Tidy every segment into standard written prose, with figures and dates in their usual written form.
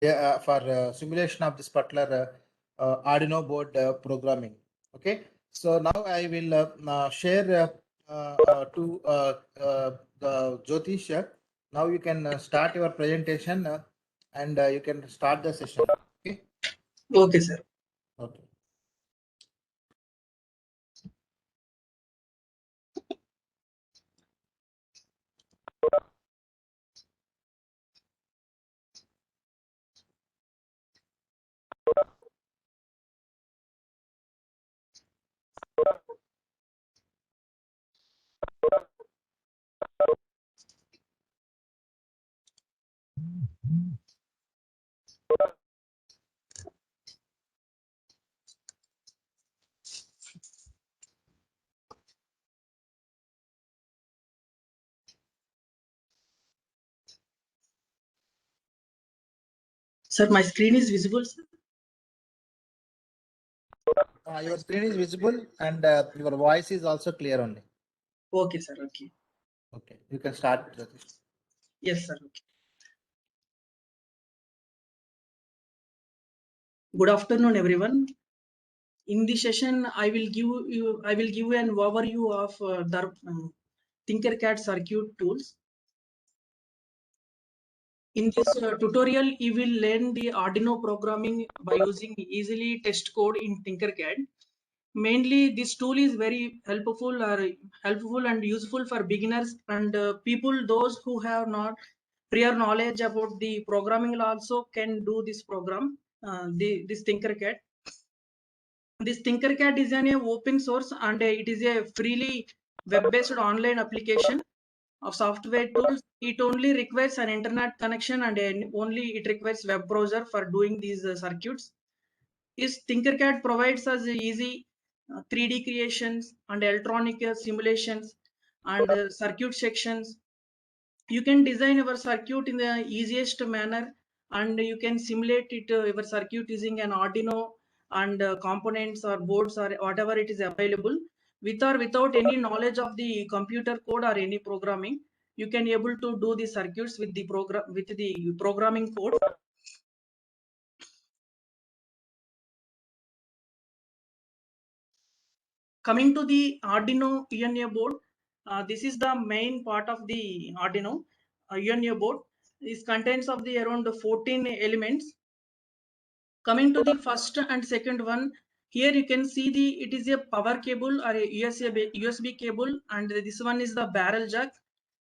for simulation of this particular Arduino board programming. Okay, so now I will share to Jyotish. Now you can start your presentation and you can start the session. Okay. Okay, sir. Okay. Sir, my screen is visible, sir. Your screen is visible and your voice is also clear only. Okay, sir. Okay. Okay, you can start, Jyotish. Yes, sir. Okay. Good afternoon, everyone. In this session, I will give you an overview of the Tinkercad circuit tools. In this tutorial, you will learn the Arduino programming by using easily test code in Tinkercad. Mainly, this tool is very helpful and useful for beginners and people those who have not prior knowledge about the programming also can do this program. This Tinkercad. This Tinkercad is an open source and it is a freely web-based online application of software tools. It only requires an internet connection and only it requires web browser for doing these circuits. Tinkercad provides us easy 3D creations and electronic simulations and circuit sections. You can design your circuit in the easiest manner and you can simulate it your circuit using an Arduino and components or boards or whatever it is available with or without any knowledge of the computer code or any programming. You can able to do the circuits with the programming code. Coming to the Arduino UNO board, this is the main part of the Arduino UNO board. This contains of the around 14 elements. Coming to the first and second one, here you can see it is a power cable or a USB cable, and this one is the barrel jack.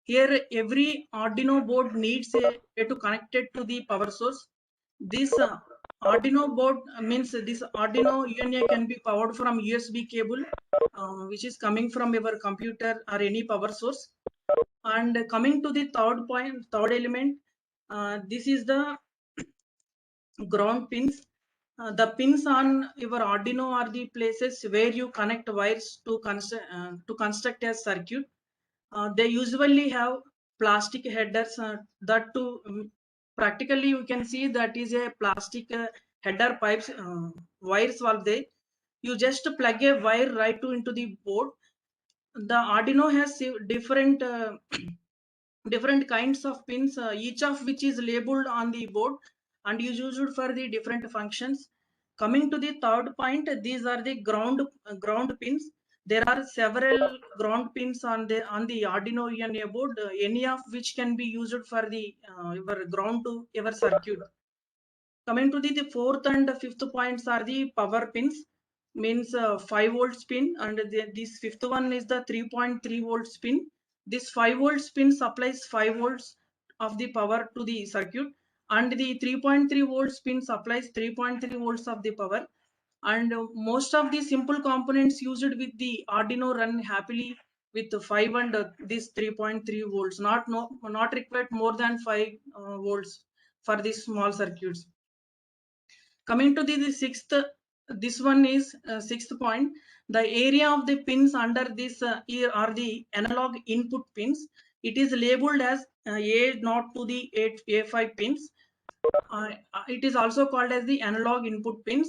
Here every Arduino board needs a way to connect it to the power source. This Arduino board means this Arduino UNO can be powered from USB cable, which is coming from your computer or any power source. And coming to the third element, this is the ground pins. The pins on your Arduino are the places where you connect wires to construct a circuit. They usually have plastic headers that to practically you can see that is a plastic header pipes wires are there. You just plug a wire right into the board. The Arduino has different different kinds of pins, each of which is labeled on the board and is used for the different functions. Coming to the third point, these are the ground pins. There are several ground pins on the Arduino UNO board, any of which can be used for the your ground to your circuit. Coming to the fourth and fifth points are the power pins, means 5 volts pin, and this fifth one is the 3.3 volts pin. This 5 volts pin supplies 5 volts of the power to the circuit, and the 3.3 volts pin supplies 3.3 volts of the power. And most of the simple components used with the Arduino run happily with 5 and this 3.3 volts, not required more than 5 volts for these small circuits. Coming to the sixth, this one is sixth point. The area of the pins under this here are the analog input pins. It is labeled as A0 to the A5 pins. It is also called as the analog input pins.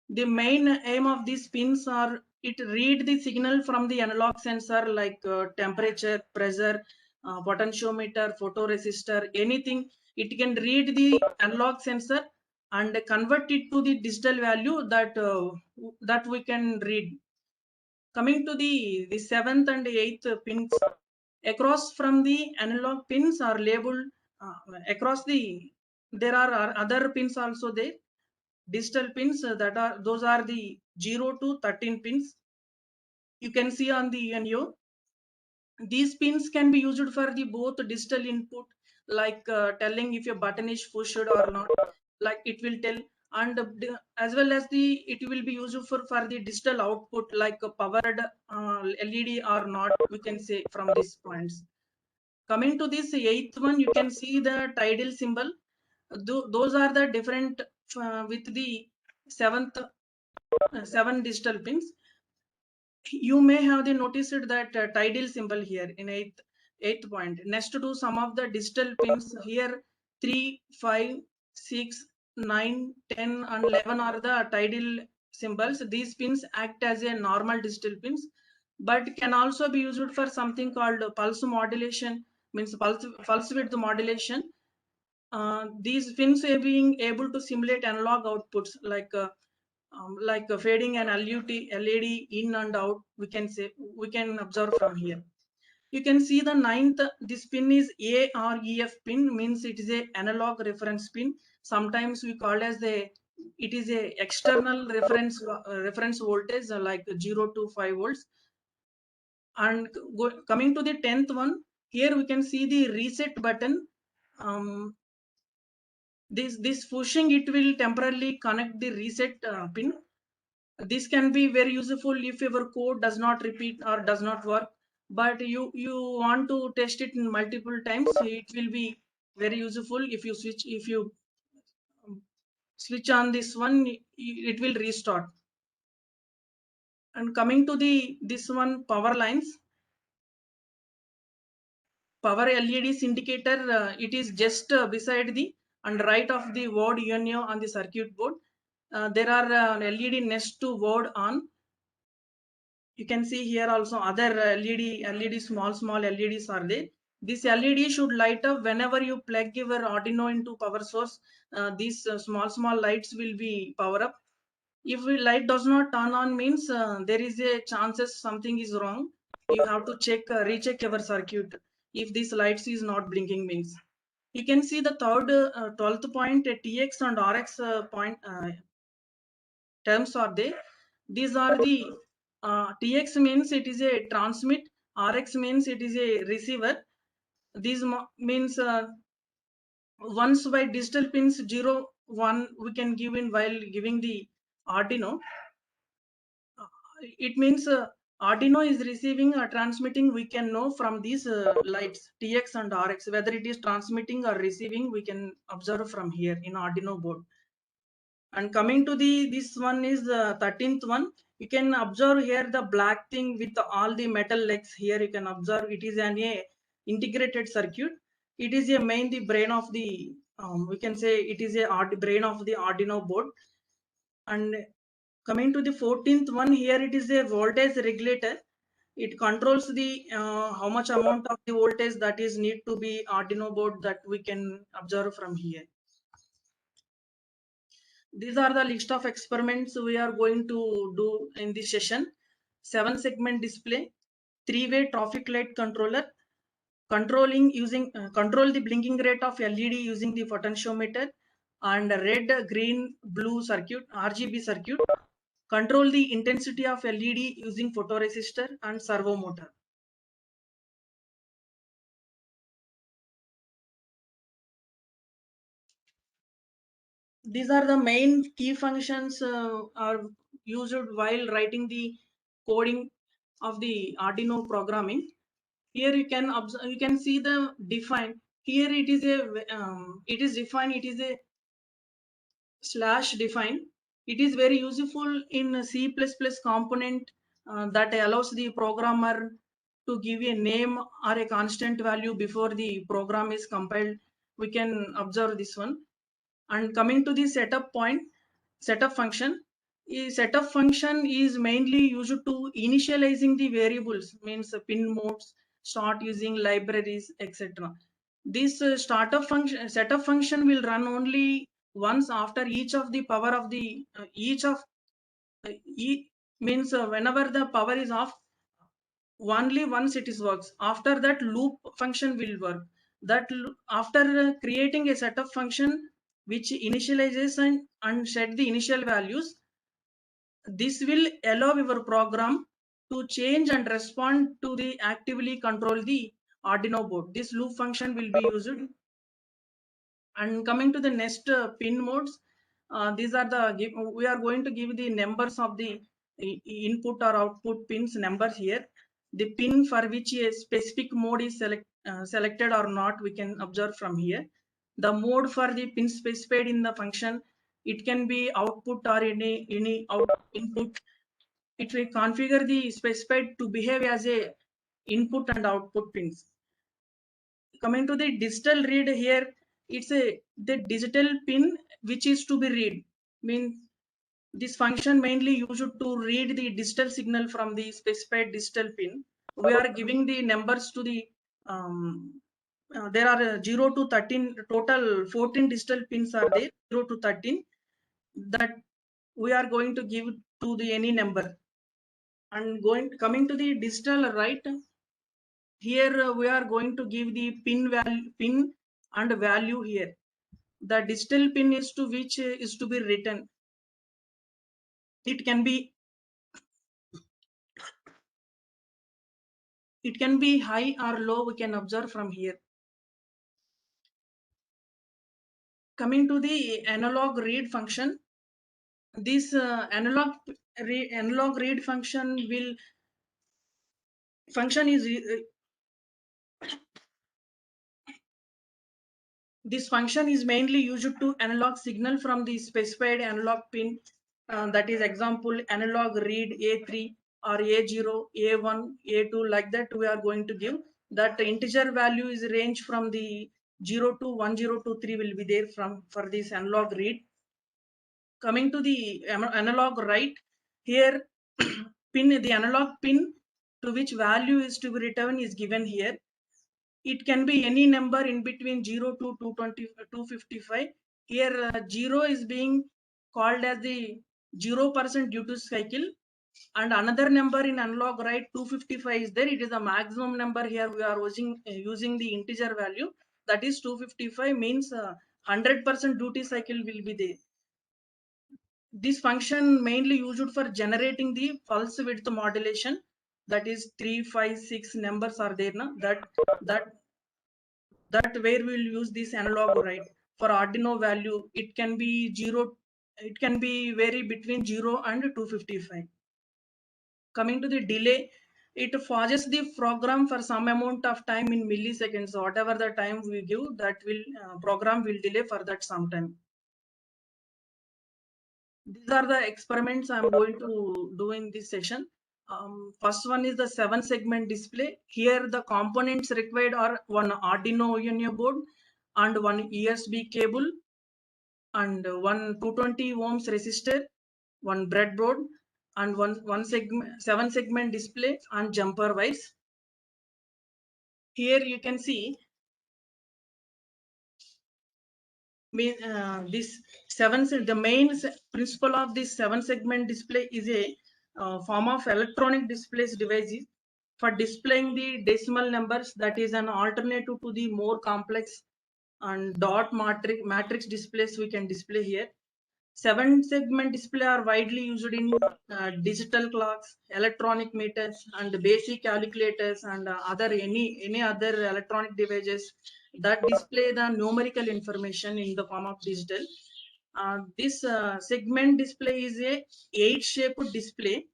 The main aim of these pins are it read the signal from the analog sensor like temperature, pressure, potentiometer, photoresistor, anything. It can read the analog sensor and convert it to the digital value that we can read. Coming to the 7th and 8th pins, across from the analog pins are labeled across there are other pins also there, digital pins those are the 0 to 13 pins. You can see on the UNO. These pins can be used for the both digital input, like telling if a button is pushed or not, like it will tell, and as well as it will be used for the digital output, like powered LED or not, we can say from these points. Coming to this 8th one, you can see the tidal symbol. Those are the different with the 7 digital pins. You may have noticed that tidal symbol here in eighth point. Next to some of the digital pins here, 3, 5, 6, 9, 10, and 11 are the tidal symbols. These pins act as a normal digital pins, but can also be used for something called pulse modulation, means pulse width modulation. These pins are being able to simulate analog outputs like fading an LED in and out. We can say, we can observe from here. You can see the 9th. This pin is AREF pin, means it is a analog reference pin. Sometimes we call as it is a external reference voltage like 0 to 5 volts. And coming to the 10th one, here we can see the reset button. This pushing it will temporarily connect the reset pin. This can be very useful if your code does not repeat or does not work, but you want to test it in multiple times. It will be very useful if you switch on this one, it will restart. And coming to this one, power lines, power LEDs indicator, it is just beside the and right of the word UNO on the circuit board. There are LED next to word on. You can see here also other LED small LEDs are there. This LED should light up whenever you plug your Arduino into power source. These small lights will be power up. If the light does not turn on, means there is a chances something is wrong. You have to check recheck your circuit. If these lights is not blinking, means you can see the 12th point, TX and RX point terms are there. These are the TX means it is a transmit, RX means it is a receiver. These means once by digital pins 0, 1 we can give in while giving the Arduino. It means Arduino is receiving or transmitting, we can know from these lights TX and RX whether it is transmitting or receiving, we can observe from here in Arduino board. And coming to this one is the 13th one. You can observe here the black thing with all the metal legs. Here you can observe it is a integrated circuit. It is a main the brain of the we can say it is a brain of the Arduino board. And coming to the 14th one, here it is a voltage regulator. It controls the how much amount of the voltage that is need to be Arduino board, that we can observe from here. These are the list of experiments we are going to do in this session. 7 segment display, 3-way traffic light controller, control the blinking rate of LED using the potentiometer, and red, green, blue circuit, RGB circuit, control the intensity of LED using photoresistor and servo motor. These are the main key functions are used while writing the coding of the Arduino programming. Here you can observe, you can see the define. Here it is defined. It is a slash define. It is very useful in C++ component that allows the programmer to give a name or a constant value before the program is compiled. We can observe this one. And coming to the setup point, setup function. Setup function is mainly used to initializing the variables, means pin modes, start using libraries, etc. This setup function will run only once after each of the power of the each means whenever the power is off, only once it is works. After that, loop function will work. That after creating a set of function which initializes and set the initial values, this will allow your program to change and respond to the actively control the Arduino board. This loop function will be used. And coming to the next pin modes, these are we are going to give the numbers of the input or output pins numbers here. The pin for which a specific mode is selected or not, we can observe from here. The mode for the pin specified in the function, it can be output or any input. It will configure the specified to behave as a input and output pins. Coming to the digital read here, it's the digital pin which is to be read. Means this function mainly used to read the digital signal from the specified digital pin. We are giving the numbers to the there are 0 to 13, total 14 digital pins are there, 0 to 13, that we are going to give to the any number. And coming to the digital write, here we are going to give the pin and value here. The digital pin is to which is to be written. It can be high or low, we can observe from here. Coming to the analog read function, this analog read function is this function is mainly used to analog signal from the specified analog pin. That is example analog read A3 or A0, A1, A2, like that we are going to give. That integer value is range from the 0 to 1023 will be there for this analog read. Coming to the analog write, here the analog pin to which value is to be returned is given here. It can be any number in between 0 to 255. Here 0 is being called as the 0% duty cycle, and another number in analog write 255 is there. It is the maximum number. Here we are using the integer value, that is 255, means 100% duty cycle will be there. This function mainly used for generating the pulse width modulation, that is 3, 5, 6 numbers are there now. That where we will use this analog write. For Arduino value, it can be 0, it can be vary between 0 and 255. Coming to the delay, it pauses the program for some amount of time in milliseconds. So whatever the time we give, that will program will delay for that some time. These are the experiments I'm going to do in this session. First one is the 7-segment display. Here the components required are one Arduino Uno board and one USB cable and one 220 ohms resistor, one breadboard, and one 7-segment display and jumper wires. Here you can see the main principle of this 7-segment display is a form of electronic displays devices for displaying the decimal numbers, that is an alternative to the more complex and dot matrix displays we can display here. 7-segment display are widely used in digital clocks, electronic meters, and basic calculators, and any other electronic devices that display the numerical information in the form of digital. This segment display is a 8-shaped display.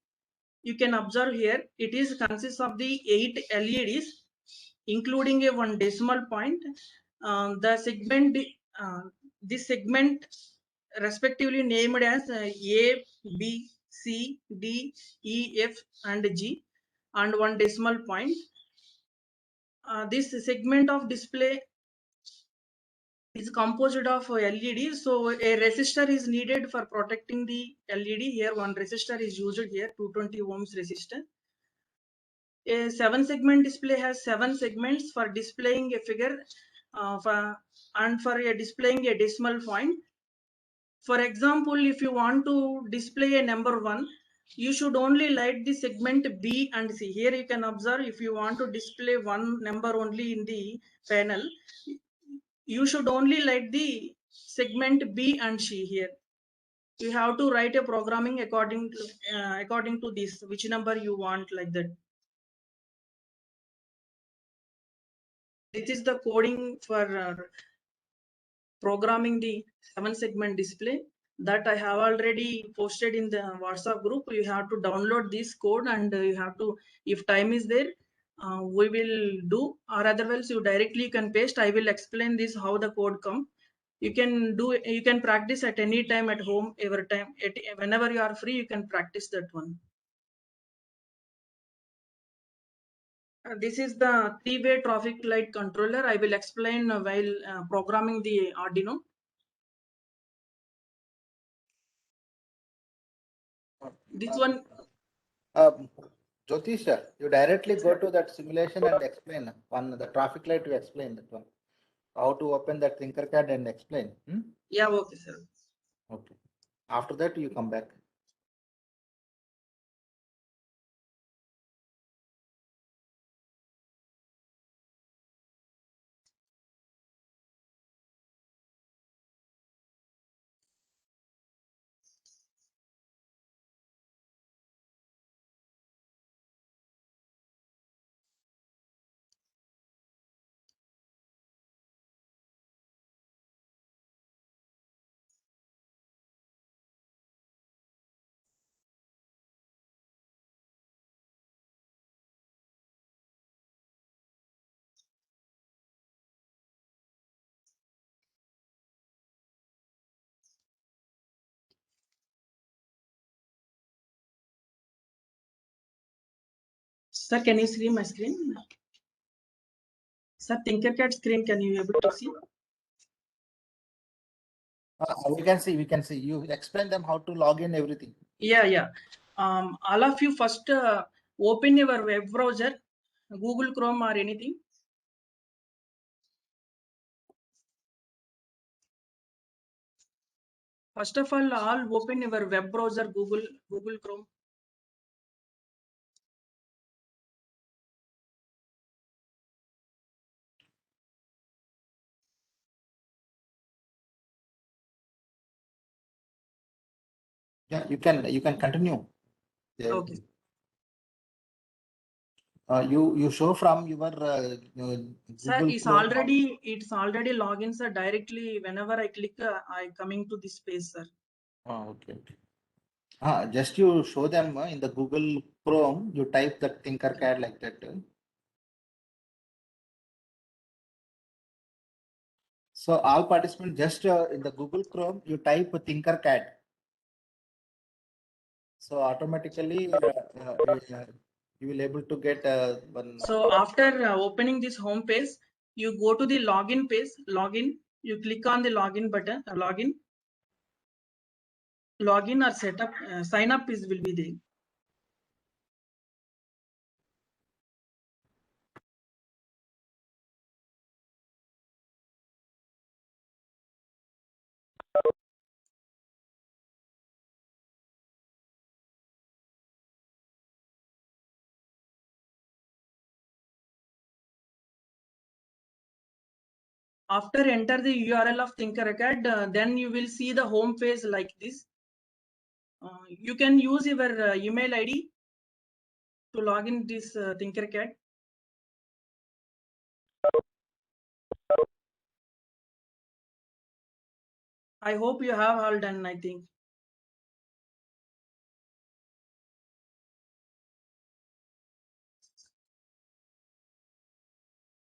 You can observe here, it is consists of the 8 LEDs, including a one decimal point. The segment, this segment respectively named as A, B, C, D, E, F, and G, and one decimal point. This segment of display is composed of LED. So a resistor is needed for protecting the LED. Here one resistor is used here, 220 ohms resistor. A 7-segment display has 7 segments for displaying a figure and for displaying a decimal point. For example, if you want to display a number 1, you should only light the segment B and C. Here you can observe, if you want to display one number only in the panel, you should only light the segment B and C here. You have to write a programming according to this, which number you want, like that. This is the coding for programming the 7-segment display that I have already posted in the WhatsApp group. You have to download this code, and you have to, if time is there, we will do, or otherwise you directly can paste. I will explain this how the code come. You can do, you can practice at any time at home, every time, whenever you are free, you can practice that one. This is the 3-way traffic light controller. I will explain while programming the Arduino. This one. Jyotisha, you directly go to that simulation and explain the traffic light. You explain that one. How to open that Tinkercad and explain. Yeah, okay, sir. Okay. After that, you come back. Sir, can you see my screen? Sir, Tinkercad screen, can you able to see? We can see. We can see. You explain them how to log in everything. Yeah. All of you first open your web browser, Google Chrome or anything. First of all open your web browser, Google Chrome. Yeah, you can continue. Yeah. Okay. You show from your Sir, Google Chrome. it's already login, sir. Directly whenever I click, I coming to this page, sir. Okay. Just you show them in the Google Chrome. You type that Tinkercad like that. So all participants just in the Google Chrome, you type Tinkercad. So automatically you will able to get one. So after opening this home page, you go to the login page, login, you click on the login button, login or setup, sign up is will be there. After enter the URL of Tinkercad, then you will see the home page like this. You can use your email ID to log in this Tinkercad. I hope you have all done, I think.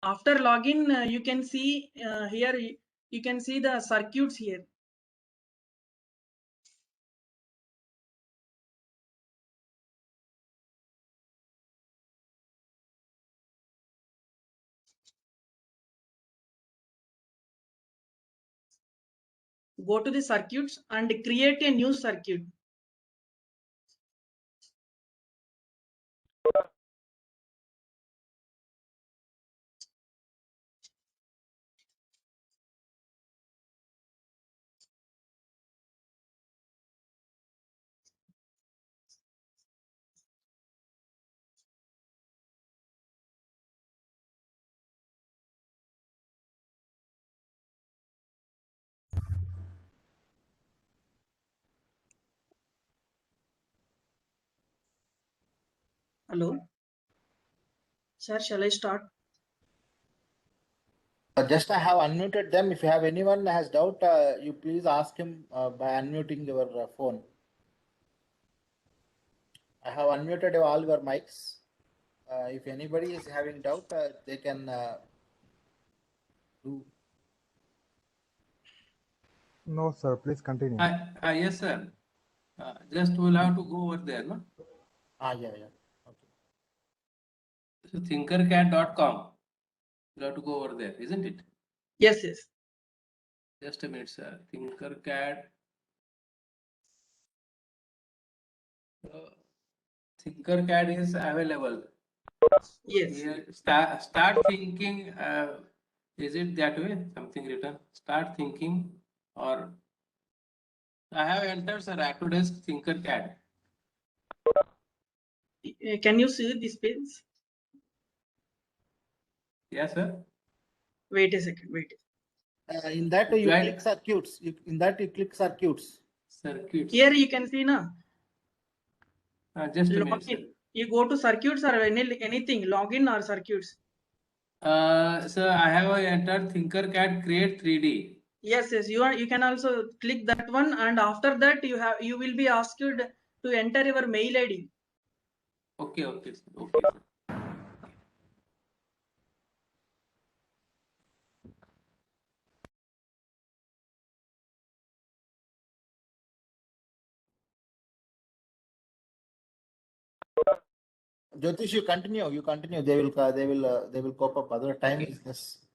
After login, you can see here, you can see the circuits here. Go to the circuits and create a new circuit. Hello. Sir, shall I start? Just I have unmuted them. If you have anyone has doubt, you please ask him by unmuting your phone. I have unmuted all your mics. If anybody is having doubt, they can do. No, sir. Please continue. Yes, sir. Just we'll have to go over there, no? Yeah. Okay. So thinkercad.com. We'll have to go over there, isn't it? Yes. Just a minute, sir. Thinkercad. Thinkercad is available. Yes. Here, start thinking. Is it that way? Something written. Start thinking, or I have entered, sir. Autodesk Thinkercad. Can you see this page? Yes, sir. Wait a second. Wait. In that you Right. click circuits. In that you click circuits. Circuits. Here you can see now. Just a minute, sir. Login. You go to circuits or anything. Login or circuits. Sir, I have entered Thinkercad Create 3D. Yes. You can also click that one, and after that you will be asked to enter your mail ID. Okay, sir. Okay, sir. Jyotish, you continue. They will cope up. Other time Okay. is this.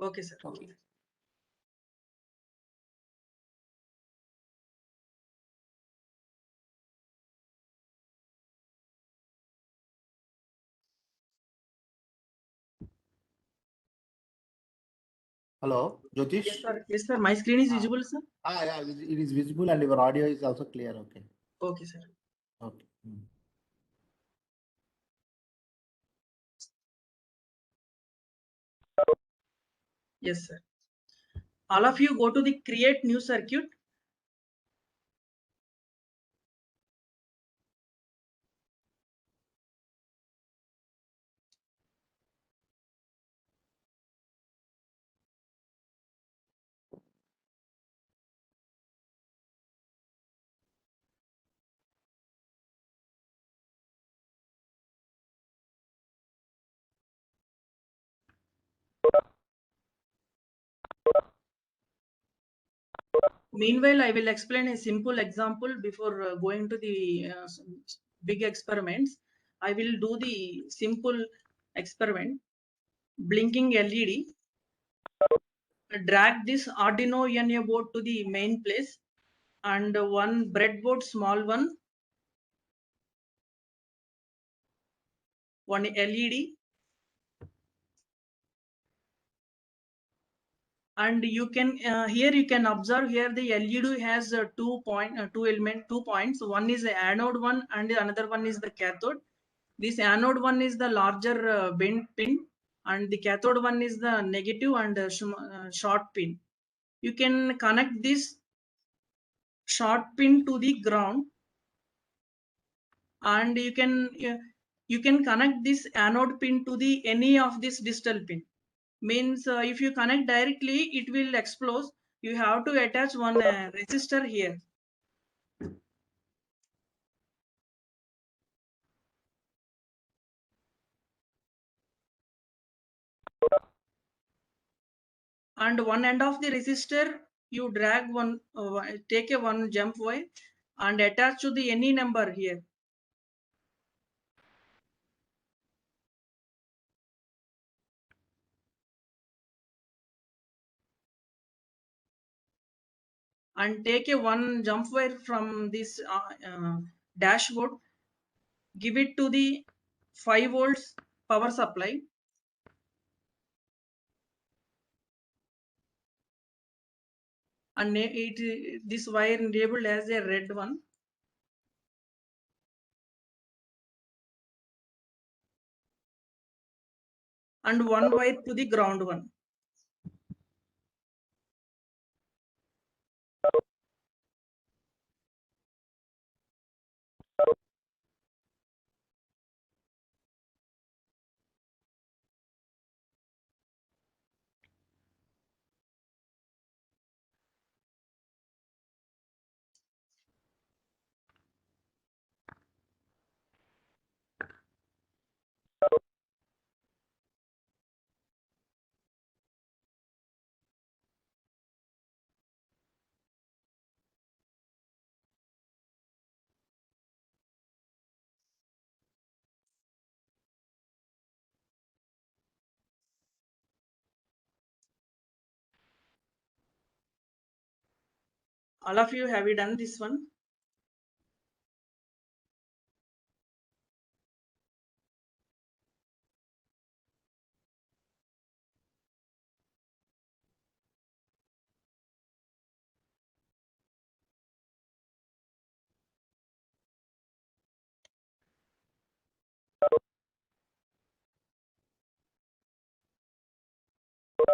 Okay, sir. Okay. Hello, Jyotish. Yes, sir. Yes, sir. My screen is visible, sir. Yeah, it is visible and your audio is also clear. Okay. Okay, sir. Okay. Yes, sir. All of you go to the create new circuit. Meanwhile, I will explain a simple example before going to the big experiments. I will do the simple experiment. Blinking LED. Drag this Arduino UNO board to the main place, and one breadboard, small one LED, and you can here you can observe here the LED has 2 points. One is the anode one and another one is the cathode. This anode one is the larger bent pin, and the cathode one is the negative and short pin. You can connect this short pin to the ground, and you can connect this anode pin to the any of this distal pin. Means if you connect directly, it will explode. You have to attach one resistor here. And one end of the resistor, you drag one, take a one jump wire and attach to the any number here. And take a one jump wire from this dashboard, give it to the 5 volts power supply, and this wire labeled as a red one, and one wire to the ground one. All of you, have you done this one?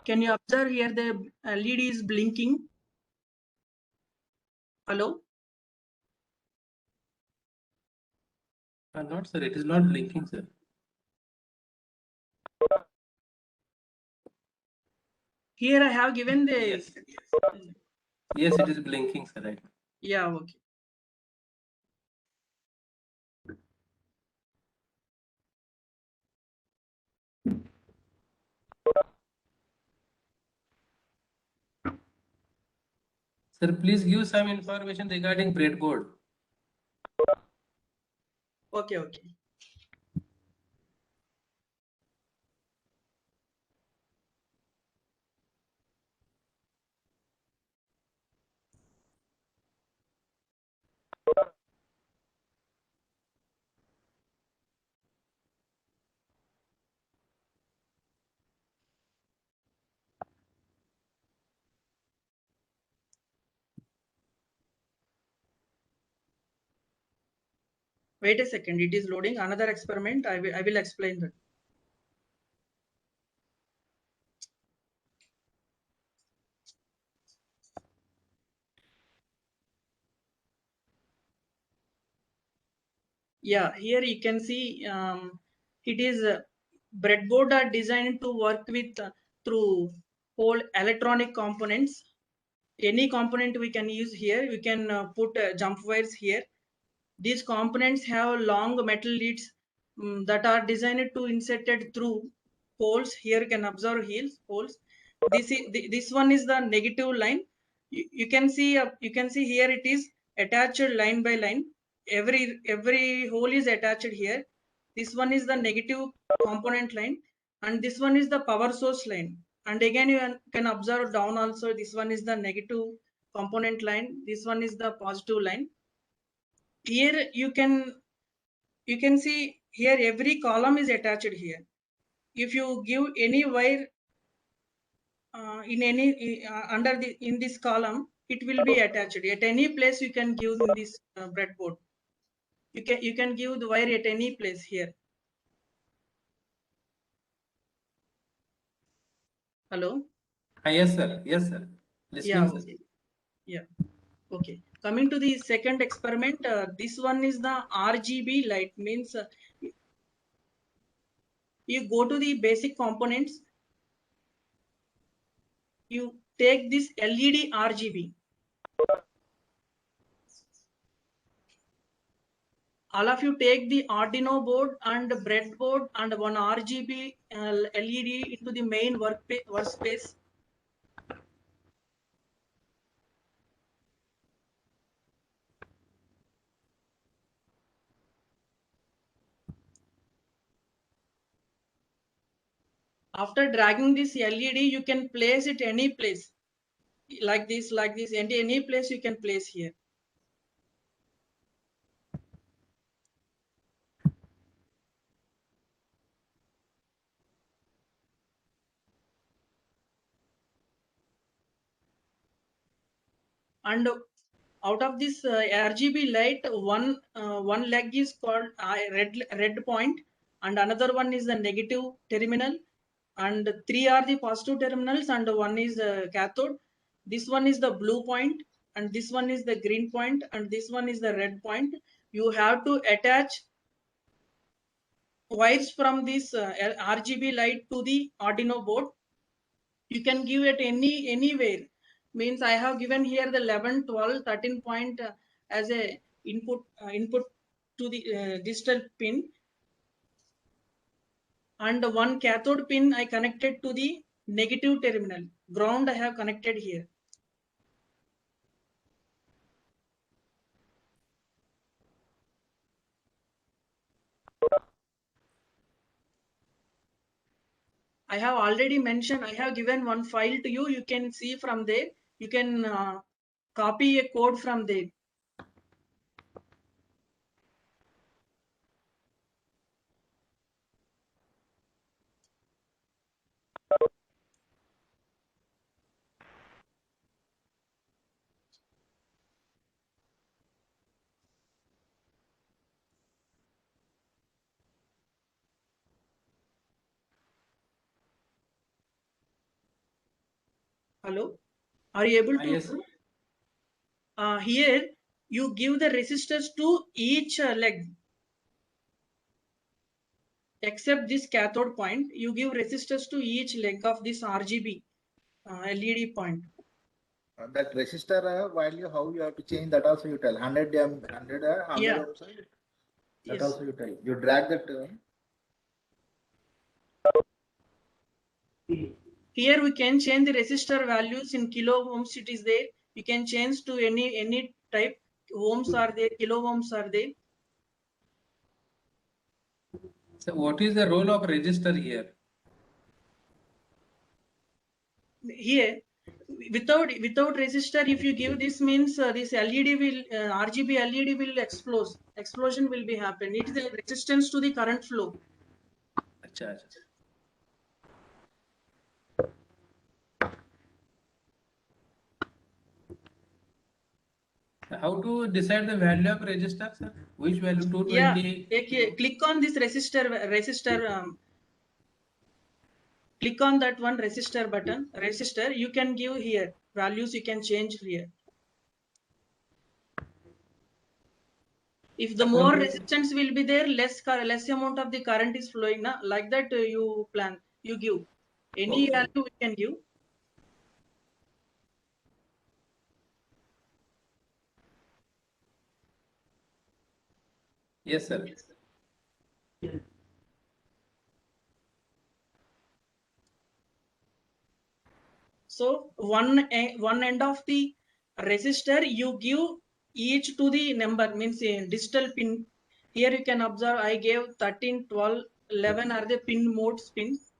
Can you observe here the LED is blinking? Hello? Not, sir. It is not blinking, sir. Here I have given the. Yes. Yes, it is blinking, sir. Right. Yeah, okay. Sir, please give some information regarding breadboard. Okay, okay. Wait a second, it is loading another experiment. I will explain that. Yeah, here you can see it is breadboard are designed to work with through whole electronic components. Any component we can use here. We can put jump wires here. These components have long metal leads that are designed to inserted through holes. Here you can observe holes. This one is the negative line. You can see here it is attached line by line. Every hole is attached here. This one is the negative component line, and this one is the power source line. And again you can observe down also. This one is the negative component line. This one is the positive line. Here you can see here every column is attached here. If you give any wire in any under the in this column, it will be attached at any place. You can give in this breadboard. You can give the wire at any place here. Hello. Yes, sir. Yes, sir. Yeah. Listening, sir. Okay. Yeah. Okay. Coming to the second experiment, this one is the RGB light. Means you go to the basic components. You take this LED RGB. All of you take the Arduino board and breadboard and one RGB LED into the main workspace. After dragging this LED, you can place it any place, like this, any place you can place here. And out of this RGB light, one leg is called red point, and another one is the negative terminal, and three are the positive terminals, and one is cathode. This one is the blue point, and this one is the green point, and this one is the red point. You have to attach wires from this RGB light to the Arduino board. You can give it anywhere. Means I have given here the 11, 12, 13 point as a input to the digital pin, and one cathode pin I connected to the negative terminal. Ground I have connected here. I have already mentioned, I have given one file to you. You can see from there. You can copy a code from there. Hello, are you able to? Yes. Here you give the resistors to each leg. Except this cathode point, you give resistors to each leg of this RGB LED point. That resistor value, how you have to change, that also you tell. 100 Yeah. ohms, that Yes. also you tell. You drag that. Here we can change the resistor values in kilo ohms. It is there. You can change to any type. Ohms are there, kilo ohms are there. So what is the role of resistor here? Here, without resistor, if you give this, means this LED will RGB LED will explode. Explosion will be happen. It is a resistance to the current flow. Acha, acha. How to decide the value of resistor, sir? Which value? 220? Yeah, click on this resistor. Click on that one resistor button. Resistor, you can give here values. You can change here. If the more resistance will be there, less amount of the current is flowing. Na? Like that, you give any Okay. value we can give. Yes, sir. So one end of the resistor you give each to the number, means a digital pin. Here you can observe I gave 13, 12, 11 are the pin modes pins.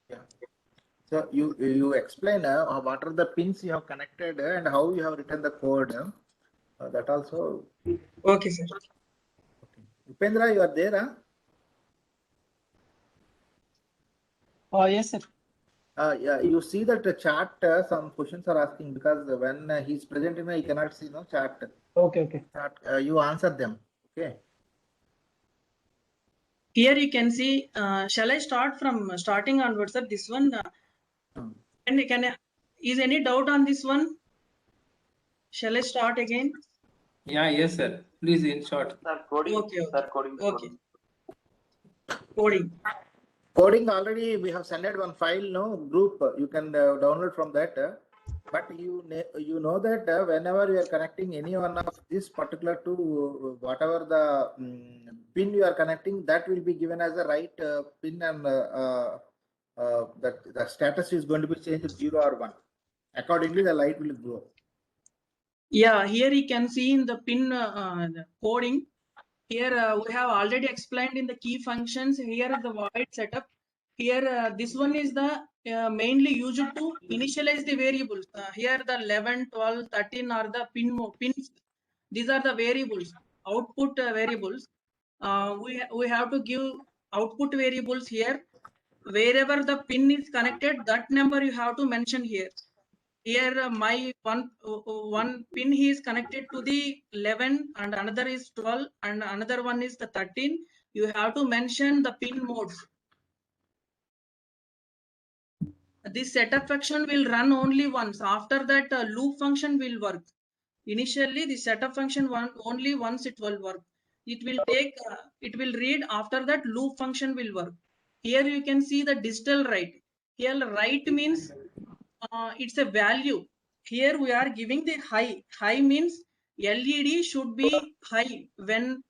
Yeah. So you explain what are the pins you have connected and how you have written the code. That also. Okay, sir. Okay. Upendra, you are there, huh? Yes, sir. Yeah, you see that the chat, some questions are asking because when he's presenting, he cannot see no chat. Okay. Chat, you answer them. Okay. Here you can see. Shall I start from starting onwards, sir? This one. Is any doubt on this one? Shall I start again? Yeah, yes, sir. Please, in short. Okay. Coding. Coding already we have sent one file, no group. You can download from that. But you know that whenever you are connecting any one of this particular to whatever the pin you are connecting, that will be given as a right pin, and that the status is going to be changed to 0 or 1. Accordingly, the light will go. Yeah, here you can see in the pin the coding. Here we have already explained in the key functions. Here is the void setup. Here this one is the mainly used to initialize the variables. Here the 11, 12, 13 are the pins. These are the variables, output variables. We have to give output variables here. Wherever the pin is connected, that number you have to mention here. Here my one pin is connected to the 11 and another is 12 and another one is the 13. You have to mention the pin modes. This setup function will run only once. After that, loop function will work. Initially, the setup function only once it will work. It will take, it will read. After that, loop function will work. Here you can see the digital write. Here write means it's a value. Here we are giving the high. High means LED should be high when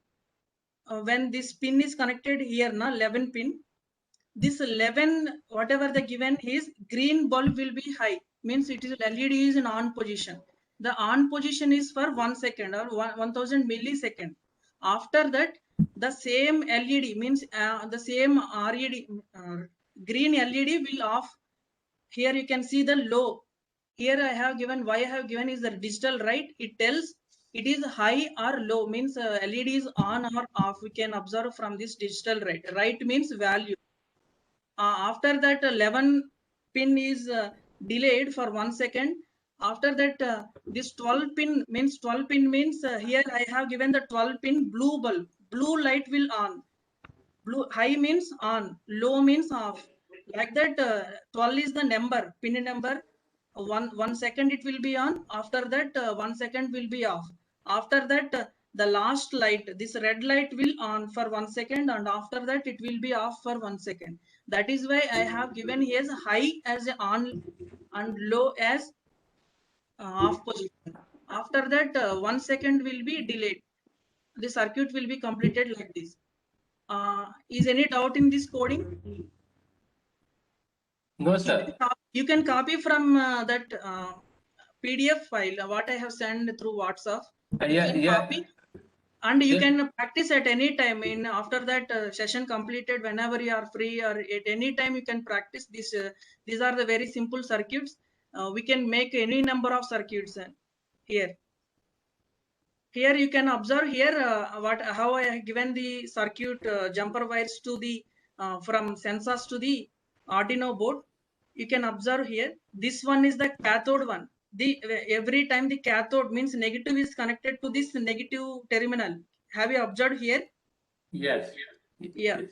this pin is connected here, na 11 pin. This 11, whatever the given is, green bulb will be high, means it is LED is in on position. The on position is for 1 second or 1000 millisecond. After that, the same LED means the same RED, green LED will off. Here you can see the low. Here I have given, why I have given is the digital write. It tells it is high or low, means LED is on or off. We can observe from this digital write. Write means value. After that 11 pin is delayed for 1 second. After that this 12 pin means here I have given the 12 pin blue bulb. Blue light will on. Blue high means on, low means off. Like that 12 is the number, pin number. 1 second it will be on. After that 1 second will be off. After that the last light, this red light will on for 1 second and after that it will be off for 1 second. That is why I have given here high as on and low as off position. After that 1 second will be delayed. The circuit will be completed like this. Is any doubt in this coding? No, sir. You can copy from that PDF file what I have sent through WhatsApp. Copy, and you can practice at any time. In after that session completed, whenever you are free or at any time you can practice this. These are the very simple circuits. We can make any number of circuits here. Here you can observe here how I have given the circuit jumper wires to the from sensors to the Arduino board. You can observe here. This one is the cathode one. Every time the cathode means negative is connected to this negative terminal. Have you observed here? Yes. Yeah.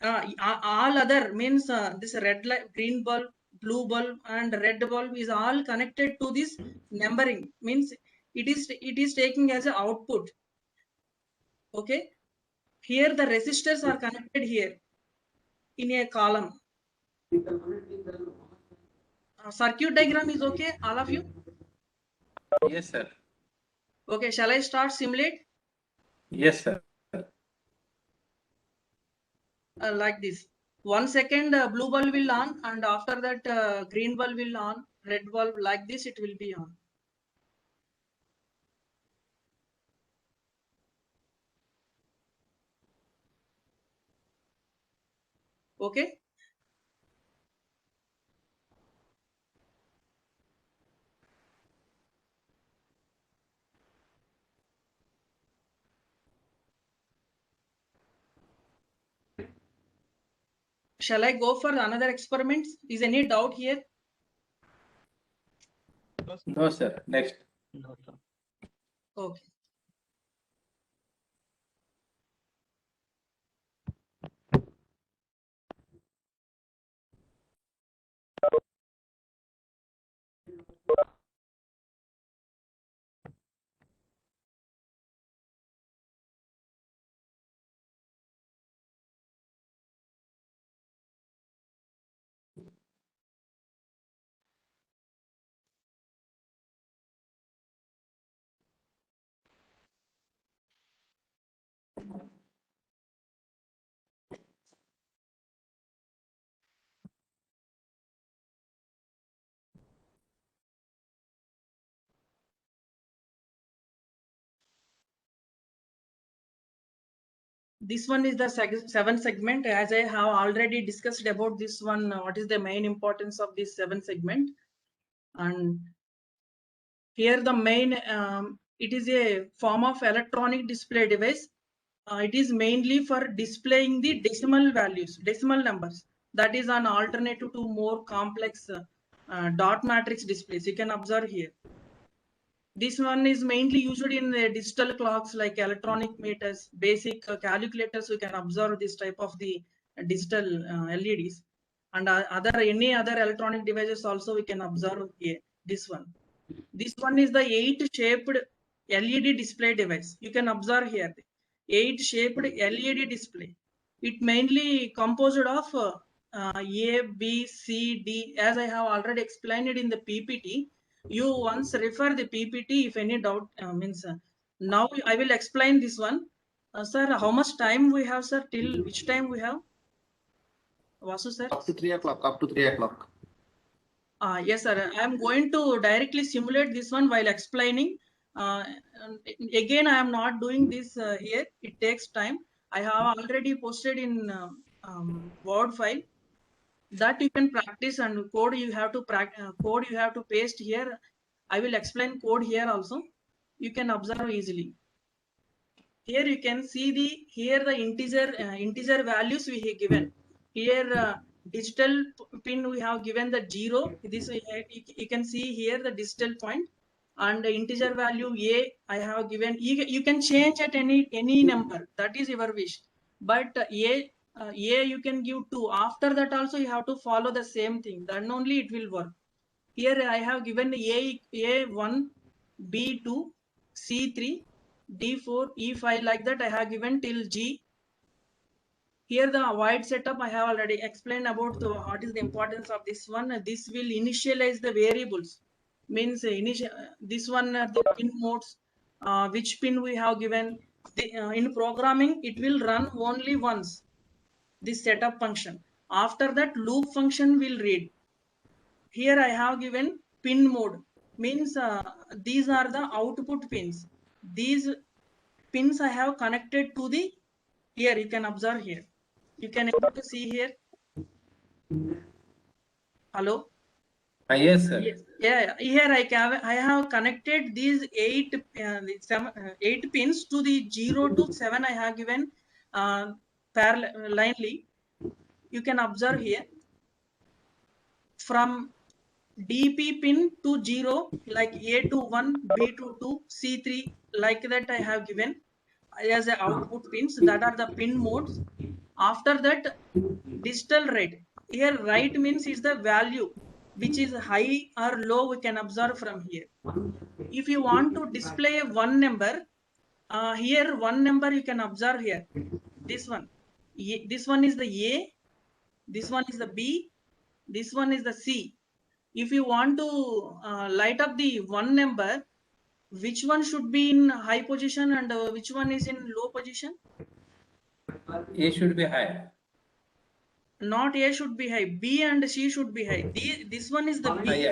All other means this red light, green bulb, blue bulb, and red bulb is all connected to this numbering. Means it is taking as an output. Okay. Here the resistors are connected here in a column. Circuit diagram is okay, all of you? Yes, sir. Okay, shall I start simulate? Yes, sir. Like this. 1 second blue bulb will on and after that green bulb will on, red bulb like this it will be on. Okay. Shall I go for another experiment? Is any doubt here? No, sir. Next. Okay. This one is the 7 segment. As I have already discussed about this one, what is the main importance of this 7 segment? And here the main, it is a form of electronic display device. It is mainly for displaying the decimal values, decimal numbers. That is an alternative to more complex dot matrix displays. You can observe here. This one is mainly used in digital clocks like electronic meters, basic calculators. You can observe this type of the digital LEDs, and any other electronic devices also we can observe here. This one. This one is the 8-shaped LED display device. You can observe here. 8-shaped LED display. It mainly composed of A, B, C, D. As I have already explained it in the PPT. You once refer the PPT if any doubt now I will explain this one. Sir, how much time we have, sir? Till which time we have? Vasu, sir? Up to 3 o'clock. Up to 3 o'clock. Yes, sir. I am going to directly simulate this one while explaining. Again, I am not doing this here. It takes time. I have already posted in Word file that you can practice, and code you have to code you have to paste here. I will explain code here also. You can observe easily. Here you can see the integer values we have given. Here digital pin we have given the 0. This you can see here the digital point, and the integer value A I have given. You can change at any number, that is your wish. But A you can give 2. After that also you have to follow the same thing. Then only it will work. Here I have given A1, B2, C3, D4, E5, like that I have given till G. Here the void setup I have already explained about what is the importance of this one. This will initialize the variables. Means this one the pin modes, which pin we have given. In programming it will run only once, this setup function. After that loop function will read. Here I have given pin mode, means these are the output pins. These pins I have connected to the, here you can observe here. You can able to see here. Hello? Yes, sir. Yes. Yeah, here I have connected these 8 pins to the 0 to 7 I have given parallelly. You can observe here. From DP pin to 0, like A to 1, B to 2, C3, like that I have given as a output pins. That are the pin modes. After that, digital rate. Here write means is the value which is high or low, we can observe from here. If you want to display one number, here one number you can observe here. This one. This one is the A, this one is the B, this one is the C. If you want to light up the one number, which one should be in high position and which one is in low position? A should be high. Not A should be high, B and C should be high. This one is the B.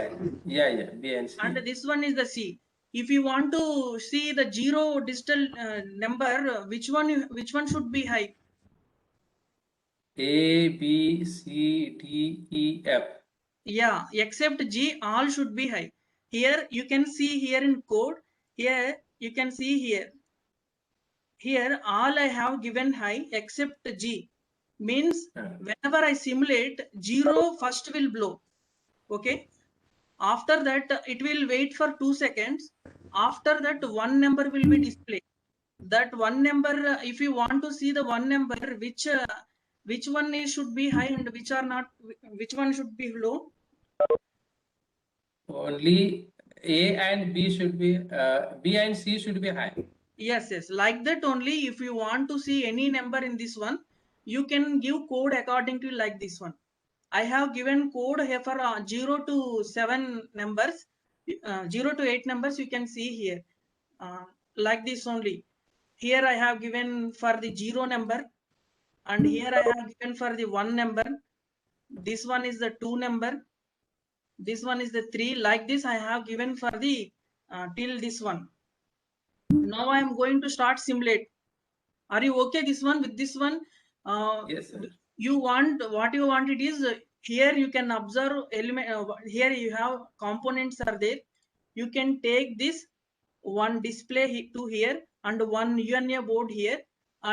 Yeah, B and C. And this one is the C. If you want to see the 0 digital number, which one should be high? A, B, C, D, E, F. Yeah, except G, all should be high. Here you can see here in code. Here you can see here. Here all I have given high except G. Means whenever I simulate, 0 first will blow. Okay. After that it will wait for 2 seconds. After that one number will be displayed. That one number, if you want to see the one number, which one should be high and which are not, which one should be low? Only A and B should be, B and C should be high. Yes, like that only. If you want to see any number in this one, you can give code according to like this one. I have given code here for 0 to 7 numbers, 0 to 8 numbers you can see here, like this only. Here I have given for the 0 number, and here I have given for the 1 number. This one is the 2 number. This one is the 3. Like this I have given for the till this one. Now I am going to start simulate. Are you okay this one with this one? Yes, sir. You want, what you want it is, here you can observe element, here you have components are there. You can take this one display to here and one UNA board here,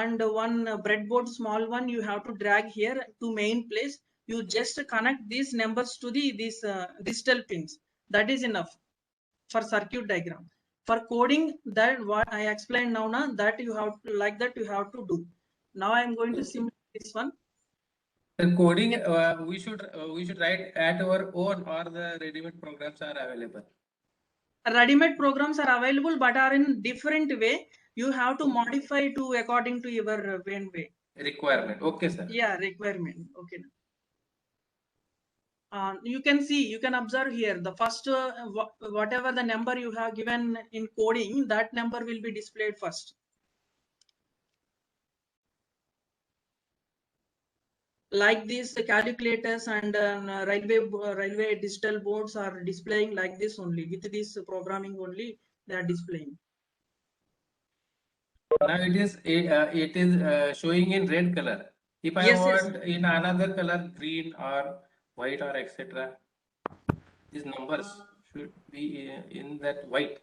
and one breadboard small one you have to drag here to main place. You just connect these numbers to the these digital pins. That is enough for circuit diagram. For coding, that what I explained now, that you have like that you have to do. Now I am going to simulate this one. The coding we should write at our own, or the ready-made programs are available. Ready-made programs are available, but are in different way. You have to modify to according to your way. Requirement. Okay, sir. Yeah, requirement. Okay. You can see, you can observe here the first whatever the number you have given in coding, that number will be displayed first. Like these calculators and railway digital boards are displaying like this only. With this programming only, they are displaying. Now it is showing in red color. If I Yes, want in another color, green or white or etc., these numbers should be in that white.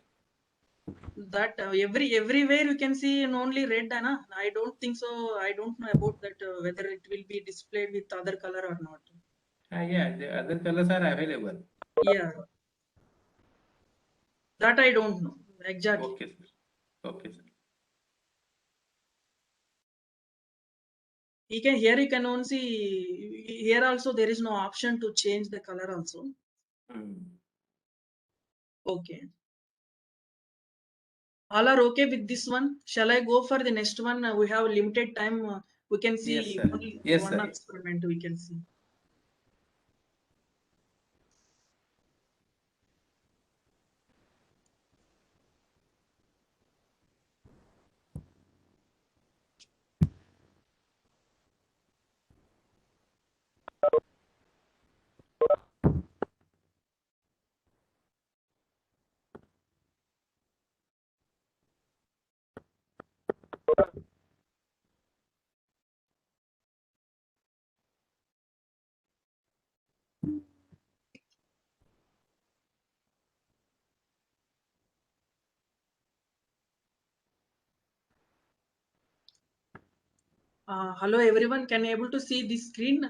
That everywhere you can see in only red, Anna. I don't think so. I don't know about that whether it will be displayed with other color or not. Yeah, the other colors are available. Yeah, that I don't know exactly. Okay, sir. Okay, sir. You can only see here also there is no option to change the color also. Okay. All are okay with this one. Shall I go for the next one? We have limited time. We can see Yes, sir. only Yes, one sir. experiment we can see. Hello everyone, can you able to see this screen?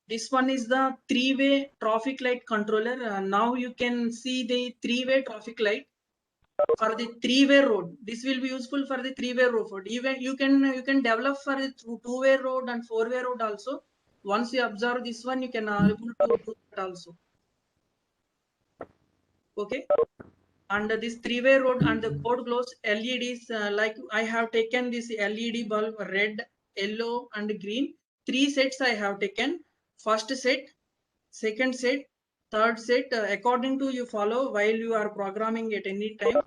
This one is the three-way traffic light controller. Now you can see the three-way traffic light for the three-way road. This will be useful for the three-way road. Even you can develop for the two-way road and four-way road also. Once you observe this one, you can able to do that also. Okay. And this three-way road and the code glows LEDs, like I have taken this LED bulb, red, yellow and green. 3 sets I have taken. First set, second set, third set, according to you follow while you are programming at any time.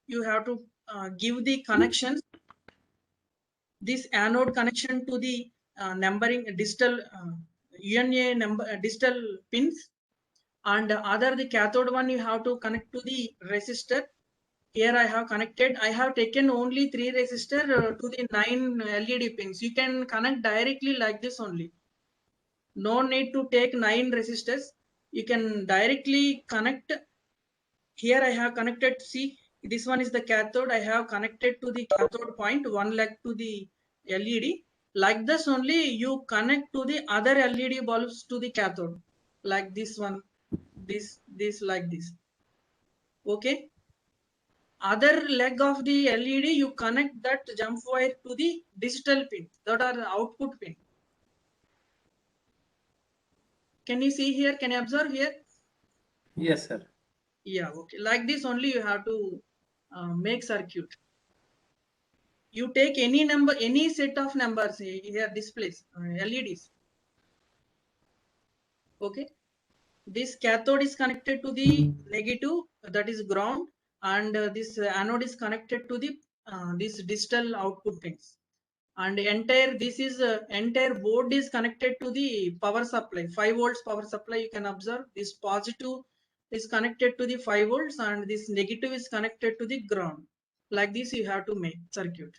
You have to give the connections. This anode connection to the numbering digital UNA number digital pins, and other the cathode one you have to connect to the resistor. Here I have connected. I have taken only 3 resistor to the 9 LED pins. You can connect directly like this only. No need to take 9 resistors. You can directly connect. Here I have connected. See, this one is the cathode. I have connected to the cathode point, one leg to the LED. Like this only you connect to the other LED bulbs to the cathode. Like this one, this like this. Okay. Other leg of the LED, you connect that jump wire to the digital pin, that are the output pin. Can you see here? Can you observe here? Yes, sir. Yeah, okay. Like this only you have to make circuit. You take any number, any set of numbers here displays, LEDs. Okay. This cathode is connected to the negative, that is ground, and this anode is connected to the this digital output pins. And entire this is entire board is connected to the power supply, 5 volts power supply. You can observe this positive is connected to the 5 volts and this negative is connected to the ground. Like this you have to make circuit.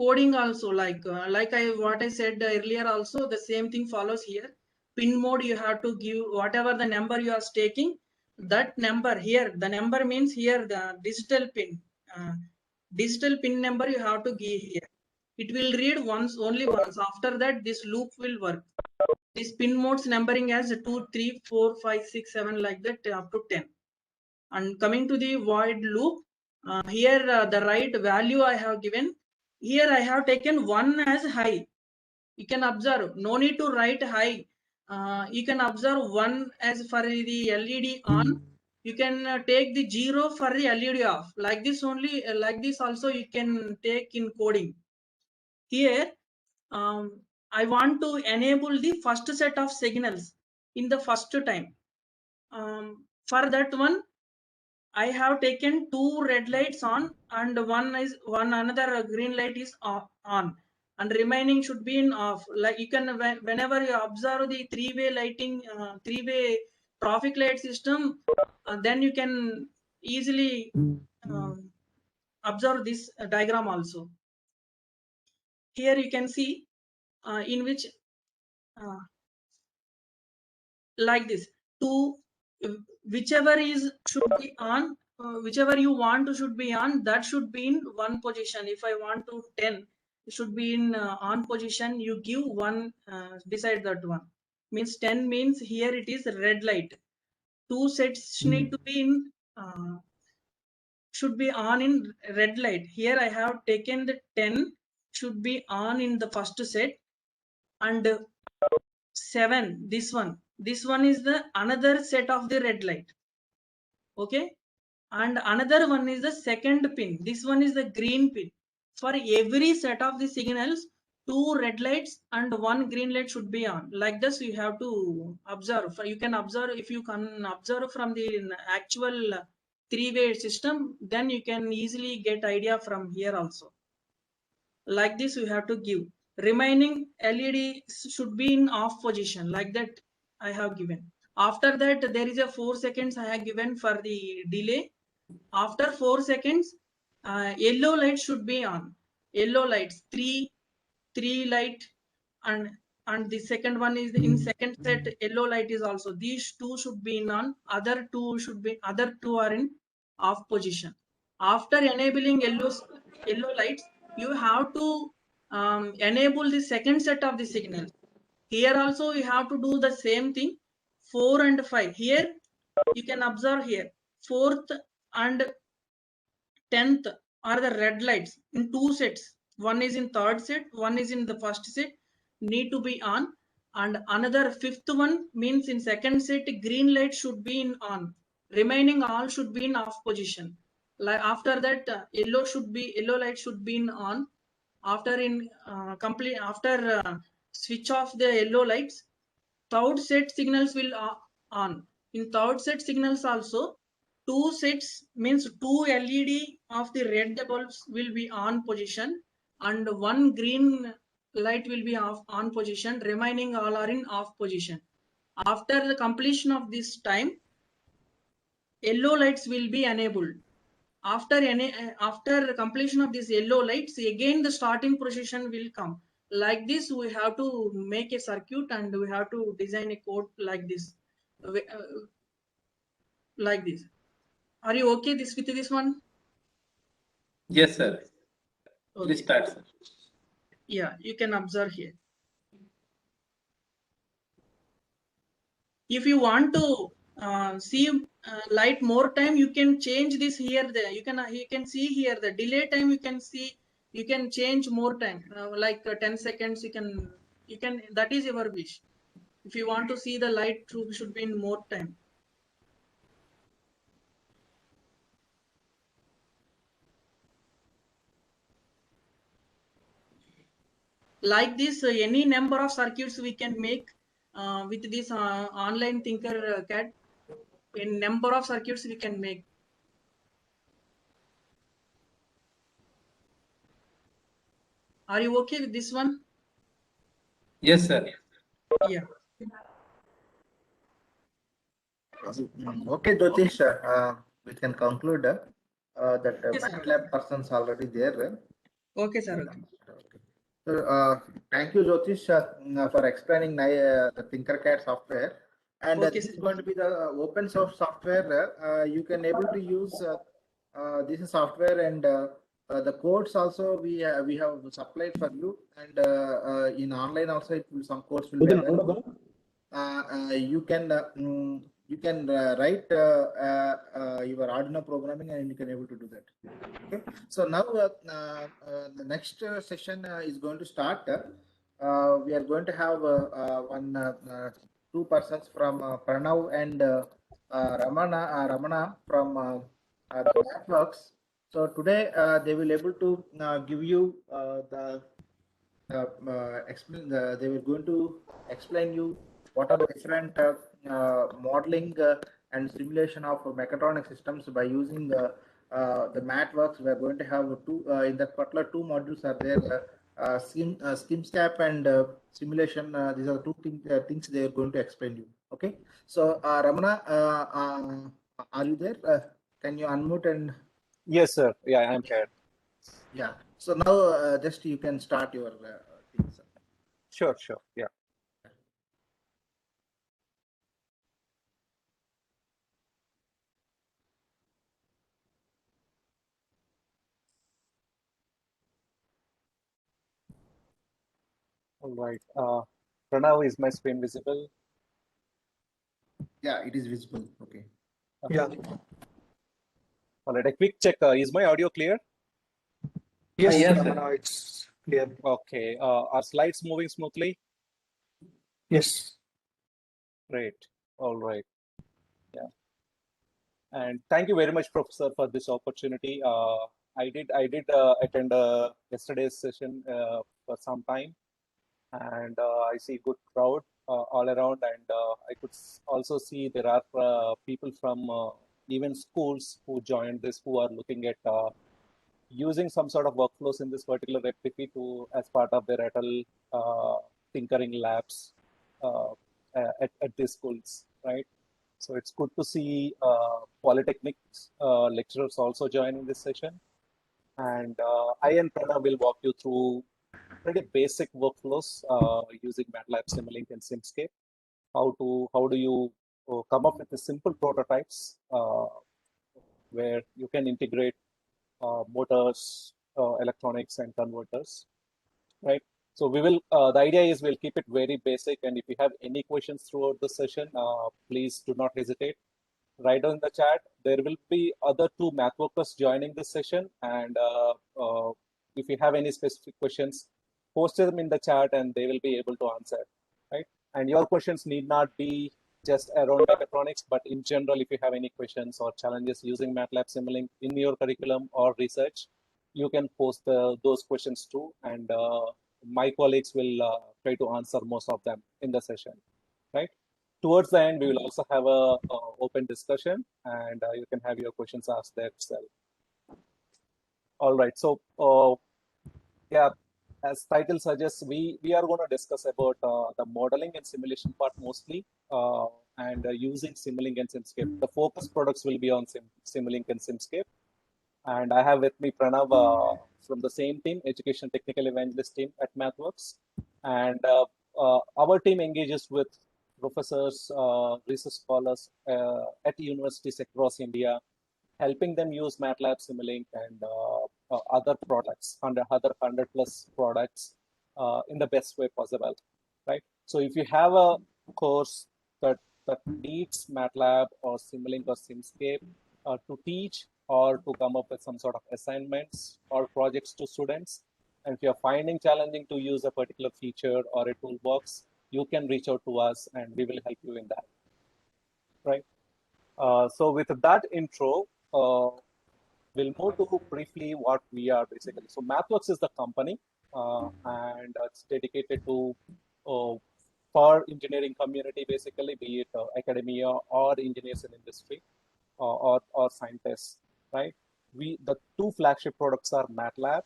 Coding also like what I said earlier, also the same thing follows here. Pin mode you have to give whatever the number you are taking, that number here, the number means here the digital pin. Digital pin number you have to give here. It will read once, only once. After that, this loop will work. This pin modes numbering as 2, 3, 4, 5, 6, 7 like that up to 10. And coming to the void loop, here the right value I have given. Here I have taken 1 as high. You can observe, no need to write high. You can observe 1 as for the LED on. You can take the 0 for the LED off. Like this only, like this also you can take in coding. Here, I want to enable the first set of signals in the first time. For that one, I have taken 2 red lights on and one another green light is on, and remaining should be in off. Like you can, whenever you observe the three-way lighting, three-way traffic light system, then you can easily observe this diagram also. Here you can see in which like this, whichever is should be on, whichever you want to should be on, that should be in one position. If I want to 10, it should be in on position. You give one beside that one. Means 10 means here it is red light. 2 sets need to be in should be on in red light. Here I have taken the 10 should be on in the first set, and 7 this one is the another set of the red light. Okay, and another one is the second pin. This one is the green pin. For every set of the signals, 2 red lights and 1 green light should be on. Like this you have to observe. You can observe, if you can observe from the actual 3-way system, then you can easily get idea from here also. Like this you have to give. Remaining LED should be in off position, like that I have given. After that, there is a 4 seconds I have given for the delay. After 4 seconds, yellow light should be on. Yellow lights, three light, and the second one is in second set yellow light is also. These 2 should be in on. Other 2 are in off position. After enabling yellow lights, you have to enable the second set of the signals. Here also you have to do the same thing. 4 and 5. Here you can observe here 4th and 10th are the red lights in 2 sets. One is in third set, one is in the first set, need to be on, and another 5th one means in second set green light should be in on. Remaining all should be in off position. Like after that, yellow light should be in on. After switch off the yellow lights, third set signals will on. In third set signals also, 2 sets means 2 LED of the red bulbs will be on position and 1 green light will be off on position. Remaining all are in off position. After the completion of this time, yellow lights will be enabled. After completion of these yellow lights, again the starting position will come. Like this, we have to make a circuit and we have to design a code like this. Like this. Are you okay with this one? Yes, sir. Okay. Please start, sir. Yeah, you can observe here. If you want to see light more time, you can change this here. There you can see here the delay time. You can see, you can change more time, like 10 seconds. You can that is your wish. If you want to see the light should be in more time. Like this, any number of circuits we can make with this online Thinker CAD. A number of circuits we can make. Are you okay with this one? Yes, sir. Yeah. Okay, Jyotish, we can conclude that Yes, sir. Mathlab person's already there. Okay, sir. Okay. So, thank you, Jyotish, for explaining the Tinkercad software. And Okay, this is sir. going to be the open source software. You can able to use this is software, and the codes also we have supplied for you, and in online also some codes will be available. You can write your Arduino programming, and you can able to do that. Okay. So now the next session is going to start. We are going to have two persons from Pranav and Ramana from the networks. So today they will able to give you they were going to explain you what are the different modeling and simulation of mechatronic systems by using the MathWorks. We are going to have two in that particular two modules are there. Schemscape and simulation. These are two things they are going to explain you. Okay. So Ramana, are you there? Can you unmute and? Yes, sir. Yeah, I'm here. Yeah. So now just you can start your things. Sure. Yeah. All right. Pranav, is my screen visible? Yeah, it is visible. Okay. Yeah. All right. A quick check. Is my audio clear? Yes, Yes, Ramana, it's clear. Okay. Are slides moving smoothly? Yes. Great. All right. Yeah. And thank you very much, Professor, for this opportunity. I did attend yesterday's session for some time, and I see good crowd all around, and I could also see there are people from even schools who joined this, who are looking at using some sort of workflows in this particular FTP to as part of their ATL tinkering labs at these schools, right? So it's good to see Polytechnics lecturers also joining this session. And I and Pranav will walk you through pretty basic workflows using Matlab, Simulink, and Simscape. How do you come up with the simple prototypes where you can integrate motors, electronics, and converters, right? So we will. The idea is we'll keep it very basic, and if you have any questions throughout the session, please do not hesitate. Write down in the chat. There will be other two math workers joining this session, and if you have any specific questions, post them in the chat, and they will be able to answer, right? And your questions need not be just around mechatronics, but in general, if you have any questions or challenges using MATLAB Simulink in your curriculum or research, you can post those questions too, and my colleagues will try to answer most of them in the session, right? Towards the end, we will also have a open discussion, and you can have your questions asked there itself. All right, so yeah, as title suggests, we are going to discuss about the modeling and simulation part mostly, and using Simulink and Simscape. The focus products will be on Simulink and Simscape. And I have with me Pranav from the same team, Education Technical Evangelist team at MathWorks. And our team engages with professors, research scholars at universities across India, helping them use MATLAB, Simulink, and other products, other 100 plus products in the best way possible, right? So if you have a course that needs MATLAB or Simulink or Simscape to teach or to come up with some sort of assignments or projects to students, and if you're finding challenging to use a particular feature or a toolbox, you can reach out to us and we will help you in that, right? So with that intro, we'll move to briefly what we are basically. So MathWorks is the company, and it's dedicated to for engineering community, basically, be it academia or engineers in industry or scientists, right? The two flagship products are MATLAB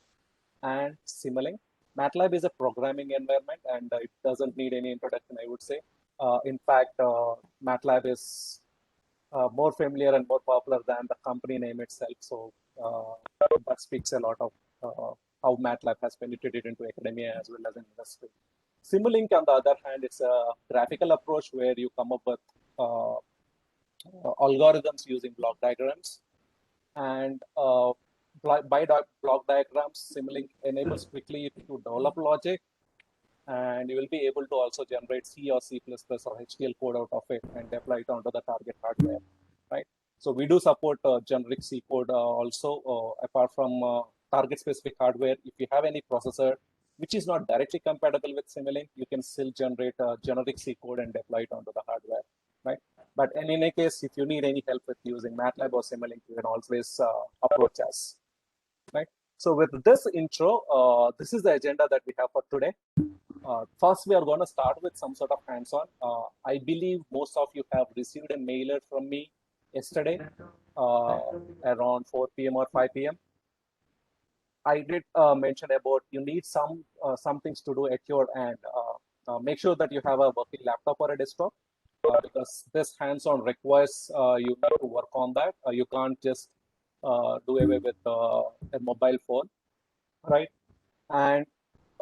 and Simulink. MATLAB is a programming environment, and it doesn't need any introduction, I would say. In fact, MATLAB is more familiar and more popular than the company name itself. So that speaks a lot of how MATLAB has penetrated into academia as well as in industry. Simulink, on the other hand, it's a graphical approach where you come up with algorithms using block diagrams. And by block diagrams, Simulink enables quickly to develop logic, and you will be able to also generate C or C++ or HDL code out of it and deploy it onto the target hardware, right? So we do support generic C code also, apart from target-specific hardware. If you have any processor which is not directly compatible with Simulink, you can still generate generic C code and deploy it onto the hardware, right? But in any case, if you need any help with using Mathlab or Simulink, you can always approach us, right? So with this intro, this is the agenda that we have for today. First, we are going to start with some sort of hands-on. I believe most of you have received a mailer from me yesterday around 4 p.m. or 5 p.m. I did mention about you need some things to do at your end. Make sure that you have a working laptop or a desktop, because this hands-on requires you need to work on that. You can't just do away with a mobile phone, right? And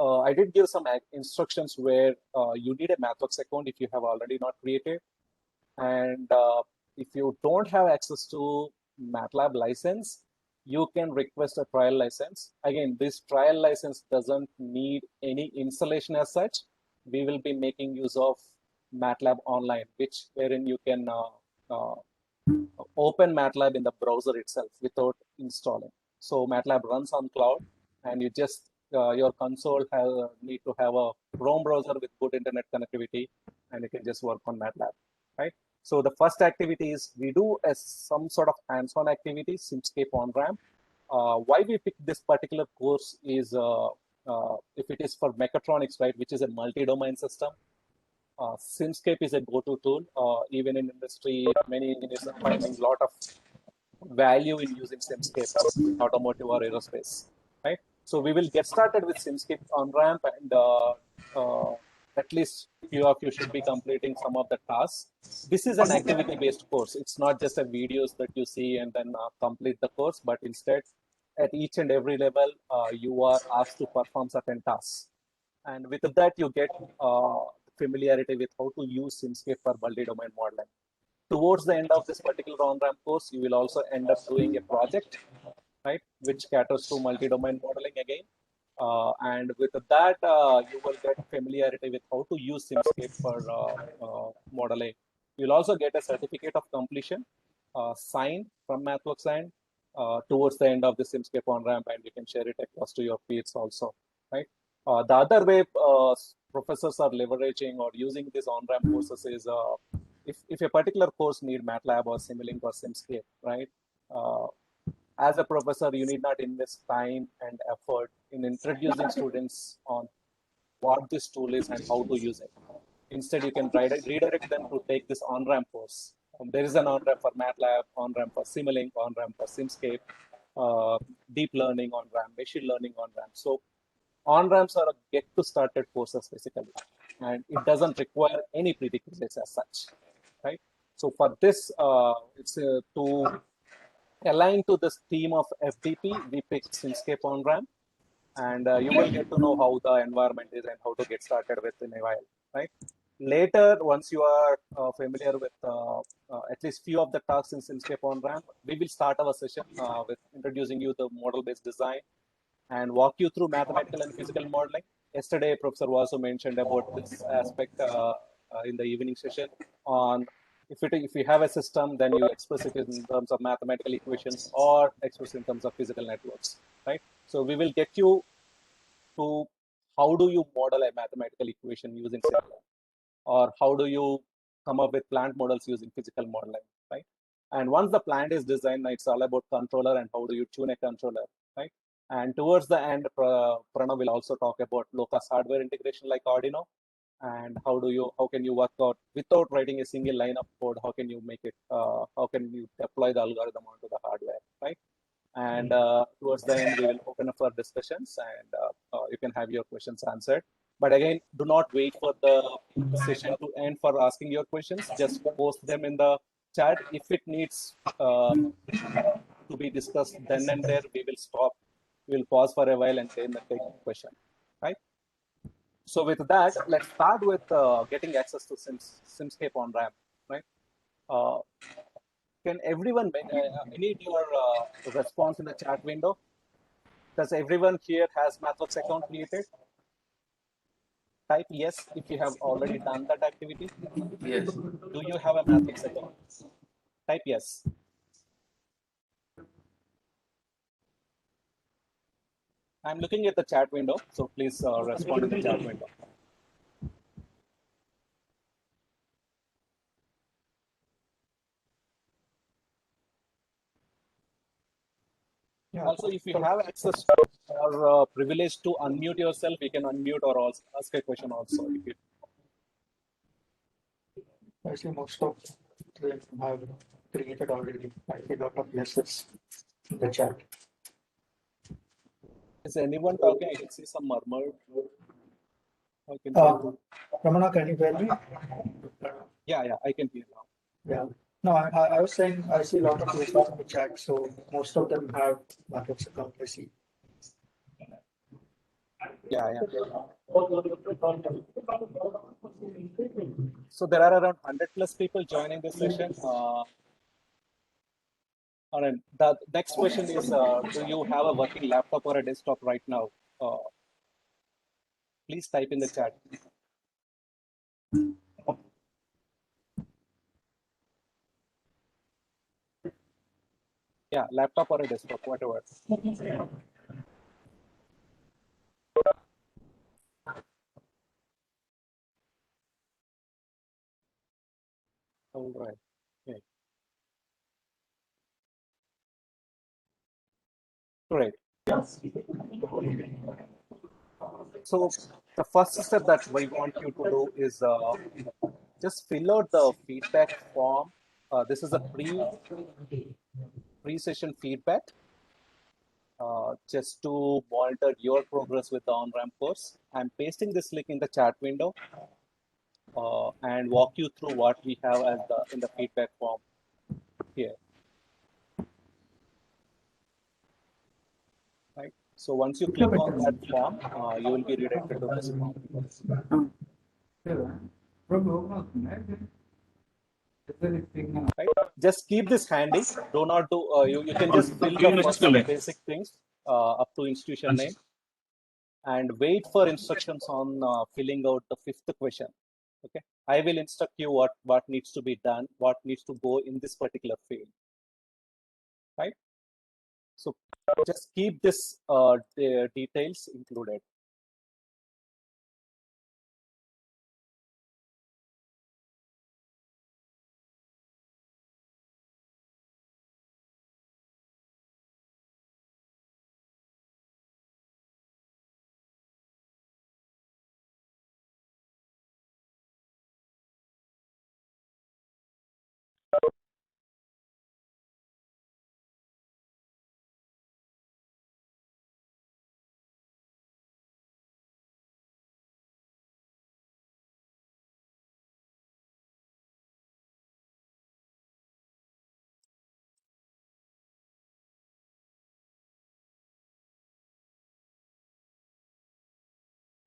I did give some instructions where you need a Mathworks account if you have already not created. And if you don't have access to Matlab license, you can request a trial license. Again, this trial license doesn't need any installation as such. We will be making use of Matlab Online, wherein you can open Matlab in the browser itself without installing. So Matlab runs on cloud, and you just your console need to have a Chrome browser with good internet connectivity, and you can just work on Matlab, right? So the first activity is we do some sort of hands-on activity, Simscape on-ramp. Why we picked this particular course is if it is for mechatronics, right, which is a multi-domain system, Simscape is a go-to tool. Even in industry, many engineers are finding a lot of value in using Simscape in automotive or aerospace, right? So we will get started with Simscape on-ramp, and at least few of you should be completing some of the tasks. This is an activity-based course. It's not just a videos that you see and then complete the course, but instead, at each and every level, you are asked to perform certain tasks. And with that, you get familiarity with how to use Simscape for multi-domain modeling. Towards the end of this particular on-ramp course, you will also end up doing a project, right, which caters to multi-domain modeling again. And with that, you will get familiarity with how to use Simscape for modeling. You'll also get a certificate of completion signed from Mathworks end towards the end of the Simscape on-ramp, and you can share it across to your peers also, right? The other way professors are leveraging or using these on-ramp courses is if a particular course need MATLAB or Simulink or Simscape, right? As a professor, you need not invest time and effort in introducing students on what this tool is and how to use it. Instead, you can redirect them to take this on-ramp course. There is an on-ramp for MATLAB, on-ramp for Simulink, on-ramp for Simscape, deep learning on-ramp, machine learning on-ramp. So on-ramps are a get-to-started courses basically, and it doesn't require any prerequisites as such, right? So for this, it's to align to this theme of FDP, we picked Simscape on-ramp, and you will get to know how the environment is and how to get started with in a while, right? Later, once you are familiar with at least few of the tasks in Simscape on-ramp, we will start our session with introducing you the model-based design and walk you through mathematical and physical modeling. Yesterday, Professor Vasu mentioned about this aspect in the evening session on if you have a system, then you express it in terms of mathematical equations or express in terms of physical networks, right? So we will get you to how do you model a mathematical equation using Simulink, or how do you come up with plant models using physical modeling, right? And once the plant is designed, it's all about controller and how do you tune a controller, right? And towards the end, Pranav will also talk about low-cost hardware integration like Arduino, and how can you work out without writing a single line of code? How can you make it? How can you deploy the algorithm onto the hardware, right? And towards the end, we will open up for discussions, and you can have your questions answered. But again, do not wait for the session to end for asking your questions. Just post them in the chat. If it needs to be discussed then and there, we will stop. We'll pause for a while and then take the question, right? So with that, let's start with getting access to Simscape on-ramp, right? Uh, can everyone, I need your response in the chat window. Does everyone here has Mathlab's account created? Type yes if you have already done that activity. Yes. Do you have a Mathlab's account? Type yes. I'm looking at the chat window, so please respond in the chat window. Yeah. Also, if you have access or privilege to unmute yourself, you can unmute or also ask a question also. If you... Actually, most of them have created already. I see a lot of yeses in the chat. Is anyone talking? I can see some murmur. I can hear. Ramana, can you hear me? Yeah, I can hear now. Yeah. No, I was saying I see a lot of yeses in the chat, so most of them have Mathlab's account. I see. Yeah. So there are around 100 plus people joining this session. And the next question is, do you have a working laptop or a desktop right now? Please type in the chat. Yeah, laptop or a desktop, whatever. All right. Okay. Great. So the first step that we want you to do is just fill out the feedback form. This is a pre-session feedback, just to monitor your progress with the on-ramp course. I'm pasting this link in the chat window and walk you through what we have as in the feedback form here. Right. So once you click on that form, you will be redirected to this form. Right. Just keep this handy. Do not do. You can just fill the first basic things up to institution name, and wait for instructions on filling out the fifth question. Okay. I will instruct you what needs to be done, what needs to go in this particular field. Right. So just keep this the details included.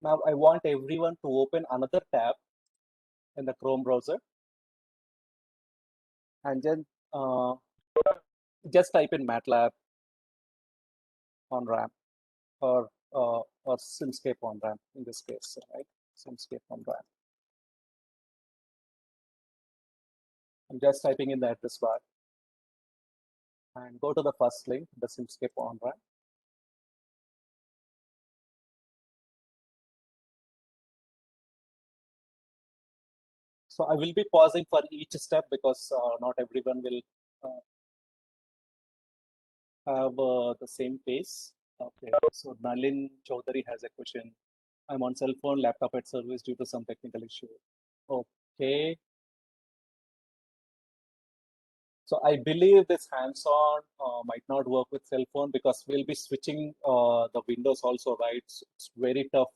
Now I want everyone to open another tab in the Chrome browser and then just type in Matlab on ramp or Simscape on ramp in this case, right? Simscape on ramp. I'm just typing in the address bar and go to the first link, the Simscape on ramp. So I will be pausing for each step because not everyone will have the same pace. Okay, so Nalin Chaudhary has a question. I'm on cell phone, laptop at service due to some technical issue. Okay. So I believe this hands-on might not work with cell phone because we'll be switching the windows also, right? So it's very tough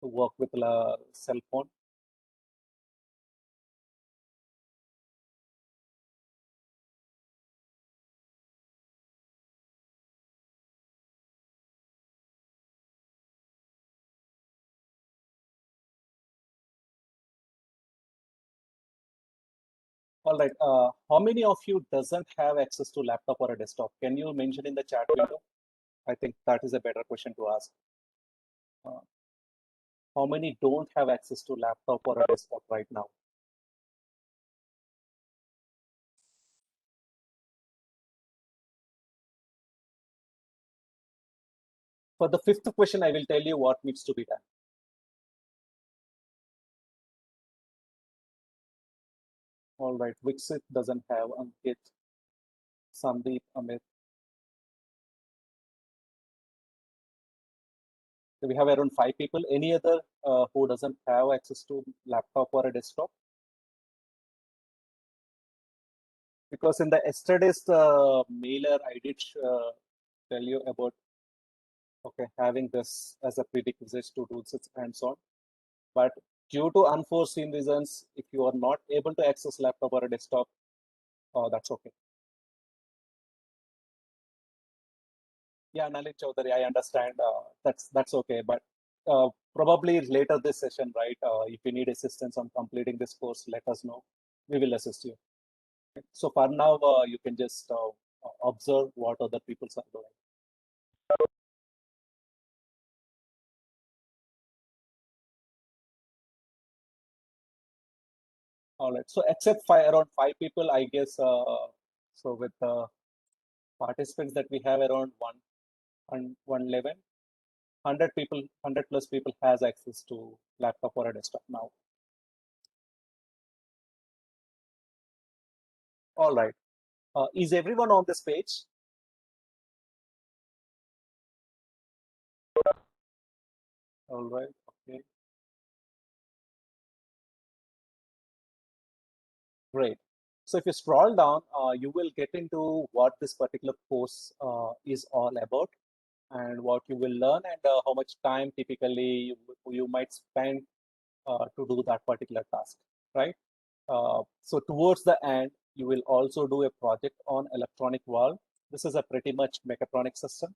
to work with a cell phone. All right. How many of you doesn't have access to laptop or a desktop? Can you mention in the chat window? I think that is a better question to ask. How many don't have access to laptop or a desktop right now? For the fifth question, I will tell you what needs to be done. All right, Vixit doesn't have, Ankit, Sandeep, Amit. So we have around 5 people. Any other who doesn't have access to laptop or a desktop? Because in the yesterday's mailer, I did tell you about having this as a prerequisite to do this and so on. But due to unforeseen reasons, if you are not able to access laptop or a desktop, that's okay. Yeah, Nalin Chaudhary, I understand. That's okay. But probably later this session, right? If you need assistance on completing this course, let us know. We will assist you. So for now, you can just observe what other people are doing. All right. So except around 5 people, I guess. So with the participants that we have around 111, 100 people, 100 plus people has access to laptop or a desktop now. All right. Is everyone on this page? All right. Okay. Great. So if you scroll down, you will get into what this particular course is all about and what you will learn and how much time typically you might spend to do that particular task, right? So towards the end, you will also do a project on electronic valve. This is a pretty much mechatronic system.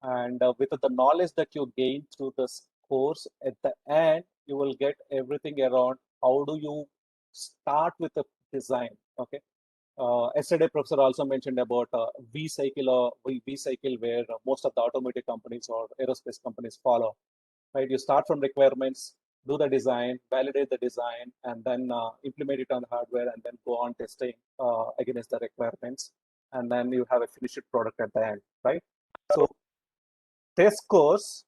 And with the knowledge that you gain through this course, at the end, you will get everything around how do you start with a design, okay? Yesterday, professor also mentioned about V cycle or V cycle where most of the automotive companies or aerospace companies follow, right? You start from requirements, do the design, validate the design, and then implement it on the hardware and then go on testing against the requirements. And then you have a finished product at the end, right? So this course,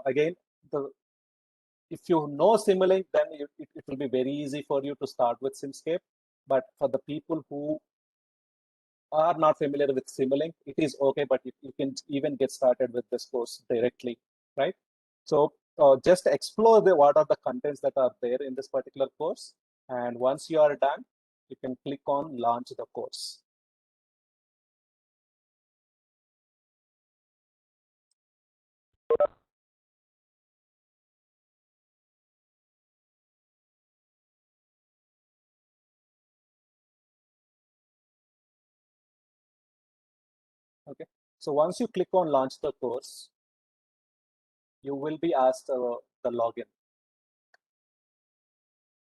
again, if you know Simulink, then it will be very easy for you to start with Simscape. But for the people who are not familiar with Simulink, it is okay, but you can even get started with this course directly, right? So just explore what are the contents that are there in this particular course. And once you are done, you can click on launch the course. Okay, so once you click on launch the course, you will be asked the login,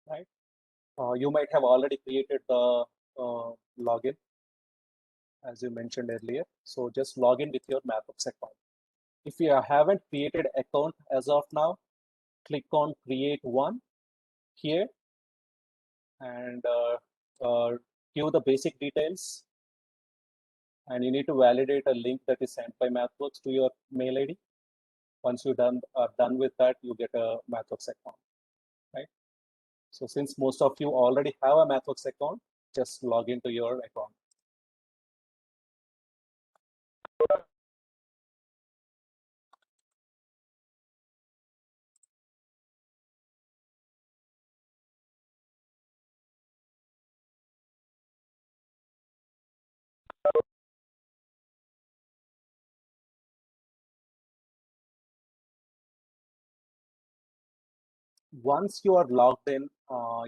right? You might have already created the login as you mentioned earlier. So just log in with your Mathlab account. If you haven't created account as of now, click on create one here and give the basic details. And you need to validate a link that is sent by MathWorks to your mail ID. Once you're done with that, you get a MathWorks account, right? So since most of you already have a MathWorks account, just log into your account. Once you are logged in,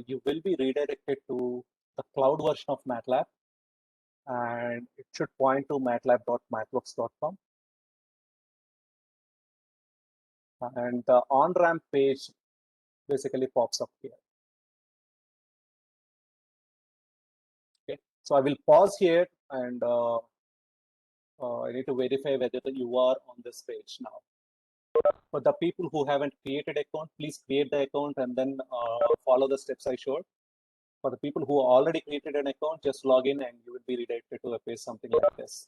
you will be redirected to the cloud version of MATLAB, and it should point to matlab.mathworks.com. And the on-ramp page basically pops up here. So I will pause here and I need to verify whether you are on this page now. For the people who haven't created account, please create the account and then follow the steps I showed. For the people who already created an account, just log in and you will be redirected to a page something like this.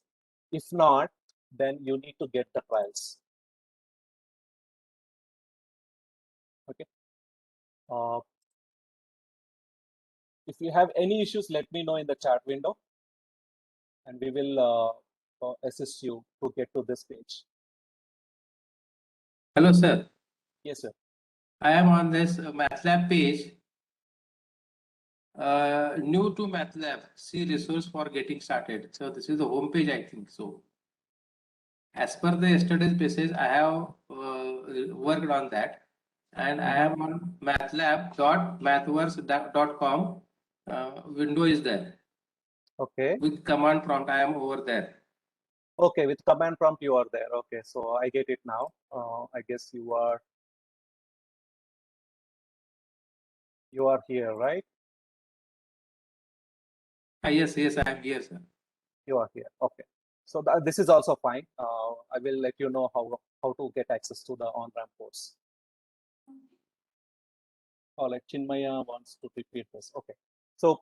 If not, then you need to get the trials. Okay. If you have any issues, let me know in the chat window, and we will assist you to get to this page. Hello, sir. Yes, sir. I am on this Mathlab page. New to Mathlab, see resource for getting started. So this is the home page, I think so. As per the yesterday's message, I have worked on that, and I am on mathlab.mathverse.com. Window is there. Okay. With command prompt, I am over there. Okay, with command prompt you are there. Okay, so I get it now. I guess you are here, right? Yes, I am here, sir. You are here. Okay. So this is also fine. I will let you know how to get access to the on-ramp course. Like Chinmaya wants to repeat this. Okay. So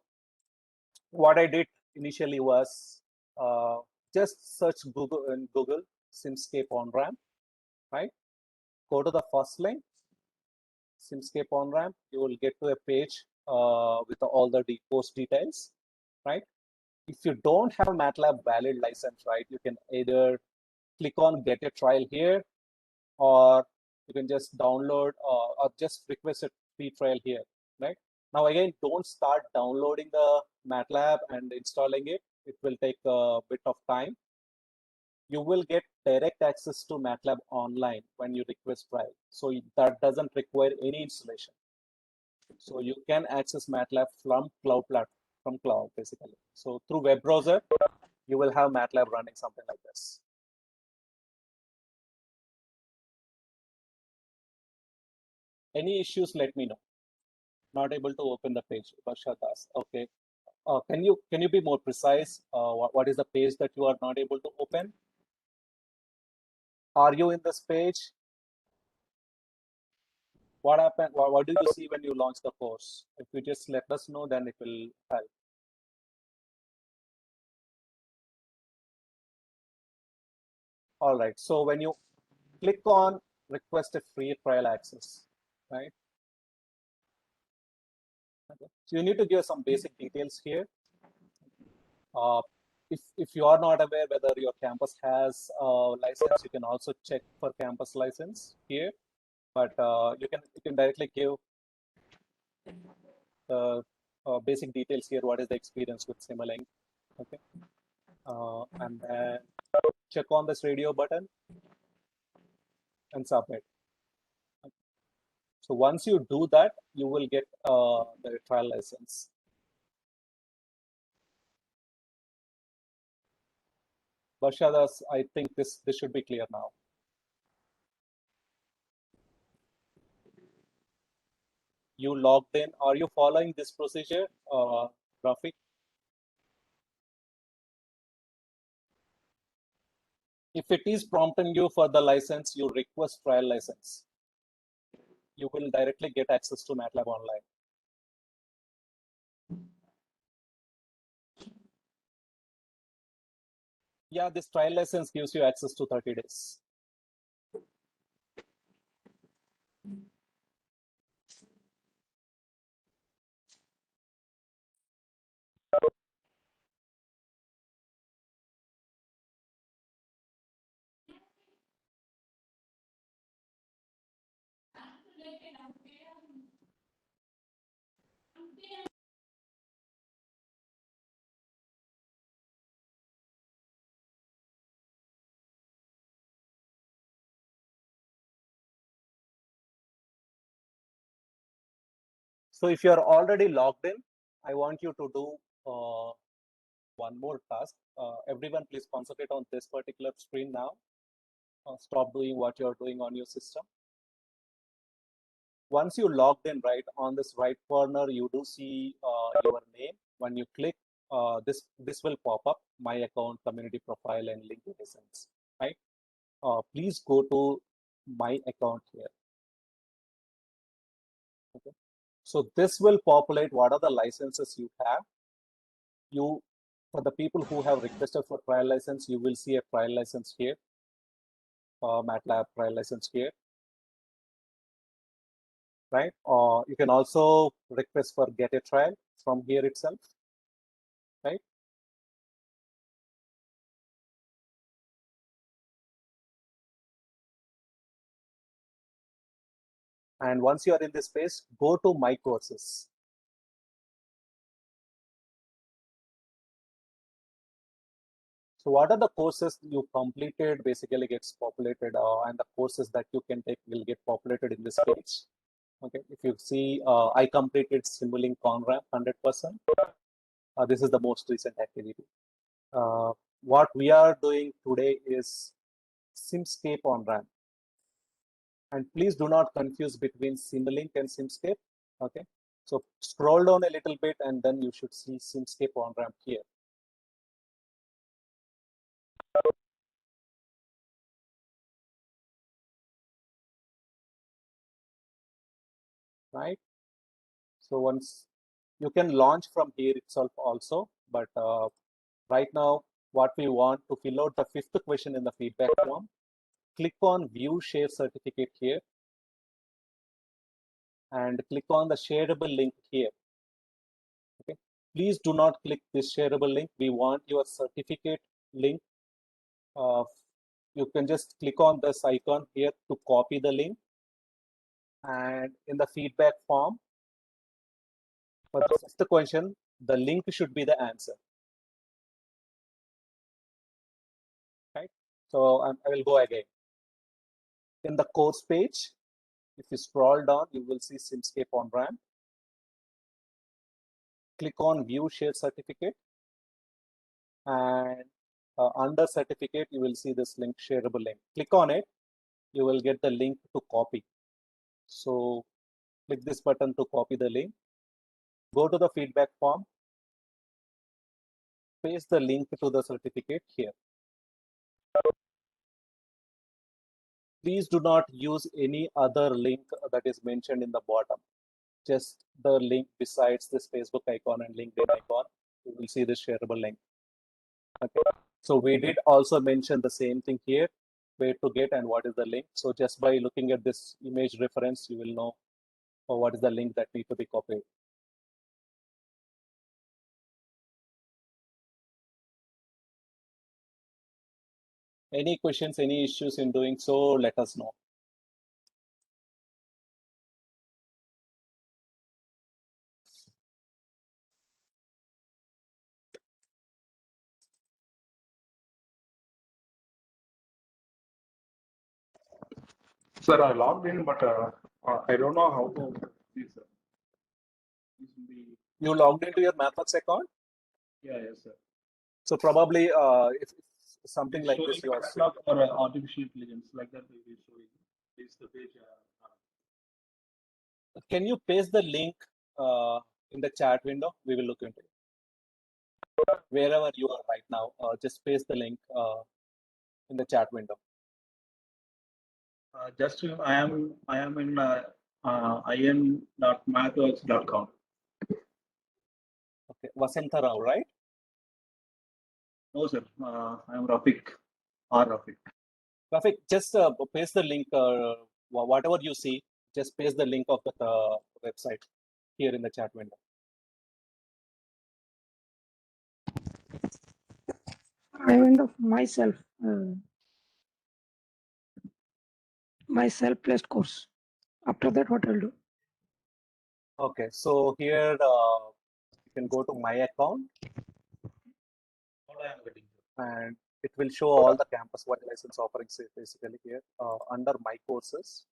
what I did initially was just search Google in Google Simscape on-ramp, right? Go to the first link, Simscape on-ramp. You will get to a page with all the course details, right? If you don't have MATLAB valid license, right, you can either click on get a trial here, or you can just download or just request a free trial here, right? Now again, don't start downloading the MATLAB and installing it. It will take a bit of time. You will get direct access to MATLAB online when you request trial. So that doesn't require any installation. So you can access MATLAB from cloud basically. So through web browser, you will have MATLAB running something like this. Any issues, let me know. Not able to open the page. Varshadas. Okay. Can you be more precise? What is the page that you are not able to open? Are you in this page? What happened? What do you see when you launch the course? If you just let us know, then it will help. All right. So when you click on request a free trial access, right? Okay. So you need to give some basic details here. If you are not aware whether your campus has a license, you can also check for campus license here. But you can directly give the basic details here. What is the experience with Simulink? Okay, and then check on this radio button and submit. So once you do that, you will get the trial license. Varshadas, I think this should be clear now. You logged in. Are you following this procedure, Rafi? If it is prompting you for the license, you request trial license. You will directly get access to MATLAB online. Yeah, this trial license gives you access to 30 days. So if you are already logged in, I want you to do one more task. Everyone, please concentrate on this particular screen now. Stop doing what you're doing on your system. Once you logged in, right, on this right corner, you do see your name. When you click, this will pop up, my account, community profile, and link license, right? Please go to my account here. Okay. So this will populate what are the licenses you have. For the people who have requested for trial license, you will see a trial license here, Mathlab trial license here, right? Or you can also request for get a trial from here itself, right? And once you are in this space, go to my courses. So what are the courses you completed basically gets populated, and the courses that you can take will get populated in this page. Okay, if you see, I completed Simulink on-ramp 100%. This is the most recent activity. What we are doing today is Simscape on-ramp. And please do not confuse between Simulink and Simscape. Okay, so scroll down a little bit and then you should see Simscape on-ramp here. Right. So once you can launch from here itself also, but right now what we want to fill out the fifth question in the feedback form, click on view share certificate here and click on the shareable link here. Okay, please do not click this shareable link. We want your certificate link. You can just click on this icon here to copy the link, and in the feedback form for the fifth question, the link should be the answer. Right. So I will go again. In the course page, if you scroll down, you will see Simscape on-ramp. Click on view share certificate, and under certificate, you will see this link, shareable link. Click on it, you will get the link to copy. So click this button to copy the link. Go to the feedback form, paste the link to the certificate here. Please do not use any other link that is mentioned in the bottom. Just the link besides this Facebook icon and LinkedIn icon. You will see this shareable link. Okay. So we did also mention the same thing here, where to get and what is the link. So just by looking at this image reference, you will know what is the link that need to be copied. Any questions, any issues in doing so, let us know. Sir, I logged in, but I don't know how to see, sir. You logged into your Mathworks account? Yeah, yes, sir. So probably if something like this you are Mathlab or artificial intelligence, like that will be showing. Is the page. Can you paste the link in the chat window? We will look into it. Wherever you are right now, just paste the link in the chat window. Just I am in in.mathworks.com. Okay, Vasantha Rao, right? No, sir. I am Rafik. R. Rafik. Rafik, just paste the link. Whatever you see, just paste the link of the website here in the chat window. I went of myself, my self-placed course. After that, what I'll do? Okay, so here you can go to my account, What I am getting. and it will show all the campus-wide license offerings basically here under my courses.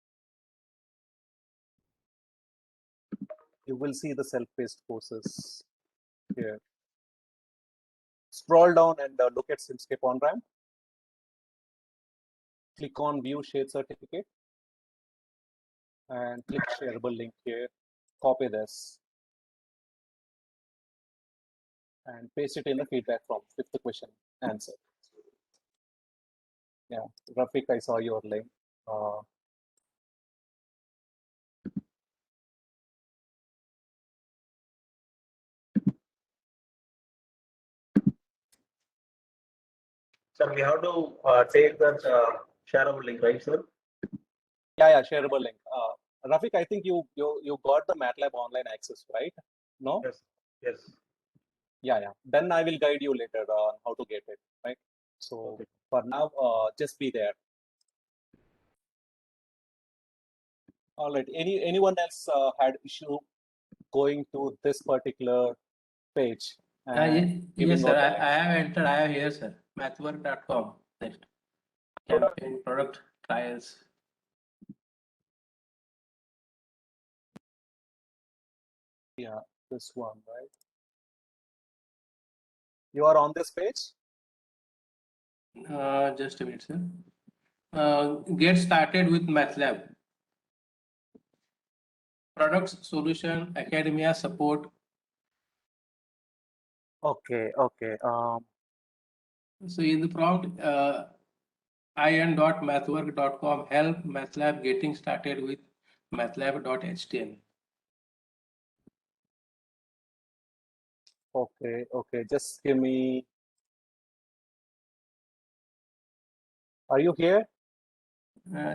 You will see the self-paced courses here. Scroll down and look at Simscape on-ramp. Click on view shared certificate and click shareable link here. Copy this. and paste it in the feedback form, fifth question answer. Yeah, Rafiq, I saw your link. Sir, we have to take that shareable link, right, sir? Yeah, shareable link. Rafiq, I think you got the MATLAB online access, right? No? Yes. Yes. Yeah. Then I will guide you later on how to get it, right? So Okay. for now, just be there. All right. Anyone else had issue going to this particular page? Yes, sir. out the I link? have entered. I have here, sir. Mathwork.com. Next. Campaign product trials. Yeah, this one, right? You are on this page? Just a minute, sir. Get started with Mathlab. Products, solution, academia, support. Okay. So in the prompt, in.mathwork.com help Mathlab getting started with mathlab.html. Okay. Just give me. Are you here?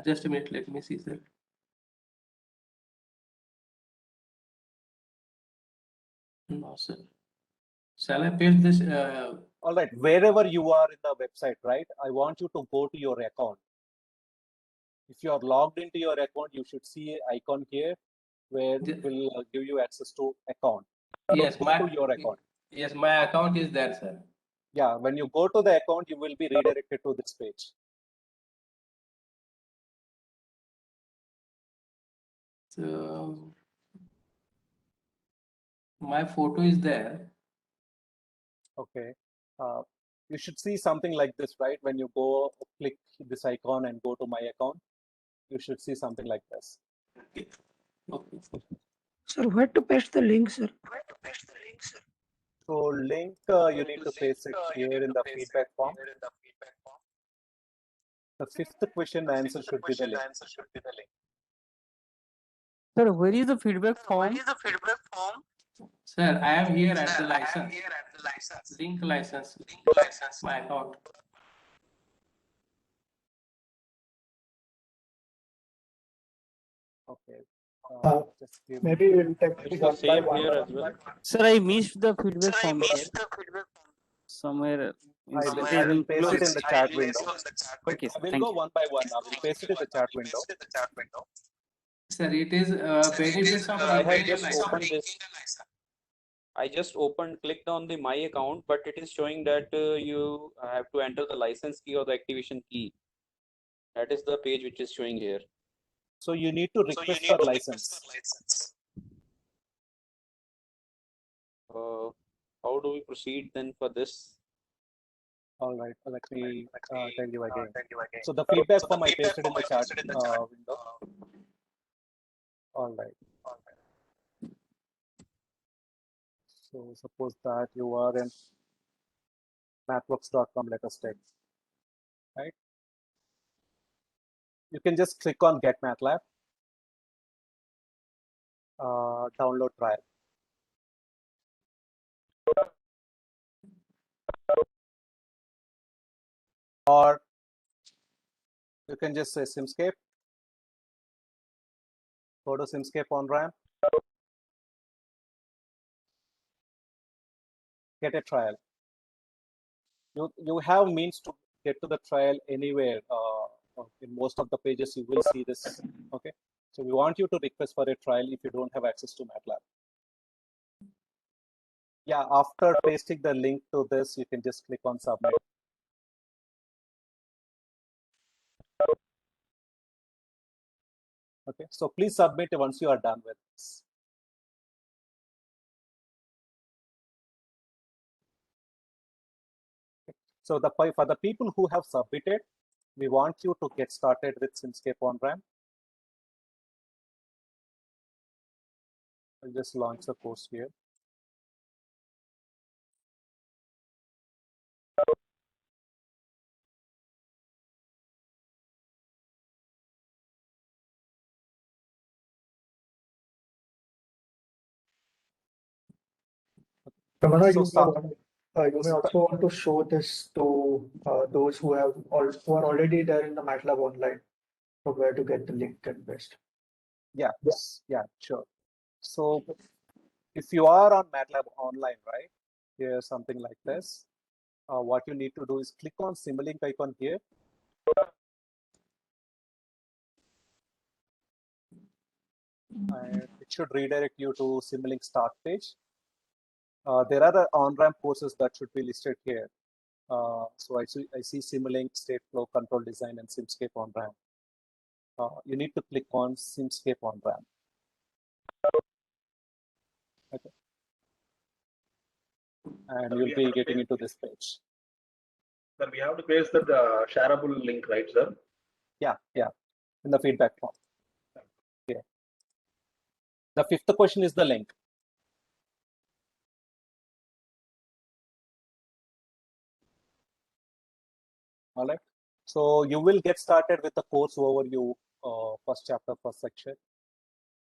Just a minute, let me see, sir. No, sir. Shall I paste this? All right. Wherever you are in the website, right? I want you to go to your account. If you are logged into your account, you should see an icon here where it will give you access to account. Yes, go to your account. Yes, my account is there, sir. Yeah, when you go to the account, you will be redirected to this page. So my photo is there. Okay. You should see something like this, right? When you go click this icon and go to my account, you should see something like this. Okay. Sir, where to paste the link, sir? So link, you need to paste it here in the feedback form. The fifth question answer should be the link. Sir, where is the feedback form? Sir, I am here at the license. Link license. My account. Okay. Just give Maybe me. we'll take It's one the by same one. here as well. Sir, I missed the feedback form here. Somewhere I it will is in paste it in close. the chat window. Okay, I will thank go you. one by one. I will paste it in the chat window. Sir, it is benefits of I have making a just license. opened this. I just clicked on the my account, but it is showing that you have to enter the license key or the activation key. That is the page which is showing here. So you need to request for license. How do we proceed then for this? All right, let me tell you again. So the feedback form I pasted in the chat window. All right. So suppose that you are in mathworks.com, let us take, right? You can just click on Get MATLAB, download trial. Or you can just say Simscape, go to Simscape on RAM, get a trial. You have means to get to the trial anywhere. In most of the pages, you will see this. Okay, so we want you to request for a trial if you don't have access to MATLAB. Yeah, after pasting the link to this, you can just click on submit. Okay, so please submit once you are done with this. So for the people who have submitted, we want you to get started with Simscape on RAM. I'll just launch the course here. Ramana, So you may also want to show this to those who are already there in the Matlab online, from where to get the link and best. yeah, sure. So if you are on Matlab online, right, here's something like this. What you need to do is click on Simulink icon here. And it should redirect you to Simulink start page. There are on-ramp courses that should be listed here. So I see Simulink, State Flow, Control Design, and Simscape on-ramp. You need to click on Simscape on-ramp. Okay. And you'll be getting into this page. Sir, we have to paste the shareable link, right, sir? Yeah, in the feedback form. Yeah. The fifth question is the link. All right. So you will get started with the course overview, first chapter, first section.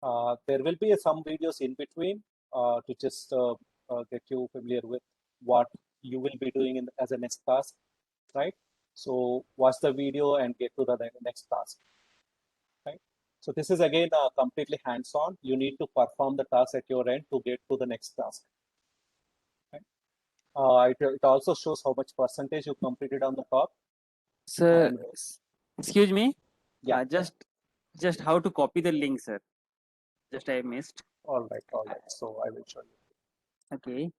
There will be some videos in between to just get you familiar with what you will be doing as a next task, right? So watch the video and get to the next task, right? So this is again completely hands-on. You need to perform the task at your end to get to the next task. Right? It also shows how much percentage you completed on the top. Sir, excuse me. Yeah. Just how to copy the link, sir. Just I missed. All right. So I will show you. Okay.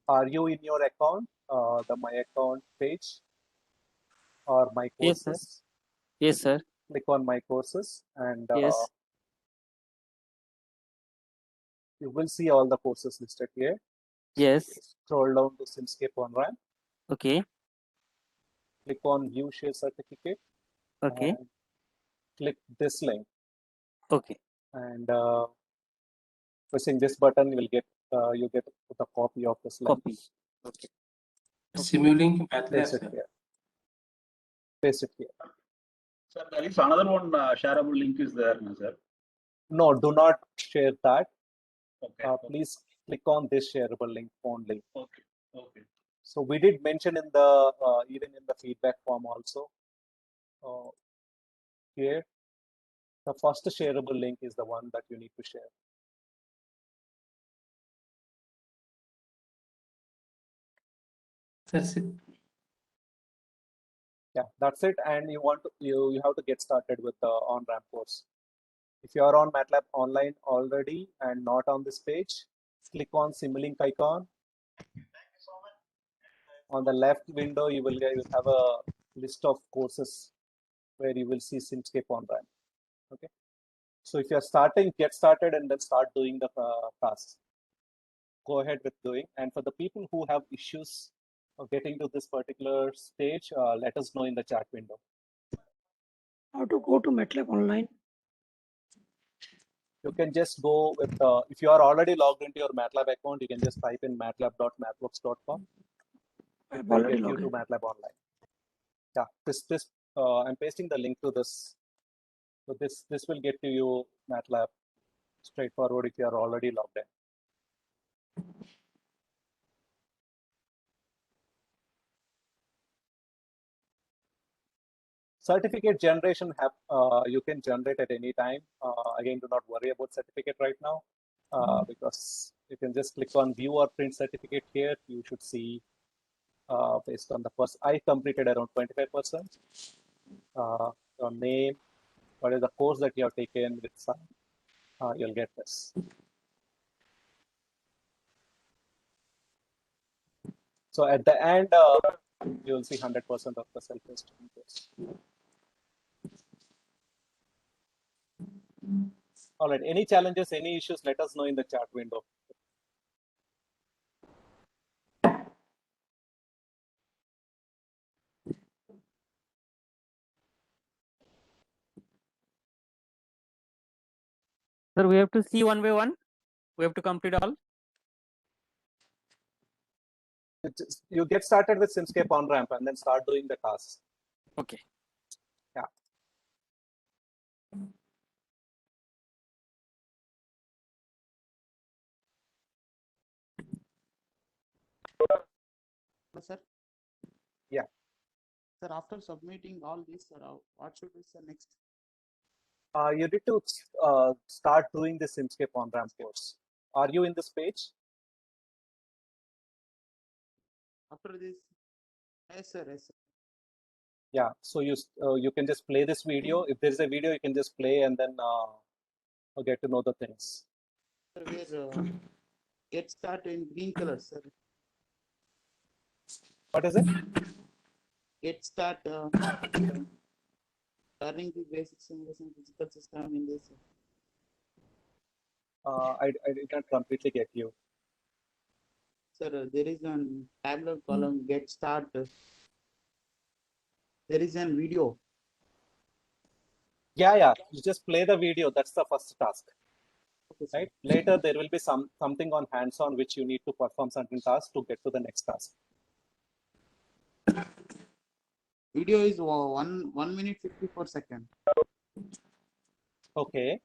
Are you in your account, the My Account page or My Courses? Yes, sir. Click on My Courses and Yes. you will see all the courses listed here. Yes. Scroll down to Simscape on-ramp. Okay. Click on View Share Certificate. Okay. And click this link. Okay. And pressing this button, you get the copy of this link. Copy. Okay. Simulink Mathlab, Paste it sir. here. Paste it here. Sir, there is another one shareable link is there, no, sir? No, do not share that. Okay. Please click on this shareable link only. Okay. So we did mention in the even in the feedback form also. Here, the first shareable link is the one that you need to share. That's it. Yeah, that's it. And you have to get started with the on-ramp course. If you are on Matlab online already and not on this page, click on Simulink icon. On the left window, you will have a list of courses where you will see Simscape on-ramp. Okay. So if you are get started and then start doing the tasks. Go ahead with doing. And for the people who have issues of getting to this particular stage, let us know in the chat window. How to go to Matlab online? You can just go with, if you are already logged into your Matlab account, you can just type in matlab.mathworks.com. I've already Get you logged to in. Matlab online. Yeah, I'm pasting the link to this. So this will get to you Matlab straightforward if you are already logged in. Certificate generation, you can generate at any time. Again, do not worry about certificate right now because you can just click on view or print certificate here. You should see based on the first, I completed around 25%. Your name, what is the course that you have taken with some, you'll get this. So at the end, you will see 100% of the self-esteem course. All right, any challenges, any issues, let us know in the chat window. Sir, we have to see one by one. We have to complete all. You get started with Simscape on-ramp and then start doing the tasks. Okay. Yeah. Sir. Yeah. Sir, after submitting all this, sir, what should be the next? You need to start doing the Simscape on-ramp course. Are you in this page? After this, yes, sir. Yes, sir. Yeah. So you can just play this video. If there is a video, you can just play and then get to know the things. Sir, where get start in green color, sir. What is it? Get start learning the basic simulation physical system in this. I did not completely get you. Sir, there is an tabular column get start. There is an video. Yeah. You just play the video. That's the first task. Okay, sir. Right. Later there will be something on hands-on which you need to perform certain tasks to get to the next task. Video is 1 minute 54 seconds. Okay.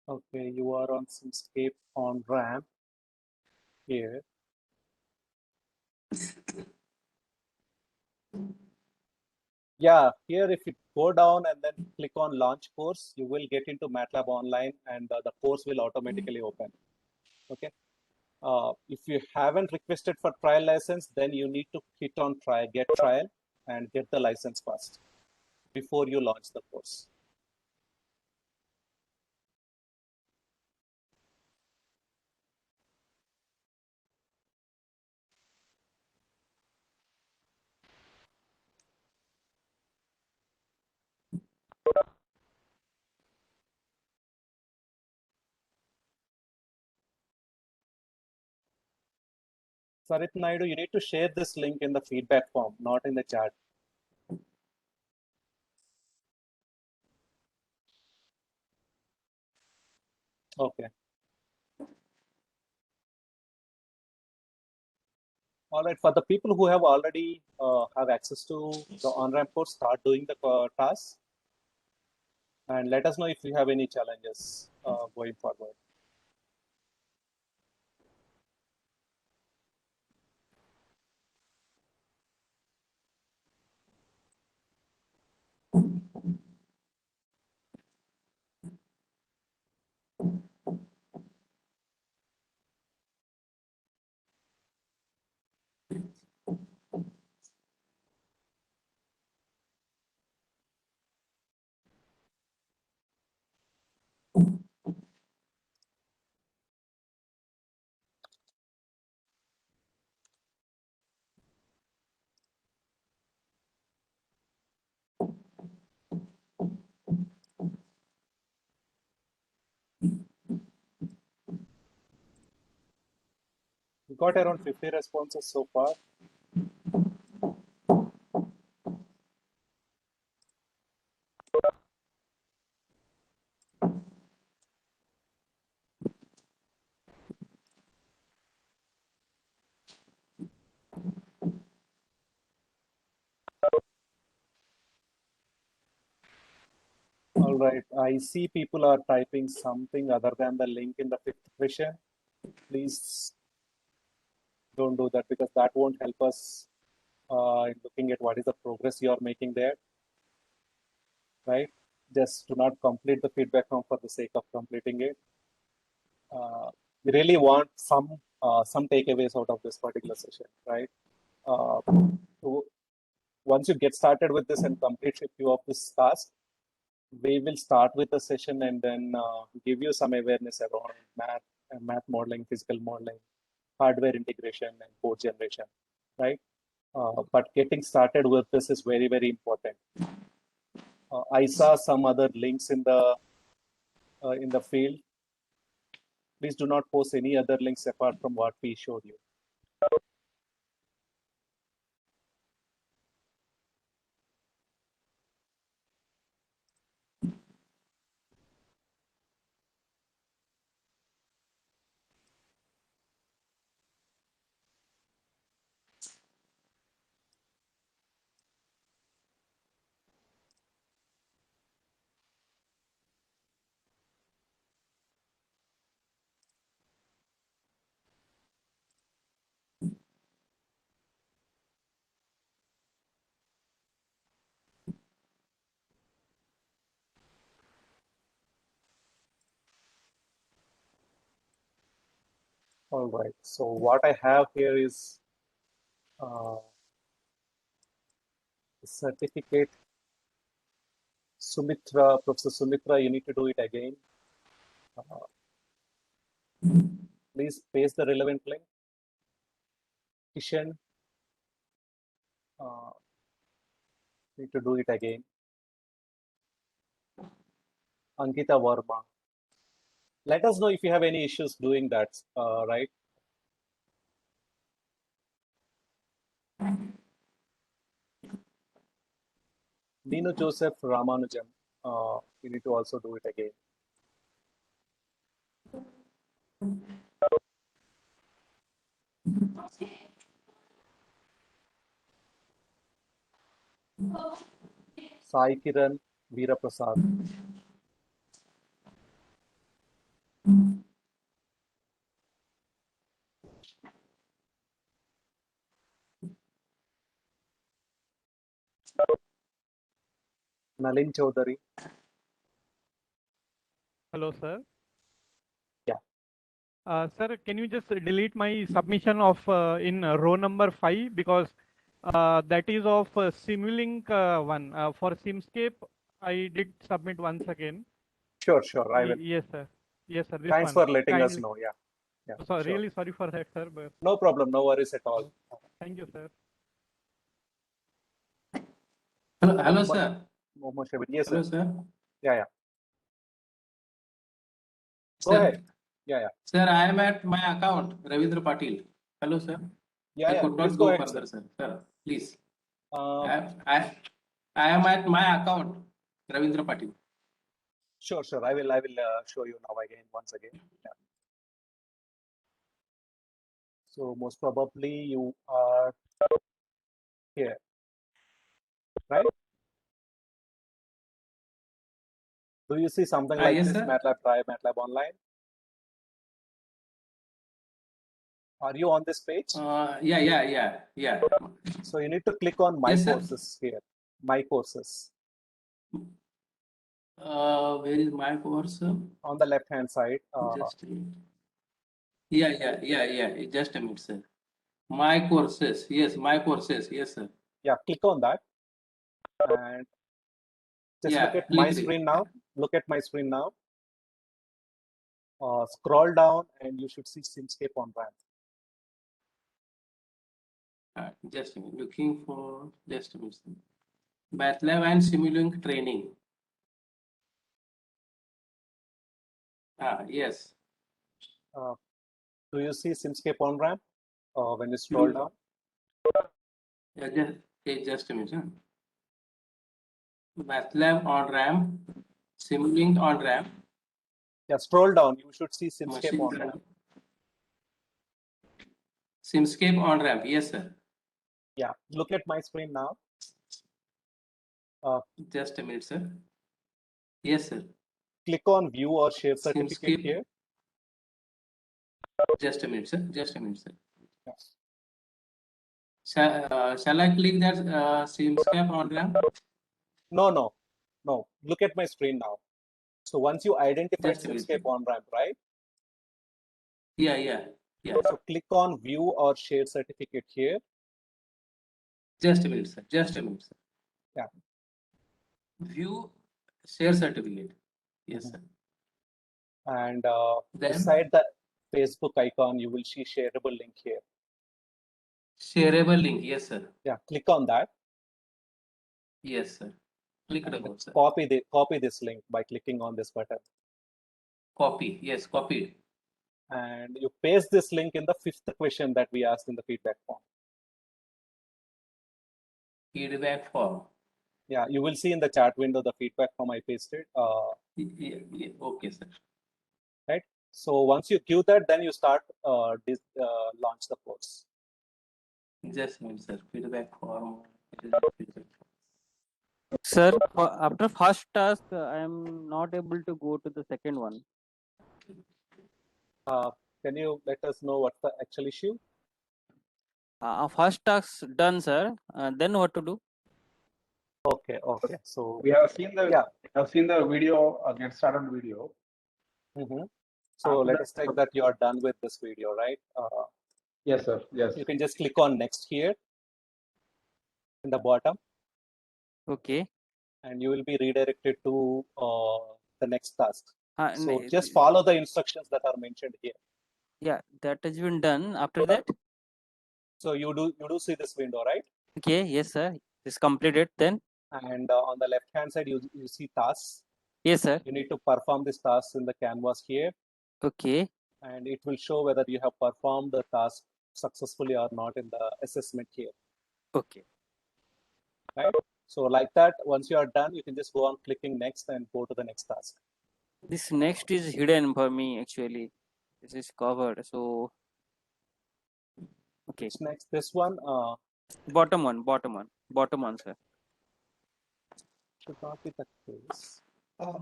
Okay, you are on Simscape on ramp here. Yeah, here if you go down and then click on launch course, you will get into MATLAB online and the course will automatically open. Okay. If you haven't requested for trial license, then you need to hit on get trial and get the license first before you launch the course. Sarit Naidu, you need to share this link in the feedback form, not in the chat. Okay. All right. For the people who have already have access to the on-ramp course, start doing the tasks. And let us know if you have any challenges going forward. We got around 50 responses so far. All right, I see people are typing something other than the link in the fifth question. Please don't do that because that won't help us in looking at what is the progress you are making there, right? Just do not complete the feedback form for the sake of completing it. We really want some takeaways out of this particular session, right? So once you get started with this and complete a few of this task, we will start with the session and then give you some awareness around math modeling, physical modeling, hardware integration, and code generation, right? But getting started with this is very, very important. I saw some other links in the field. Please do not post any other links apart from what we showed you. All right. So what I have here is certificate. Sumitra, Professor Sumitra, you need to do it again. Please paste the relevant link. Kishan, need to do it again. Ankita Verma. Let us know if you have any issues doing that, right? Dino Joseph Ramanujam, you need to also do it again. Sai Kiran Veeraprasad. Nalin Chaudhary. Hello, sir. Yeah. Sir, can you just delete my submission of in row number 5 because that is of Simulink one. For Simscape, I did submit once again. Sure, I will. Yes, sir. Yes, sir. This Thanks one. for letting us Kindly. know. Yeah. So Sure. really sorry for that, sir. But No problem. No worries at all. thank you, sir. Hello, sir. Yes, Hello, sir. sir. Yeah. Go Sir, ahead. Yeah. Sir, I am at my account, Ravindra Patil. Hello, sir. I Yeah. could Please not go go ahead, further, sir. Sir, please. sir. I am at my account, Ravindra Patil. Sure. I will show you now again, once again. Yeah. So most probably you are here, right? Do you see something like Yes, this? sir. MATLAB Try, MATLAB Online. Are you on this page? Yeah. So you need to click on My Yes, sir. Courses here. My Courses. Where is my course? On the left hand side. Just a minute. Yeah. Just a minute, sir. My courses. Yes, my courses. Yes, sir. Yeah, click on that. And just Yeah, look at my click it. screen now. Look at my screen now. Scroll down and you should see Simscape on ramp. Just a minute. Looking for just a minute. Mathlab and Simulink training. Yes. Do you see Simscape on ramp when you scroll down? Just a minute. Huh? Mathlab on RAM, Simulink on RAM. Yeah, scroll down. You should see Simscape Machine on ramp. Simscape on ramp. Yes, sir. Yeah, look at my screen now. Just a minute, sir. Yes, sir. Click on View or Share Certificate Simscape. here. Just a minute, sir. Just a minute, sir. Yes. Shall I click that Simscape on ramp? No. Look at my screen now. So once you identify Simscape on ramp, right? Yeah. So click on View or Share Certificate here. Just a minute, sir. Yeah. View share certificate. Yes, sir. And Then beside the Facebook icon, you will see shareable link here. Shareable link. Yes, sir. Yeah, click on that. Yes, sir. Click it about, sir. Copy this link by clicking on this button. Copy. Yes, copied. And you paste this link in the 5th question that we asked in the feedback form. Feedback form. Yeah, you will see in the chat window the feedback form I pasted. Yeah. Okay, sir. Right. So once you queue that, then you start launch the course. Just a minute, sir. Feedback form. Sir, after first task, I am not able to go to the second one. Can you let us know what's the actual issue? First task done, sir. Then what to do? Okay. So we have seen the video, get started video. Mm-hmm. So let us take that you are done with this video, right? Yes, sir. Yes. You can just click on next here in the bottom, Okay. and you will be redirected to the next task. So n- just follow the instructions that are mentioned here. Yeah, that has been done. After that, So you do see this window, right? okay, yes, sir. It's completed then. And on the left hand side, you see tasks. Yes, sir. You need to perform this task in the canvas here, Okay. and it will show whether you have performed the task successfully or not in the assessment here, Okay. right? So like that, once you are done, you can just go on clicking next and go to the next task. This next is hidden for me actually. This is covered. So okay. Which next? This one Bottom one, sir. should not be the case.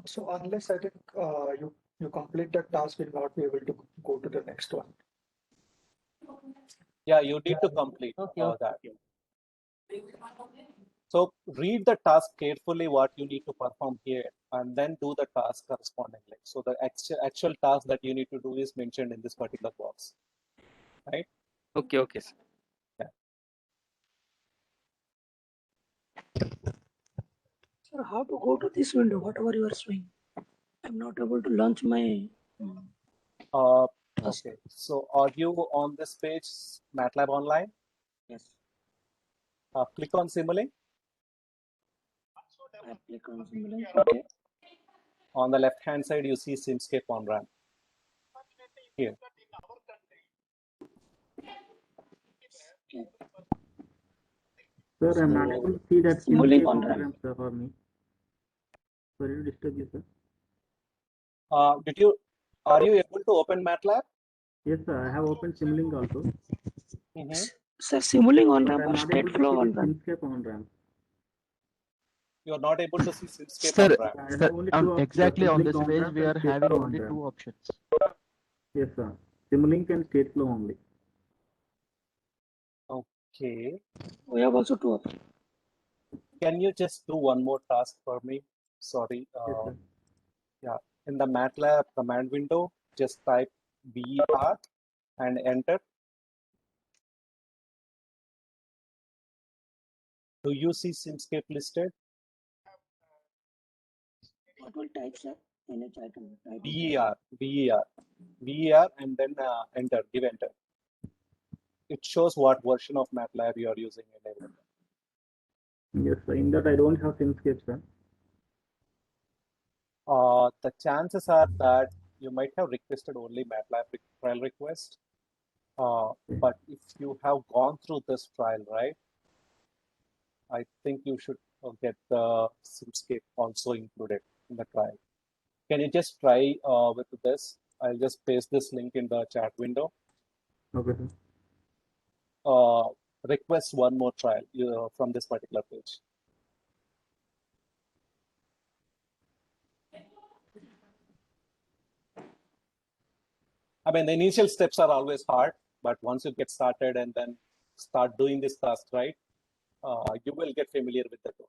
So unless I think you complete that task, you'll not be able to go to the next one. Yeah, you need to complete Okay. that. So read the task carefully what you need to perform here, and then do the task correspondingly. So the actual task that you need to do is mentioned in this particular box, right? Okay, okay, sir. Sir, how to go to this window, whatever you are showing? I'm not able to launch my. Okay. So are you on this page, MATLAB Online? Yes. Click on Simulink. I click on Simulink. Okay. On the left hand side, you see Simscape on RAM. Here. Sir, I'm not able to see that Simulink Simscape on on RAM. RAM, sir, for me. Sorry to disturb you, sir. Are you able to open MATLAB? Yes, sir. I have opened Simulink also. Sir, Simulink on But RAM I'm or not able state to flow see on the RAM? Simscape on RAM. You are not able to see Simscape Sir, on RAM. I have only two options. exactly on Simulink this on page, RAM we and are State having Flow on only RAM. two options. Yes, sir. Simulink and State Flow only. Okay. We have also two options. Can you just do one more task for me? Sorry. Yes, sir. Yeah. In the MATLAB command window, just type VER and enter. Do you see Simscape listed? What will type, sir? NH item. Type VER, and then enter, give enter. It shows what version of MATLAB you are using and everything. Yes, sir. In that I don't have Simscape, sir. The chances are that you might have requested only MATLAB trial request. But if you have gone through this trial, right, I think you should get the Simscape also included in the trial. Can you just try with this? I'll just paste this link in the chat window. Okay, sir. Request one more trial from this particular page. I mean, the initial steps are always hard, but once you get started and then start doing this task, right, you will get familiar with the tool.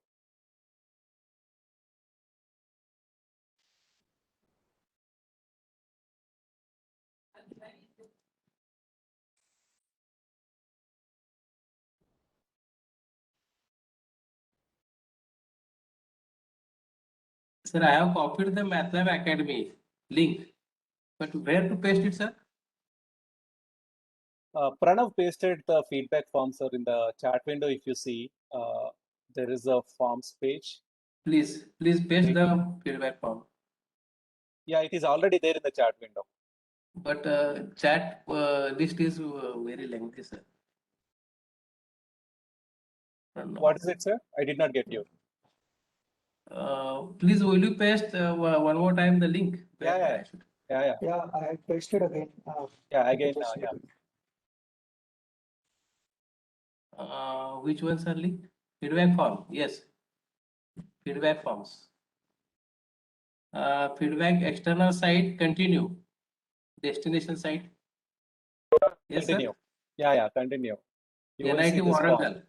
Sir, I have copied the MATLAB Academy link, but where to paste it, sir? Pranav pasted the feedback form, sir, in the chat window. If you see, there is a forms page. Please paste the feedback form. Yeah, it is already there in the chat window. But chat list is very lengthy, sir. What is it, sir? I did not get you. Please, will you paste one more time the link? Yeah. Yeah, I pasted again. Yeah, again. Which ones are linked? Feedback form. Yes. Feedback forms. Feedback external site continue. Destination site. Yes, Continue. sir. Yeah, continue. You will see NIT this form. Warangal.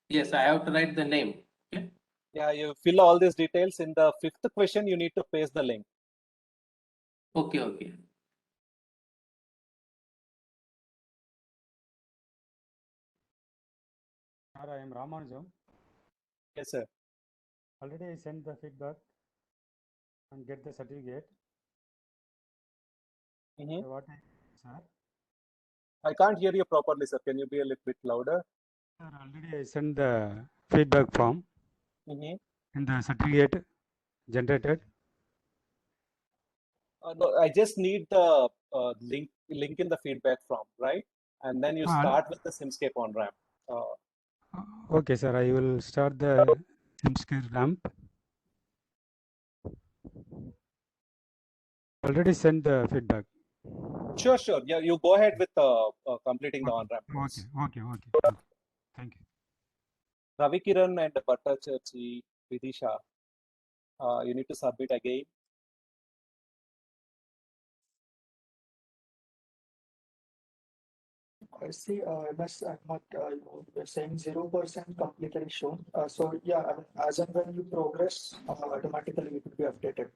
Yes, I have to write the name. Okay. Yeah, you fill all these details. In the fifth question, you need to paste the link. Okay. Sir, I am Ramanujam. Yes, sir. Already I sent the feedback and get the certificate. What I, sir? I can't hear you properly, sir. Can you be a little bit louder? Sir, already I sent the feedback form in the certificate generated. No, I just need the link in the feedback form, right? And then you start with the Simscape on ramp. Okay, sir. I will start the Simscape ramp. Already sent the feedback. Sure, sure. Yeah, you go ahead with completing the on ramp. Okay. Thank you. Ravi Kiran and Bhattacharjee, Vidisha, you need to submit again. I see, MS Ahmad, you're saying 0% completely shown. So yeah, I mean, as and when you progress, automatically it will be updated.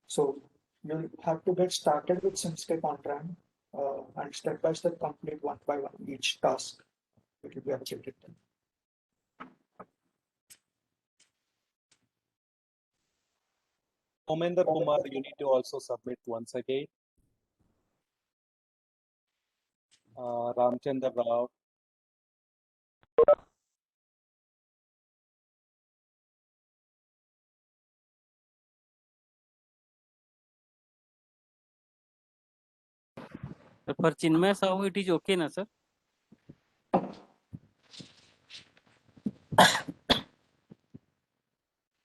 So you'll have to get started with Simscape on RAM and step by step complete one by one each task. It will be updated then. Omender Kumar, you need to also submit once again. Ramchandra Rao. For Chinmay Sahu, it is okay, na sir?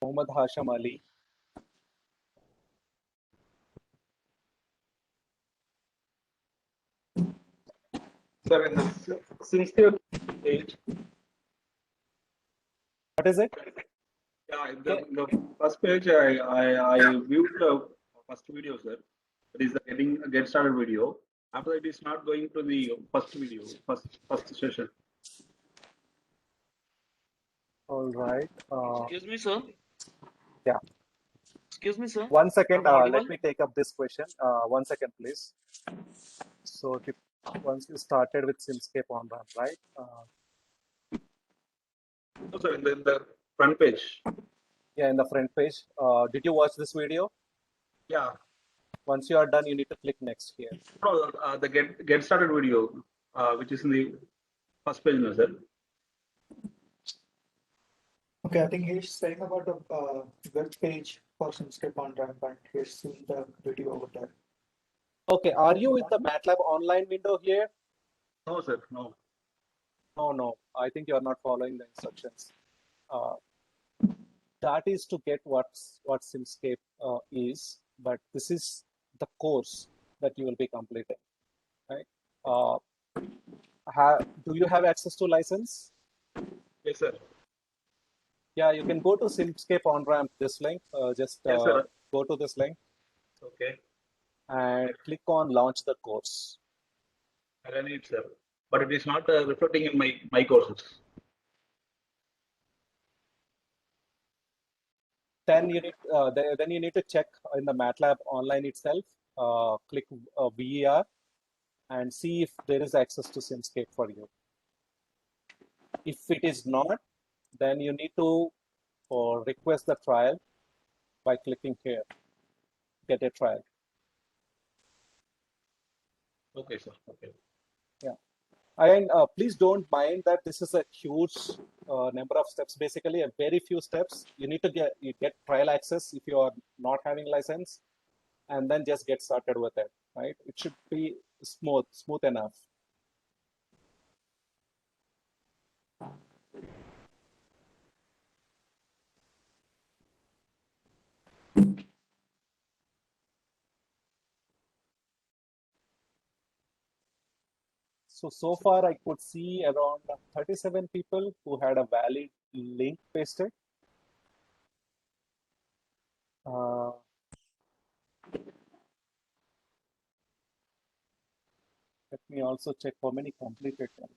Mohammad Hasham Ali. Sir, in the Simscape page. What is it? Yeah, in the first page, I viewed the first video, sir. It is the get started video. After that, it is not going to the first video, first session. All right. Excuse me, sir. Yeah. Excuse me, sir. 1 second. Am I audible? Let me take up this question. 1 second, please. So once you started with Simscape on ramp, right? No, sir, in the front page. Yeah, in the front page. Did you watch this video? Yeah. Once you are done, you need to click next here. No, the get started video, which is in the first page, no, sir. Okay, I think he's saying about the web page for Simscape on ramp and he's seen the video over there. Okay, are you in the Matlab online window here? No, sir, no. No. I think you are not following the instructions. That is to get what Simscape is, but this is the course that you will be completing, right? Do you have access to license? Yes, sir. Yeah, you can go to Simscape on ramp. This link, just Yes, sir. go to this link. Okay. And click on launch the course. I ran it, sir, but it is not reflecting in my courses. Then you need to check in the Matlab online itself. Click VER and see if there is access to Simscape for you. If it is not, then you need to request the trial by clicking here. Get a trial. Okay, sir. Okay. Yeah. And please don't mind that this is a huge number of steps. Basically, a very few steps. You need to get trial access if you are not having license, and then just get started with it. Right? It should be smooth enough. So far, I could see around 37 people who had a valid link pasted. Let me also check how many completed them.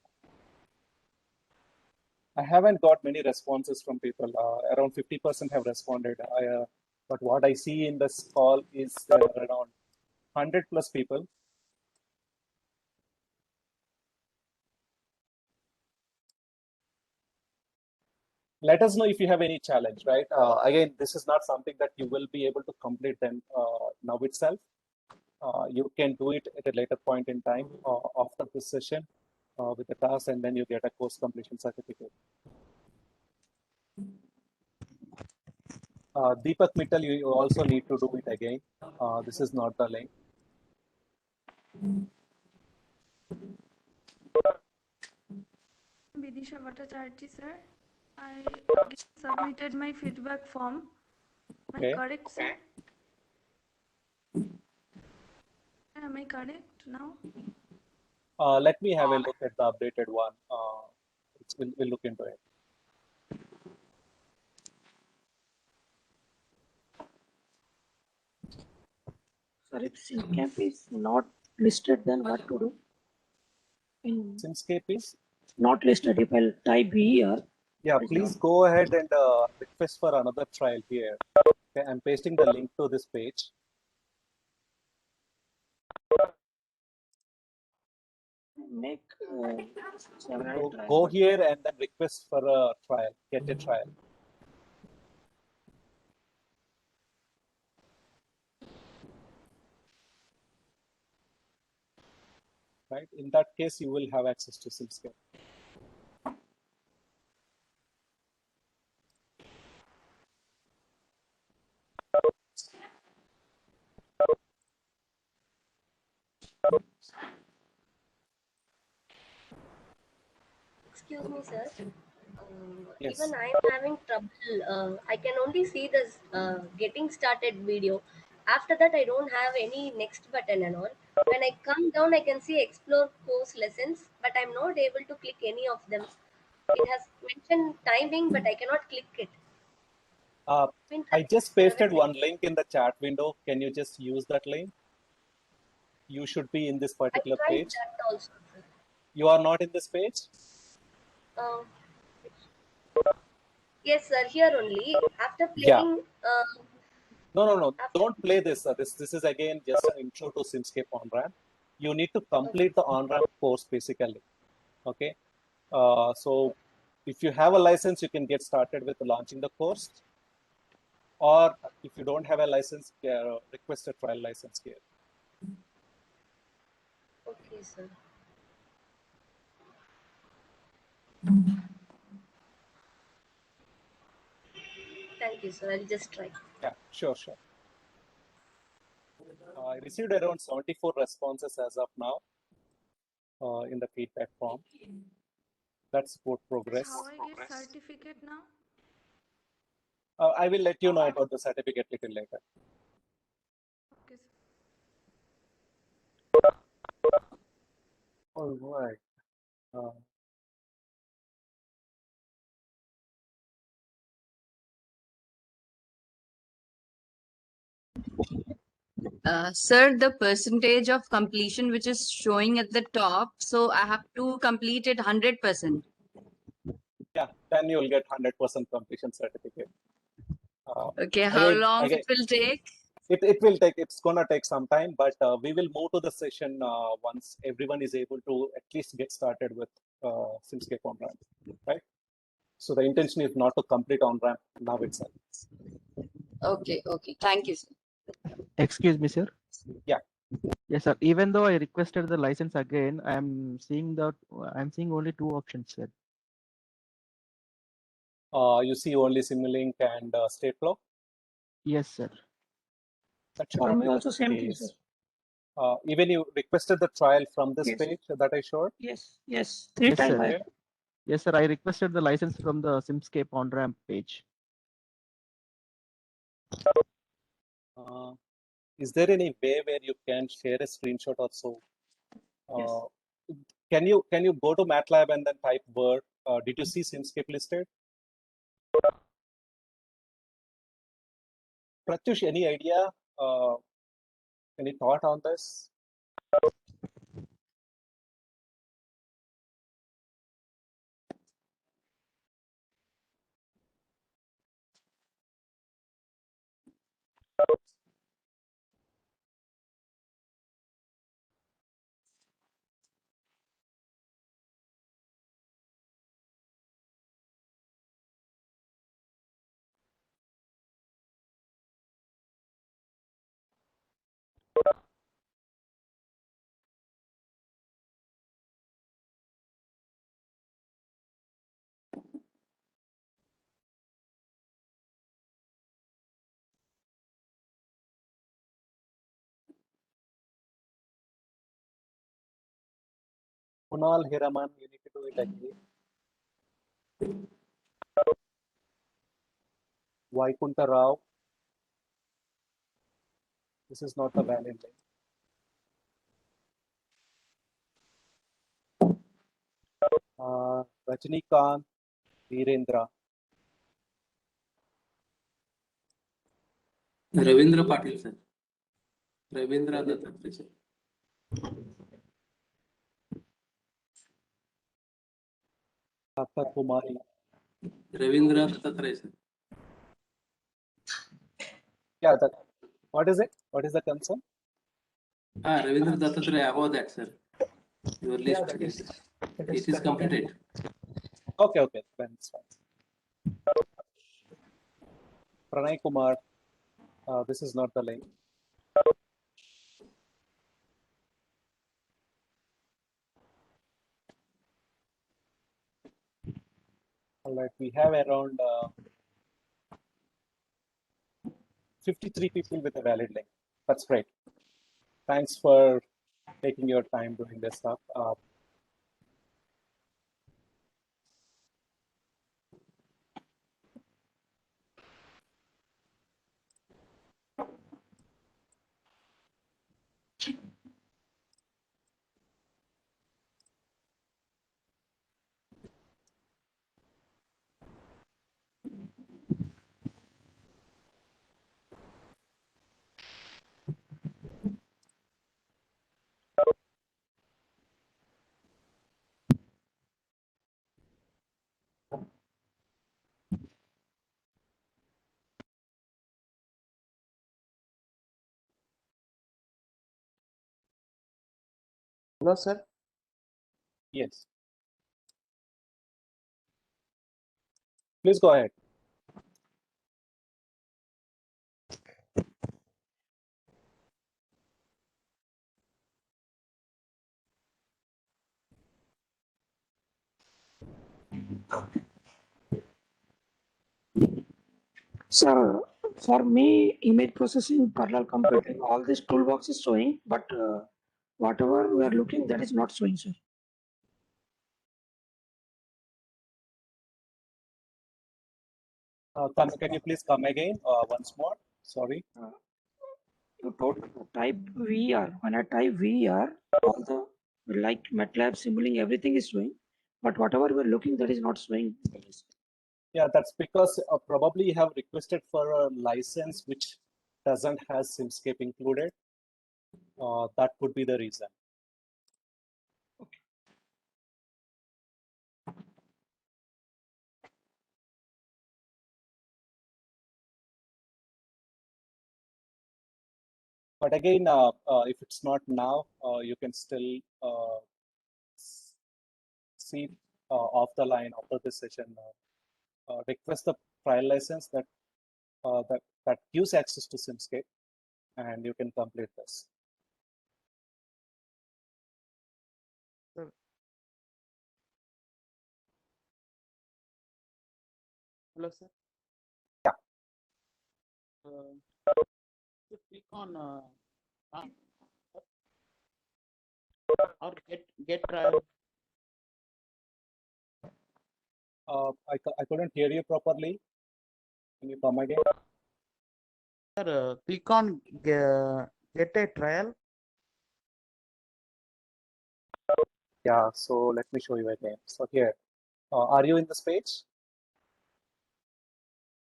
I haven't got many responses from people. Around 50% have responded. But what I see in this call is there are around 100 plus people. let us know if you have any challenge, right? Again, this is not something that you will be able to complete them now itself. You can do it at a later point in time after this session with the task, and then you get a course completion certificate. Deepak Mittal, you also need to do it again. This is not the link. Vidisha Bhattacharya, sir. I submitted my feedback form. Am I correct, sir? Am I correct now? Let me have a look at the updated one. We'll look into it. Sir, if SimCamp is not listed, then what to do? SimScape is not listed. If I'll type here. Yeah, please go ahead and request for another trial here. Okay, I'm pasting the link to this page. Make several So trials. go here and then request for a trial, get a trial. Right, in that case, you will have access to SimScape. Excuse me, sir. Yes. Even I am having trouble. I can only see this getting started video. After that, I don't have any next button and all. When I come down, I can see explore course lessons, but I'm not able to click any of them. It has mentioned timing, but I cannot click it. I just pasted one link in the chat window. Can you just use that link? You should be in this particular I tried page. that also, sir. You are not in this page? Yes, sir. Here only. After Yeah. playing. No. Don't play this. This is again just an intro to SimScape on-ramp. You need to complete the on-ramp course basically. Okay. So if you have a license, you can get started with launching the course. Or if you don't have a license, request a trial license here. Okay, sir. Thank you, sir. I'll just try. Yeah, sure. I received around 74 responses as of now in the feedback form. That's good progress. How I get certificate now? I will let you know about the certificate little later. Okay, sir. All right. Sir, the percentage of completion which is showing at the top, so I have to complete it 100%. Yeah, then you will get 100% completion certificate. Okay, how long it will take? It will take, it's gonna take some time, but we will move to the session once everyone is able to at least get started with SimScape on-ramp, right? So the intention is not to complete on-ramp now itself. Okay. Thank you, sir. Excuse me, sir. Yeah. Yes, sir. Even though I requested the license again, I'm seeing only two options, sir. You see only Simulink and Stateflow? Yes, sir. That should For not me be the also same thing, case. sir. Even you requested the trial from this Yes. page that I showed? Yes. Three Yes, times. sir. Yes, sir. I requested the license from the SimScape on-ramp page. Is there any way where you can share a screenshot or so? Yes. Can you go to Mathlab and then type Word? Did you see SimScape listed? Pratyush, any idea? Any thought on this? Kunal Hiraman, you need to do it again. Vaikunta Rao. This is not a valid link. Rajnikant Virendra. Ravindra Patil, sir. Ravindra Dattatre, sir. Tata Kumari. Ravindra Dattatre, sir. Yeah, that. What is it? What is the concern? Ravindra Dattatre, above that, sir. Your list, that yes. is- It is completed. Okay, then it's fine. Pranay Kumar, this is not the link. All right, we have around 53 people with a valid link. That's great. Thanks for taking your time doing this stuff. Hello, sir. Yes. Please go ahead. Sir, for me, image processing, parallel computing, all this toolbox is showing, but whatever we are looking, that is not showing, sir. Can you please come again once more? Sorry. You told type VR. When I type VR, all the like Matlab, Simulink, everything is showing, but whatever we are looking, that is not showing. Yeah, that's because probably you have requested for a license which doesn't have Simscape included. That could be the reason. But again, if it's not now, you can still see off the line after this session. Request the trial license that gives access to Simscape, and you can complete this. Hello, sir. Yeah. To click on or get trial. I couldn't hear you properly. Can you come again? Sir, click on get a trial. Yeah, so let me show you again. So here, are you in this page?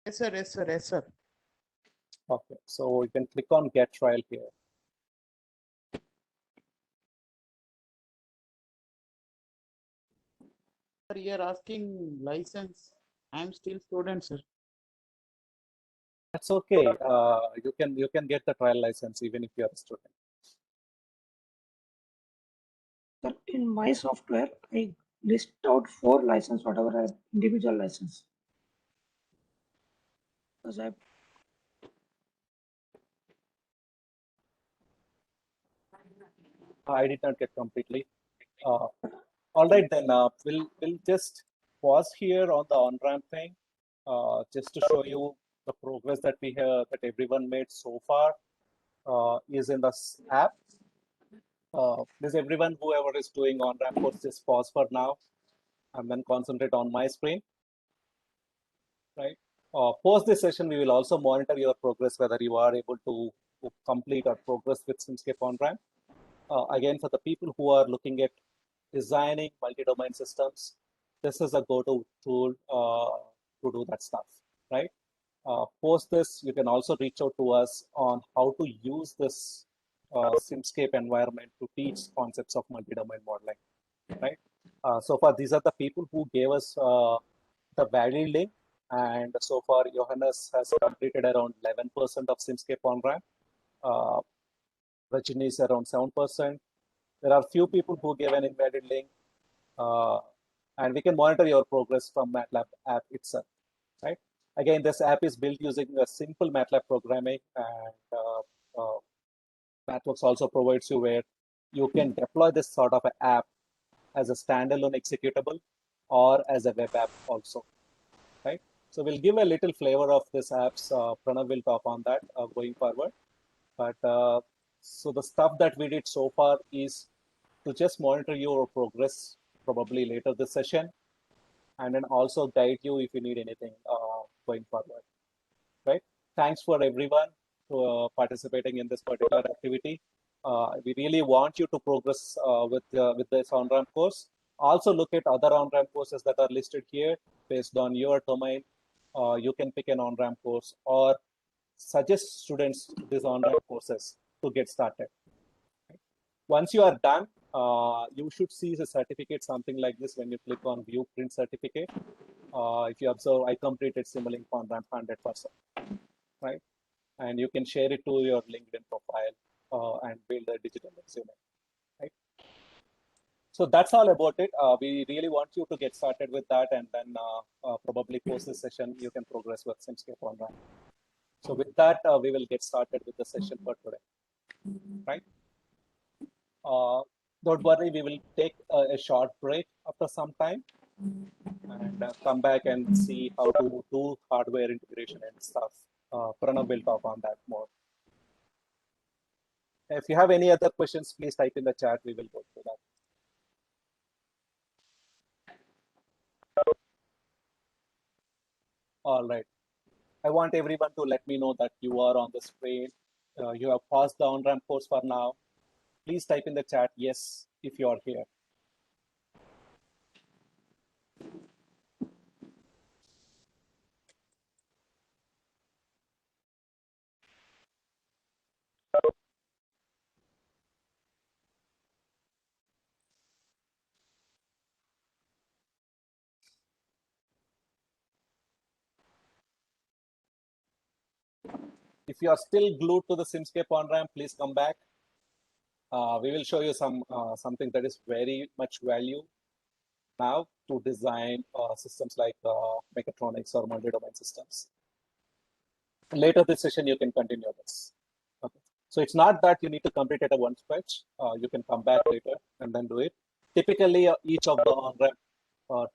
Yes, sir. Yes, sir. Yes, sir. Okay, so you can click on get trial here. Sir, you are asking license. I am still student, sir. That's okay. You can get the trial license even if you are a student. Sir, in my software, I list out 4 license, whatever I have individual license. Because I did not get completely. All right, then we'll just pause here on the on-ramp thing, just to show you the progress that we have, that everyone made so far is in the app. Does everyone, whoever is doing on-ramp course, just pause for now and then concentrate on my screen, right? Post this session, we will also monitor your progress, whether you are able to complete or progress with Simscape on-ramp. Again, for the people who are looking at designing multi-domain systems, this is a go-to tool to do that stuff, right? Post this, you can also reach out to us on how to use this Simscape environment to teach concepts of multi-domain modeling, right? So far, these are the people who gave us the valid link, and so far, Johannes has completed around 11% of Simscape on-ramp. Rajini is around 7%. There are few people who gave an invalid link, and we can monitor your progress from Matlab app itself, right? Again, this app is built using a simple Matlab programming, and MathWorks also provides you where you can deploy this sort of an app as a standalone executable or as a web app also, right? So we'll give a little flavor of this apps. Pranav will talk on that going forward. But so the stuff that we did so far is to just monitor your progress probably later this session, and then also guide you if you need anything going forward, right? Thanks for everyone for participating in this particular activity. We really want you to progress with this on-ramp course. Also look at other on-ramp courses that are listed here based on your domain. You can pick an on-ramp course or suggest students these on-ramp courses to get started. Once you are done, you should see the certificate, something like this when you click on view print certificate. If you observe, I completed Simulink on-ramp 100%, right? And you can share it to your LinkedIn profile and build a digital resume, right? So that's all about it. We really want you to get started with that, and then probably post this session, you can progress with Simscape on-ramp. So with that, we will get started with the session for today, right? Don't worry, we will take a short break after some time and come back and see how to do hardware integration and stuff. Pranav will talk on that more. If you have any other questions, please type in the chat. We will go through that. All right. I want everyone to let me know that you are on the screen. You have paused the on-ramp course for now. Please type in the chat yes if you are here. If you are still glued to the Simscape on-ramp, please come back. We will show you something that is very much value now to design systems like mechatronics or multi-domain systems. Later this session, you can continue this. Okay. So it's not that you need to complete it at one stretch. You can come back later and then do it. Typically, each of the on-ramp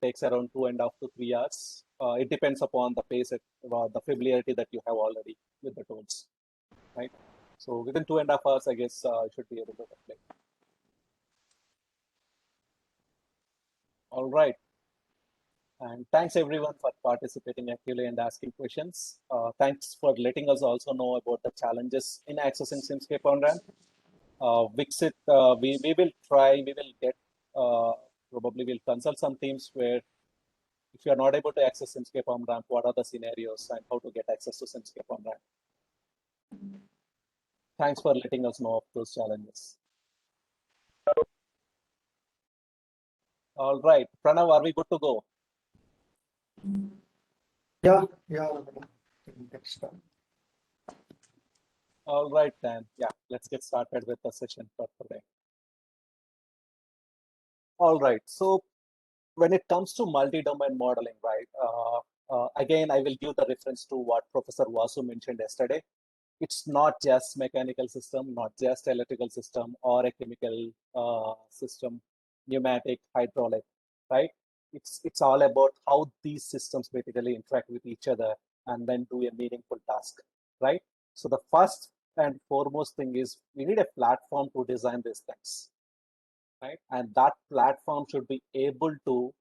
takes around 2.5 to 3 hours. It depends upon the pace, the familiarity that you have already with the tools, right? So within 2.5 hours, I guess you should be able to complete. All right. And thanks everyone for participating actively and asking questions. Thanks for letting us also know about the challenges in accessing Simscape on-ramp. Vixit, we will try, we will get, probably we'll consult some teams where if you are not able to access Simscape on-ramp, what are the scenarios and how to get access to Simscape on-ramp. Thanks for letting us know of those challenges. All right, Pranav, are we good to go? Yeah. All right, then. Yeah, let's get started with the session for today. All right, so when it comes to multi-domain modeling, right, again, I will give the reference to what Professor Vasu mentioned yesterday. It's not just mechanical system, not just electrical system or a chemical system, pneumatic, hydraulic, right? It's all about how these systems basically interact with each other and then do a meaningful task, right? So the first and foremost thing is we need a platform to design these things, right? And that platform should be able to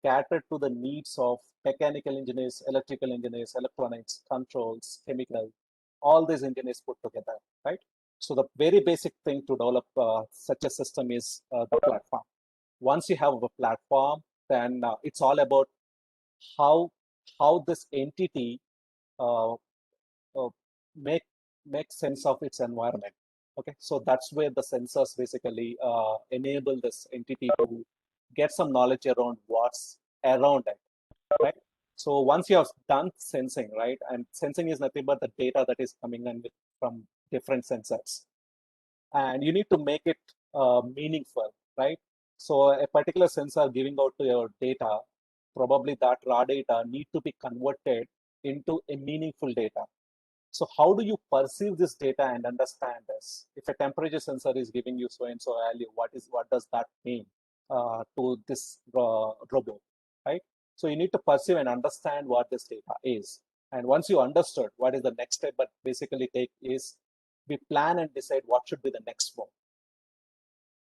cater to the needs of mechanical engineers, electrical engineers, electronics, controls, chemical, all these engineers put together, right? So the very basic thing to develop such a system is the platform. Once you have a platform, then it's all about how this entity uh, make sense of its environment. Okay, so that's where the sensors basically enable this entity to get some knowledge around what's around it, right? So once you have done sensing, right, and sensing is nothing but the data that is coming in from different sensors, and you need to make it meaningful, right? So a particular sensor giving out to your data, probably that raw data need to be converted into a meaningful data. So how do you perceive this data and understand this? If a temperature sensor is giving you so and so value, what does that mean to this robot, right? So you need to perceive and understand what this data is. And once you understood, what is the next step? But basically, take is we plan and decide what should be the next move,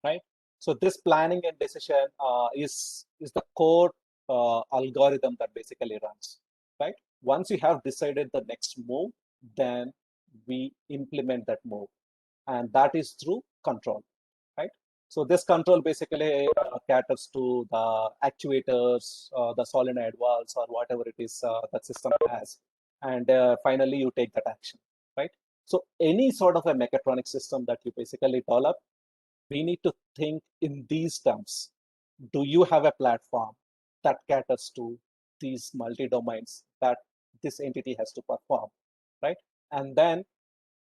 right? So this planning and decision is the core algorithm that basically runs, right? Once you have decided the next move, then we implement that move, and that is through control, right? So this control basically caters to the actuators, the solenoid valves, or whatever it is that system has, and finally you take that action, right? So any sort of a mechatronic system that you basically develop, we need to think in these terms. Do you have a platform that caters to these multi-domains that this entity has to perform, right? And then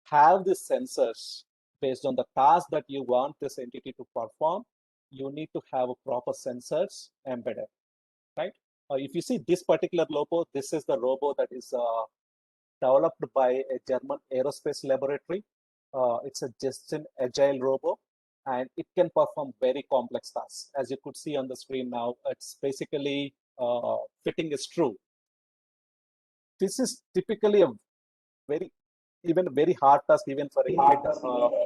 have the sensors based on the task that you want this entity to perform. You need to have a proper sensors embedded, right? If you see this particular robot, this is the robot that is developed by a German aerospace laboratory. It's a just an agile robot, and it can perform very complex tasks. As you could see on the screen now, it's basically fitting a screw. This is typically a very hard task even for a kid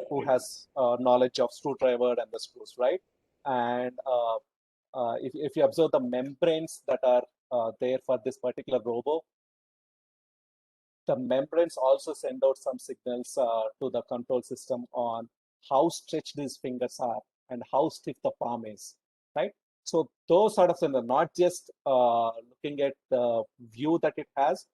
who has knowledge of screwdriver and the screws, right? And if you observe the membranes that are there for this particular robot, the membranes also send out some signals to the control system on how stretched these fingers are and how stiff the palm is, right? So those sort of things are not just looking at the view that it has,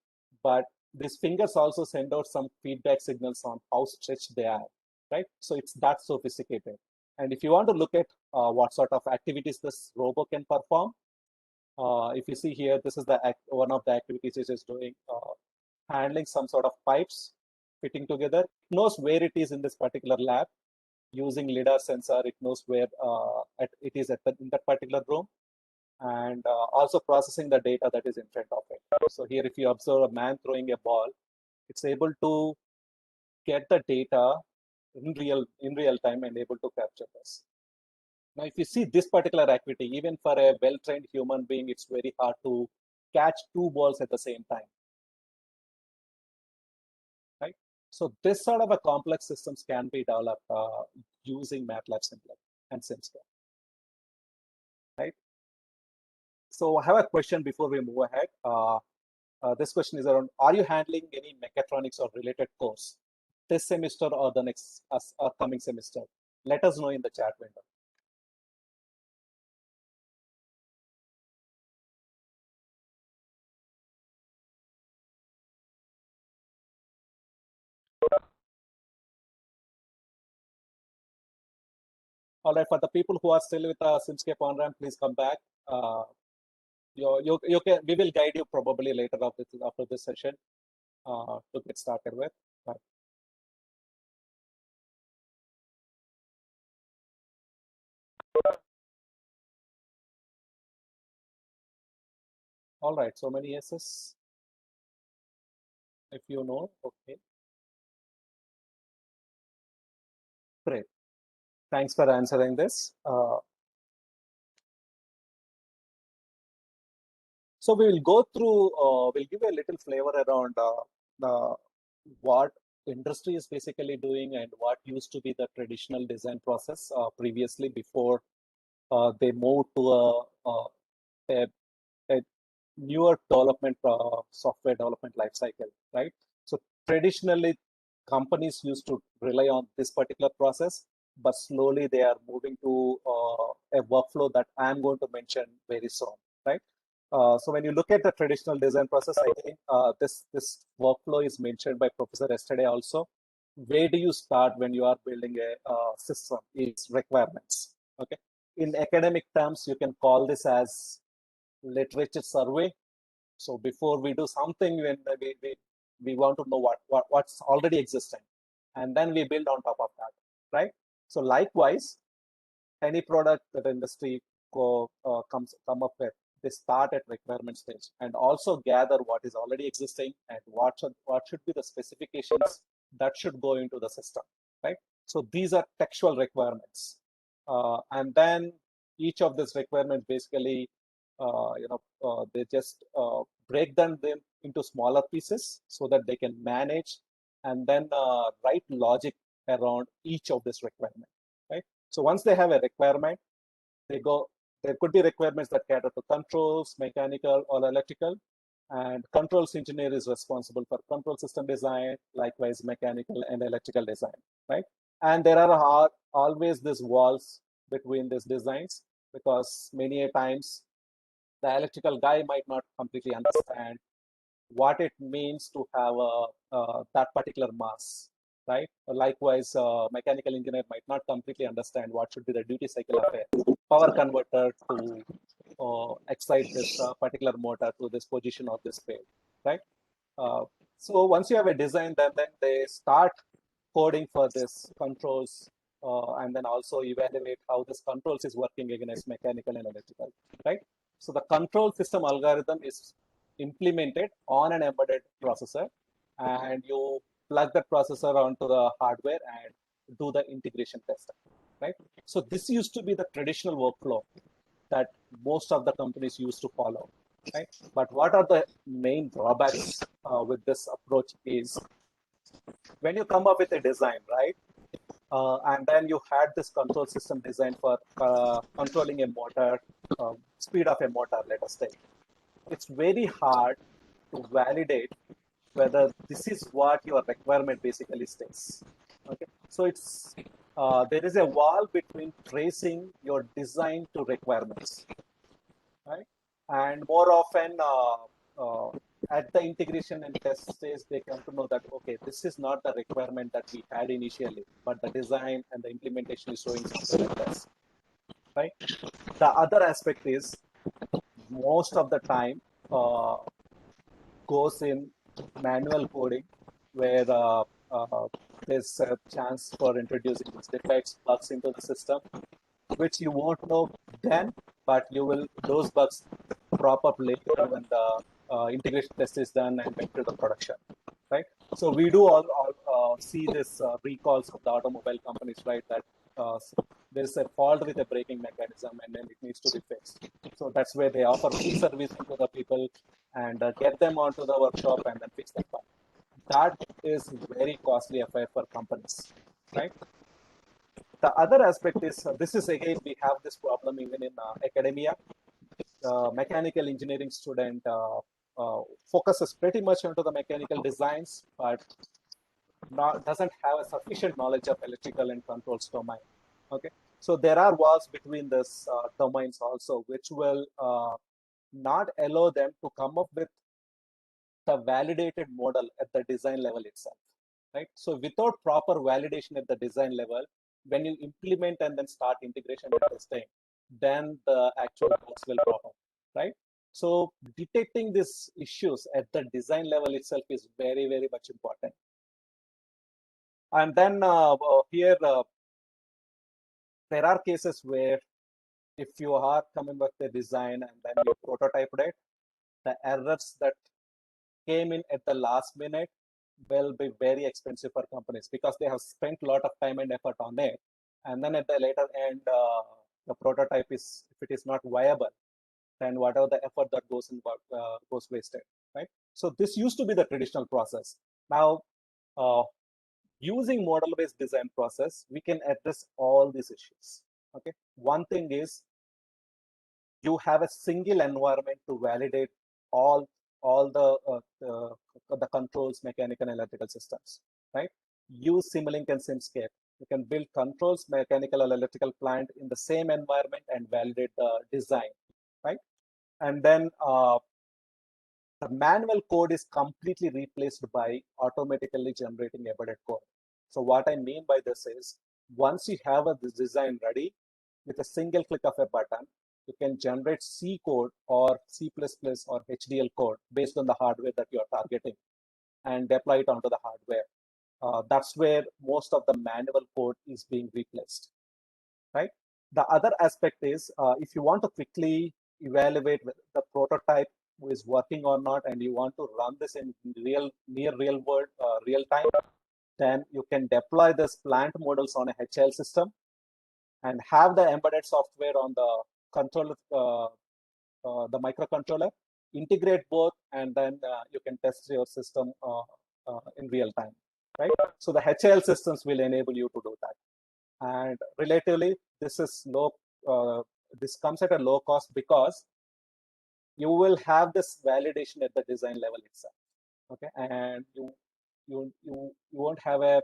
but these fingers also send out some feedback signals on how stretched they are, right? So it's that sophisticated. And if you want to look at what sort of activities this robot can perform, if you see here, this is one of the activities it is doing. Handling some sort of pipes, fitting together. It knows where it is in this particular lab. Using LiDAR sensor, it knows where it is in that particular room, and also processing the data that is in front of it. So here, if you observe a man throwing a ball, it's able to get the data in real time and able to capture this. Now, if you see this particular activity, even for a well-trained human being, it's very hard to catch two balls at the same time. Right? So this sort of a complex systems can be developed using Mathlab simply and SimScape. Right? So I have a question before we move ahead. This question is around, are you handling any mechatronics or related course this semester or the next upcoming semester? Let us know in the chat window. All right, for the people who are still with SimScape on ramp, please come back. You can. We will guide you probably later after this session to get started with. Right. All right, so many yeses. If you know, okay. Great. Thanks for answering this. So we will go through, we'll give a little flavor around what industry is basically doing and what used to be the traditional design process previously before they moved to a newer development software development lifecycle, right? So traditionally, companies used to rely on this particular process, but slowly they are moving to a workflow that I'm going to mention very soon, right? So when you look at the traditional design process, I think this workflow is mentioned by Professor yesterday also. Where do you start when you are building a system? It's requirements. Okay. In academic terms, you can call this as literature survey. So before we do something, when we want to know what's already existing, and then we build on top of that, right? So likewise, any product that industry come up with, they start at requirement stage and also gather what is already existing and what should be the specifications that should go into the system, right? So these are textual requirements, and then each of these requirements basically, they just break them into smaller pieces so that they can manage and then write logic around each of this requirement, right? So once they have a requirement, there could be requirements that cater to controls, mechanical or electrical, and controls engineer is responsible for control system design, likewise mechanical and electrical design, right? And there are always these walls between these designs because many a times the electrical guy might not completely understand what it means to have that particular mass, right? Likewise, mechanical engineer might not completely understand what should be the duty cycle of a power converter to excite this particular motor to this position of this field, right? So once you have a design, then they start coding for this controls and then also evaluate how this controls is working against mechanical and electrical, right? So the control system algorithm is implemented on an embedded processor, and you plug that processor onto the hardware and do the integration testing, right? So this used to be the traditional workflow that most of the companies used to follow, right? But what are the main drawbacks with this approach is when you come up with a design, right? And then you had this control system designed for controlling a motor, speed of a motor, let us say. It's very hard to validate whether this is what your requirement basically states. Okay, so it's there is a wall between tracing your design to requirements, right? And more often at the integration and test stage, they come to know that, okay, this is not the requirement that we had initially, but the design and the implementation is showing something like this, right? The other aspect is most of the time goes in manual coding where there's a chance for introducing these defects, bugs into the system, which you won't know then, but you will, those bugs crop up later when the integration test is done and went to the production, right? So we do all see this recalls of the automobile companies, right? That there's a fault with a braking mechanism and then it needs to be fixed. So that's where they offer free servicing to the people and get them onto the workshop and then fix that part. That is very costly affair for companies, right? The other aspect is, this is again, we have this problem even in academia. Mechanical engineering student focuses pretty much onto the mechanical designs, but doesn't have a sufficient knowledge of electrical and controls domain. Okay, so there are walls between these domains also, which will not allow them to come up with the validated model at the design level itself, right? So without proper validation at the design level, when you implement and then start integration and testing, then the actual bugs will pop up, right? So detecting these issues at the design level itself is very, very much important. And then here, there are cases where if you are coming with the design and then you prototyped it, the errors that came in at the last minute will be very expensive for companies because they have spent a lot of time and effort on it. And then at the later end, the prototype is, if it is not viable, then whatever the effort that goes in goes wasted, right? So this used to be the traditional process. Now, Using model-based design process, we can address all these issues. Okay. One thing is you have a single environment to validate all the controls, mechanical and electrical systems, right? Use Simulink and Simscape. You can build controls, mechanical and electrical plant in the same environment and validate the design, right? And then the manual code is completely replaced by automatically generating embedded code. So what I mean by this is, once you have this design ready, with a single click of a button, you can generate C code or C++ or HDL code based on the hardware that you are targeting and deploy it onto the hardware. That's where most of the manual code is being replaced, right? The other aspect is if you want to quickly evaluate whether the prototype is working or not, and you want to run this in near real world, real time, then you can deploy this plant models on a HL system and have the embedded software on the controller, the microcontroller, integrate both, and then you can test your system in real time, right? So the HL systems will enable you to do that. And relatively, this is low. This comes at a low cost because you will have this validation at the design level itself. Okay, and you won't have a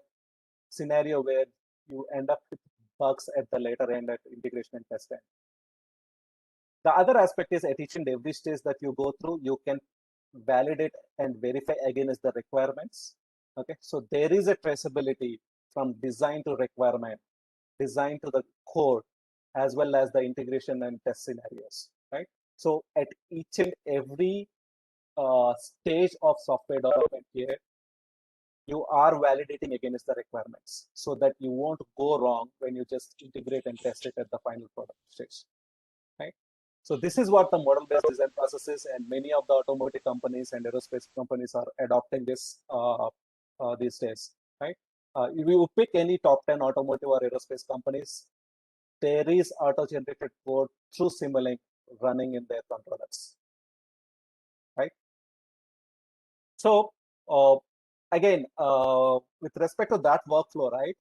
scenario where you end up with bugs at the later end at integration and test end. The other aspect is at each and every stage that you go through, you can validate and verify against the requirements. Okay, so there is a traceability from design to requirement, design to the code, as well as the integration and test scenarios, right? So at each and every stage of software development here, you are validating against the requirements so that you won't go wrong when you just integrate and test it at the final product stage, right? So this is what the model-based design process is, and many of the automotive companies and aerospace companies are adopting this these days, right? If you pick any top 10 automotive or aerospace companies, there is auto-generated code through Simulink running in their controllers, right? So again, with respect to that workflow, right,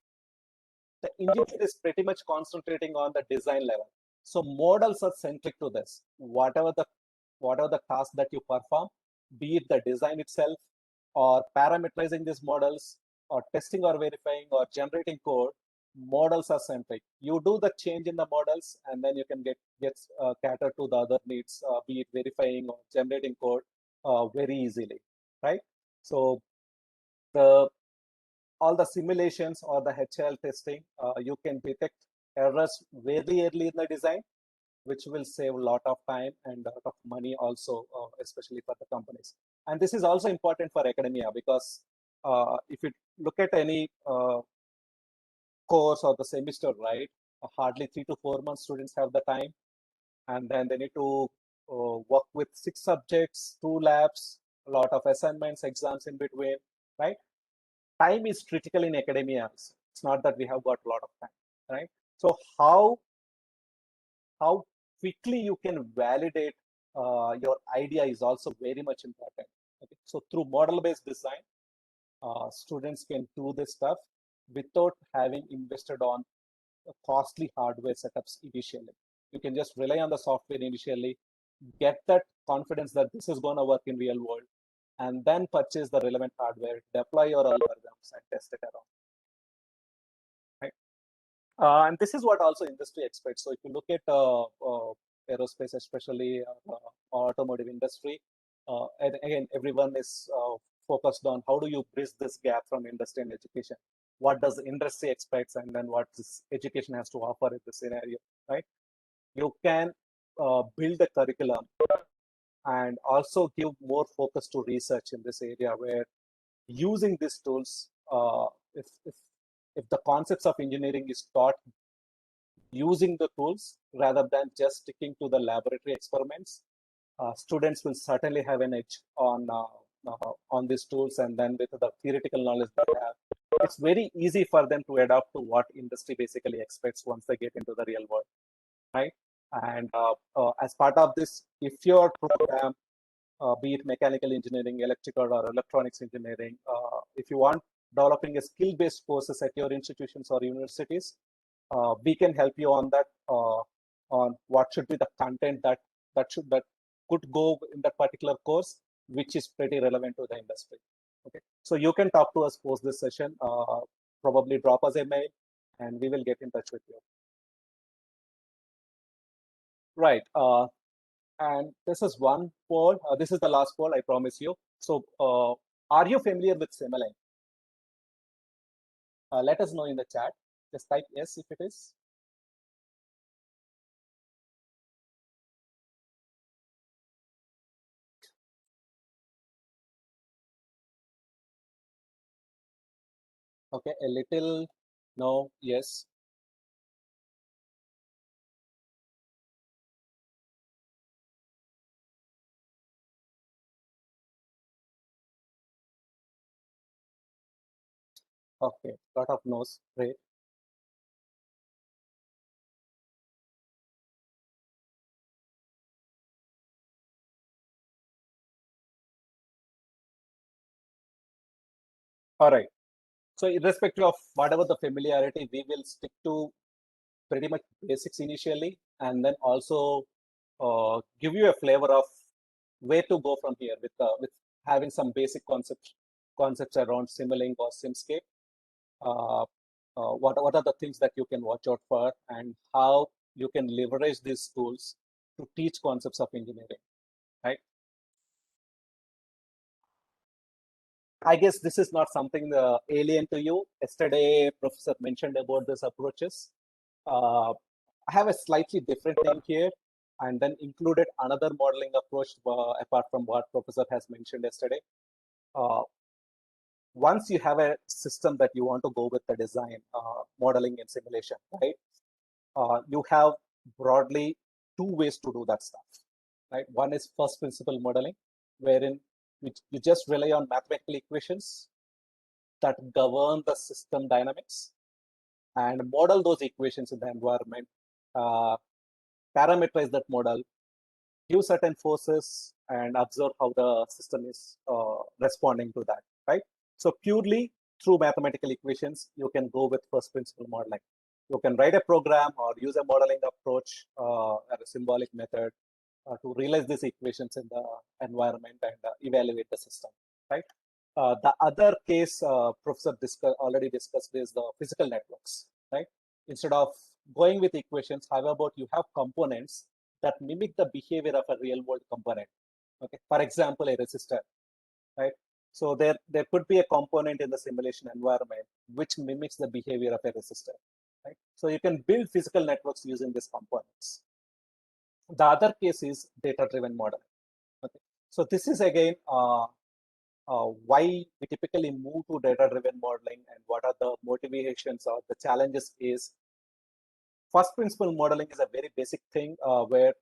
the engineer is pretty much concentrating on the design level. So models are centric to this. Whatever the task that you perform, be it the design itself or parameterizing these models or testing or verifying or generating code, models are centric. You do the change in the models, and then you can get cater to the other needs, be it verifying or generating code very easily, right? So all the simulations or the HL testing, you can detect errors very early in the design, which will save a lot of time and a lot of money also, especially for the companies. And this is also important for academia because if you look at any course or the semester, right, hardly 3 to 4 months students have the time, and then they need to work with 6 subjects, 2 labs, a lot of assignments, exams in between, right? Time is critical in academia. It's not that we have got a lot of time, right? So how quickly you can validate your idea is also very much important. Okay? So through model-based design, students can do this stuff without having invested on costly hardware setups initially. You can just rely on the software initially, get that confidence that this is going to work in real world, and then purchase the relevant hardware, deploy your algorithms, and test it around. Right? And this is what also industry expects. So if you look at aerospace, especially automotive industry, and again, everyone is focused on how do you bridge this gap from industry and education. What does the industry expects, and then what this education has to offer in this scenario, right? You can build a curriculum and also give more focus to research in this area, where using these tools, if the concepts of engineering is taught using the tools rather than just sticking to the laboratory experiments, students will certainly have an edge on these tools, and then with the theoretical knowledge they have, it's very easy for them to adapt to what industry basically expects once they get into the real world, right? And as part of this, if your program, be it mechanical engineering, electrical or electronics engineering, if you want developing a skill-based courses at your institutions or universities, we can help you on that, on what should be the content that could go in that particular course, which is pretty relevant to the industry. Okay, so you can talk to us post this session, probably drop us a mail, and we will get in touch with you. Right, and this is one poll. This is the last poll, I promise you. So, are you familiar with Simulink? Let us know in the chat. Just type yes if it is. Okay, a little no, yes. Okay, lot of no's, great. All right. So irrespective of whatever the familiarity, we will stick to pretty much basics initially, and then also give you a flavor of where to go from here with having some basic concepts around Simulink or Simscape. What are the things that you can watch out for, and how you can leverage these tools to teach concepts of engineering, right? I guess this is not something alien to you. Yesterday, Professor mentioned about these approaches. I have a slightly different name here, and then included another modeling approach apart from what Professor has mentioned yesterday. Once you have a system that you want to go with the design, modeling and simulation, right? You have broadly two ways to do that stuff, right? One is first principle modeling, wherein you just rely on mathematical equations that govern the system dynamics and model those equations in the environment, parameterize that model, give certain forces, and observe how the system is responding to that, right? So purely through mathematical equations, you can go with first principle modeling. You can write a program or use a modeling approach or a symbolic method to realize these equations in the environment and evaluate the system, right? The other case Professor already discussed is the physical networks, right? Instead of going with equations, how about you have components that mimic the behavior of a real world component? Okay, for example, a resistor, right? So there could be a component in the simulation environment which mimics the behavior of a resistor, right? So you can build physical networks using these components. The other case is data-driven modeling. Okay, so this is again why we typically move to data-driven modeling and what are the motivations or the challenges is first principle modeling is a very basic thing where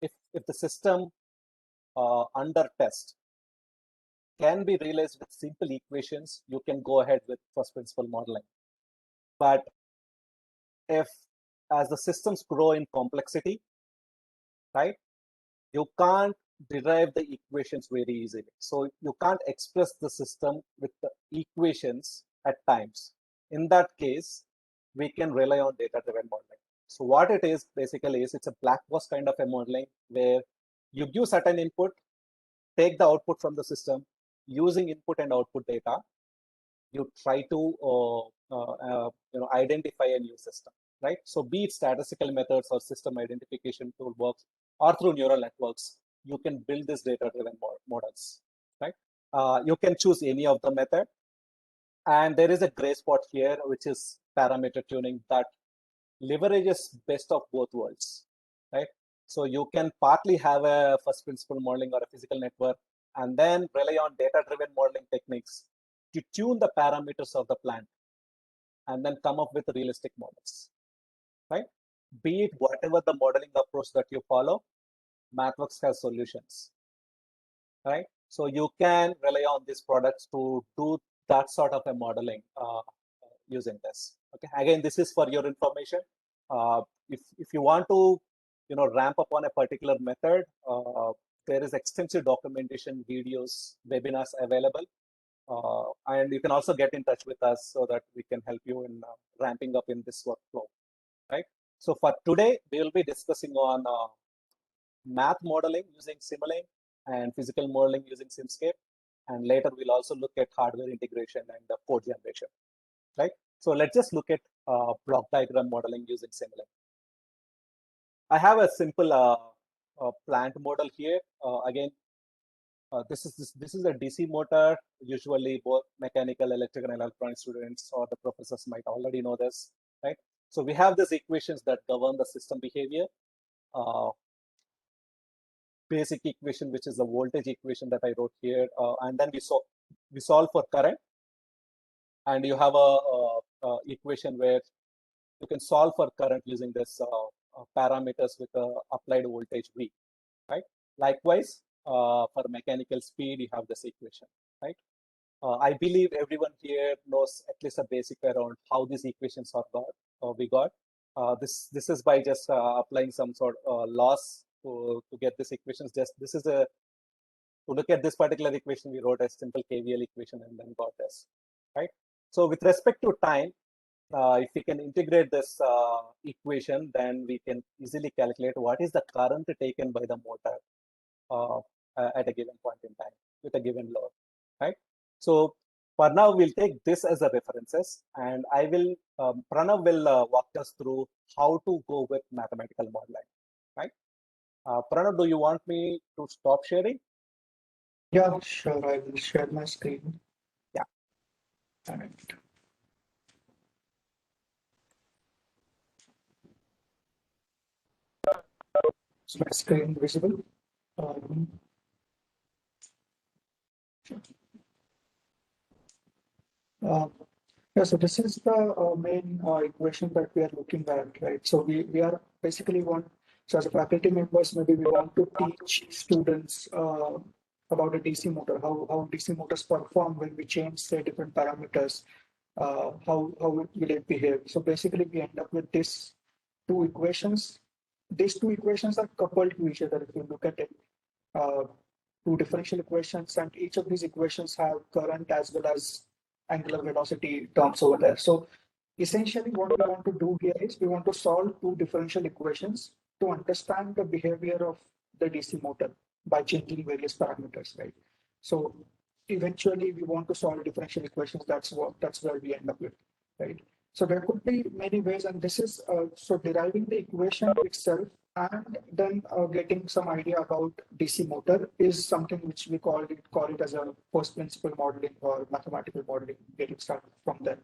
if the system under test can be realized with simple equations, you can go ahead with first principle modeling. But if as the systems grow in complexity, right, you can't derive the equations very easily. So you can't express the system with the equations at times. In that case, we can rely on data-driven modeling. So what it is basically is it's a black box kind of a modeling where you give certain input, take the output from the system, using input and output data, you try to identify a new system, right? So be it statistical methods or system identification toolbox or through neural networks, you can build this data-driven models, right? You can choose any of the method. And there is a gray spot here, which is parameter tuning that leverages best of both worlds, right? So you can partly have a first principle modeling or a physical network, and then rely on data-driven modeling techniques to tune the parameters of the plant, and then come up with realistic models, right? Be it whatever the modeling approach that you follow, MathWorks has solutions, right? So you can rely on these products to do that sort of a modeling using this. Okay, again, this is for your information. If you want to, ramp up on a particular method, there is extensive documentation, videos, webinars available. And you can also get in touch with us so that we can help you in ramping up in this workflow, right? So for today, we will be discussing on math modeling using Simulink and physical modeling using Simscape. And later we'll also look at hardware integration and code generation, right? So let's just look at block diagram modeling using Simulink. I have a simple plant model here. Again, this is a DC motor. Usually both mechanical, electrical, and electronic students or the professors might already know this, right? So we have these equations that govern the system behavior. Basic equation, which is the voltage equation that I wrote here, and then we solve for current, and you have a equation where you can solve for current using this parameters with applied voltage V, right? Likewise, for mechanical speed, you have this equation, right? I believe everyone here knows at least a basic around how these equations are got. This is by just applying some sort of loss to get these equations. This is to look at this particular equation, we wrote a simple KVL equation and then got this, right? So with respect to time, if we can integrate this equation, then we can easily calculate what is the current taken by the motor at a given point in time with a given load, right? So for now, we'll take this as a references, and I will Pranav will walk us through how to go with mathematical modeling, right? Pranav, do you want me to stop sharing? Yeah, sure. I will share my screen. Yeah. All right. Is my screen visible? Yeah, so this is the main equation that we are looking at, right? So we are basically so as a faculty members, maybe we want to teach students about a DC motor, how DC motors perform when we change, say, different parameters, how will it behave. So basically we end up with these two equations. These two equations are coupled to each other if you look at it. Two differential equations, and each of these equations have current as well as angular velocity terms over there. So essentially what we want to do here is we want to solve two differential equations to understand the behavior of the DC motor by changing various parameters, right? So eventually we want to solve differential equations. That's where we end up with, right? So there could be many ways, and this is so deriving the equation itself and then getting some idea about DC motor is something which we call it as a first principle modeling or mathematical modeling, getting started from there.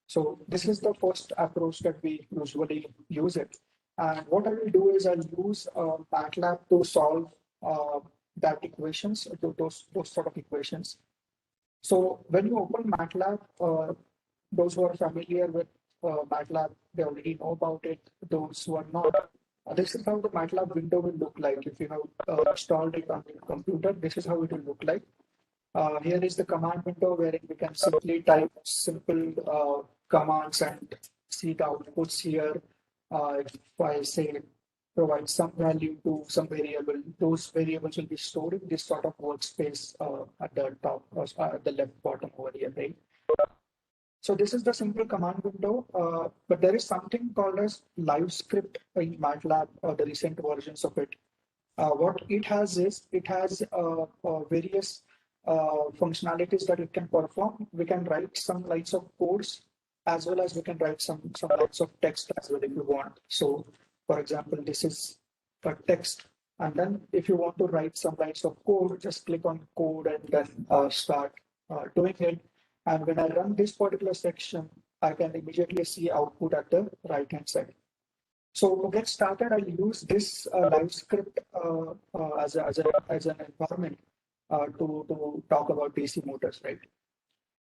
So this is the first approach that we usually use it. And what I will do is I'll use Mathlab to solve that equations, those sort of equations. So when you open Mathlab, those who are familiar with Mathlab, they already know about it. Those who are not, this is how the Mathlab window will look like. If you have installed it on your computer, this is how it will look like. Here is the command window where we can simply type simple commands and see the outputs here. If I say provide some value to some variable, those variables will be stored in this sort of workspace at the top or at the left bottom over here, right? So this is the simple command window, but there is something called as live script in Matlab, the recent versions of it. What it has is it has various functionalities that it can perform. We can write some lines of codes as well as we can write some lines of text as well if you want. So, for example, this is a text, and then if you want to write some lines of code, just click on code and then start doing it. And when I run this particular section, I can immediately see output at the right hand side. So to get started, I'll use this live script as an environment to talk about DC motors, right?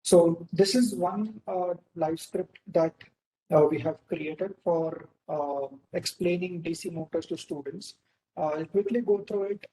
So this is one live script that we have created for explaining DC motors to students. I'll quickly go through it.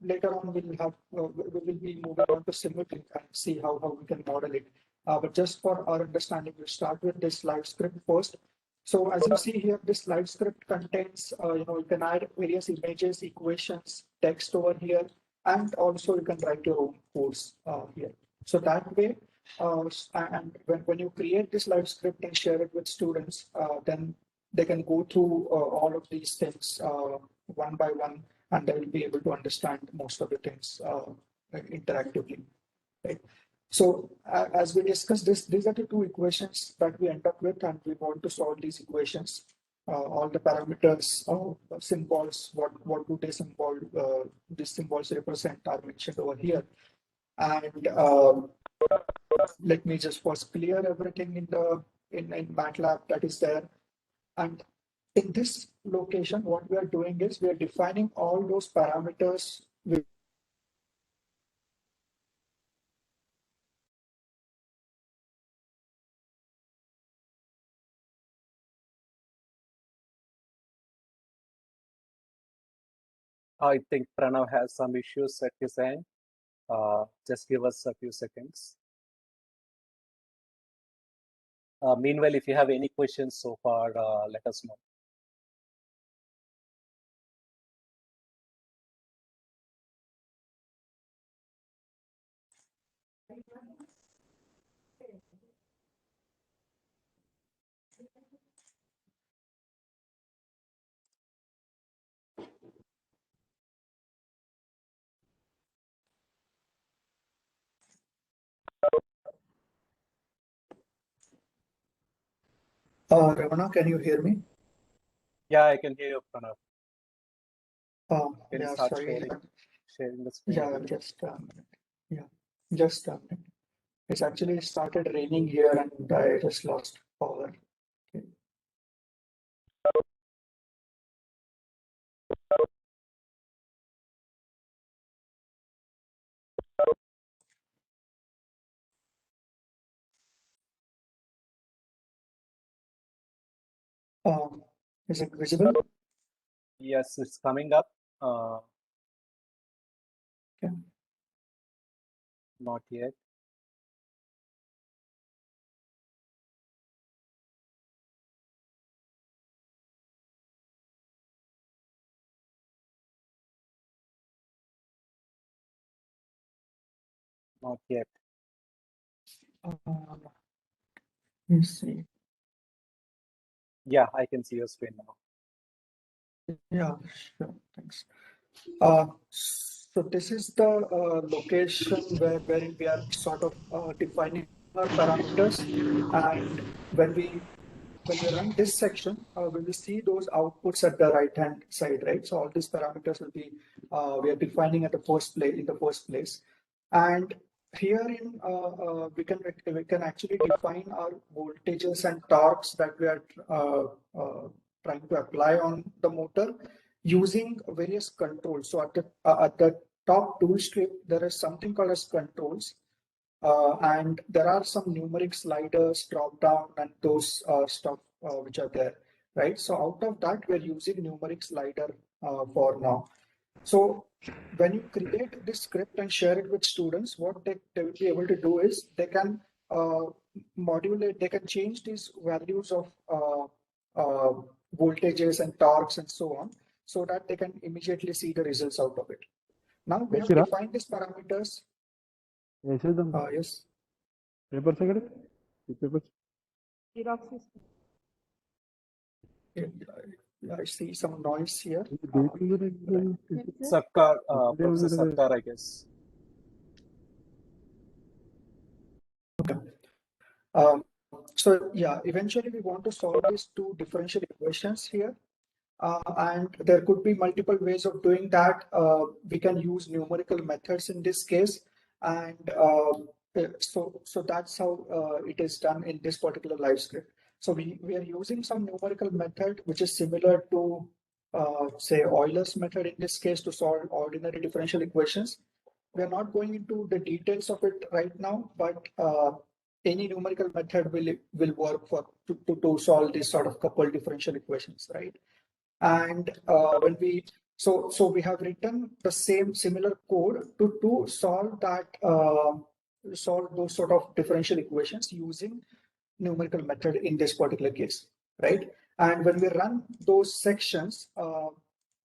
Later on, we will be moving on to Simulink and see how we can model it. But just for our understanding, we'll start with this live script first. So as you see here, this live script contains, you can add various images, equations, text over here, and also you can write your own codes here. So that way, and when you create this live script and share it with students, then they can go through all of these things one by one, and they will be able to understand most of the things interactively. Right. So as we discussed, these are the two equations that we end up with, and we want to solve these equations. All the parameters, symbols, what do they symbol? These symbols represent are mentioned over here. And let me just first clear everything in MATLAB that is there. And in this location, what we are doing is we are defining all those parameters with I think Pranav has some issues at his end. Just give us a few seconds. Meanwhile, if you have any questions so far, let us know. Ravana, can you hear me? Yeah, I can hear you, Pranav. Can you Yeah, start sorry. sharing the screen? Yeah, just a minute. It's actually started raining here and I just lost power. Okay. Is it visible? Yes, it's coming up. Okay. Not yet. Not yet. Let me see. Yeah, I can see your screen now. Yeah, sure. Thanks. So this is the location where we are sort of defining our parameters, and when we run this section, we will see those outputs at the right hand side, right? So all these parameters will be we are defining at the first place in the first place, and here in we can actually define our voltages and torques that we are trying to apply on the motor using various controls. So at the top tool strip, there is something called as controls. And there are some numeric sliders, drop down, and those stuff which are there, right? So out of that, we're using numeric slider for now. So when you create this script and share it with students, what they will be able to do is they can modulate, they can change these values of voltages and torques and so on, so that they can immediately see the results out of it. Now we have defined these parameters. Yes. Paper second? Paper. I see some noise here. Sarkar, Professor Sarkar, I guess. Okay. So yeah, eventually we want to solve these two differential equations here. And there could be multiple ways of doing that. We can use numerical methods in this case. And so that's how it is done in this particular live script. So we are using some numerical method, which is similar to, say, Euler's method in this case to solve ordinary differential equations. We are not going into the details of it right now, but any numerical method will work for to solve these sort of coupled differential equations, right? And when we so we have written the similar code to solve that solve those sort of differential equations using numerical method in this particular case, right? And when we run those sections,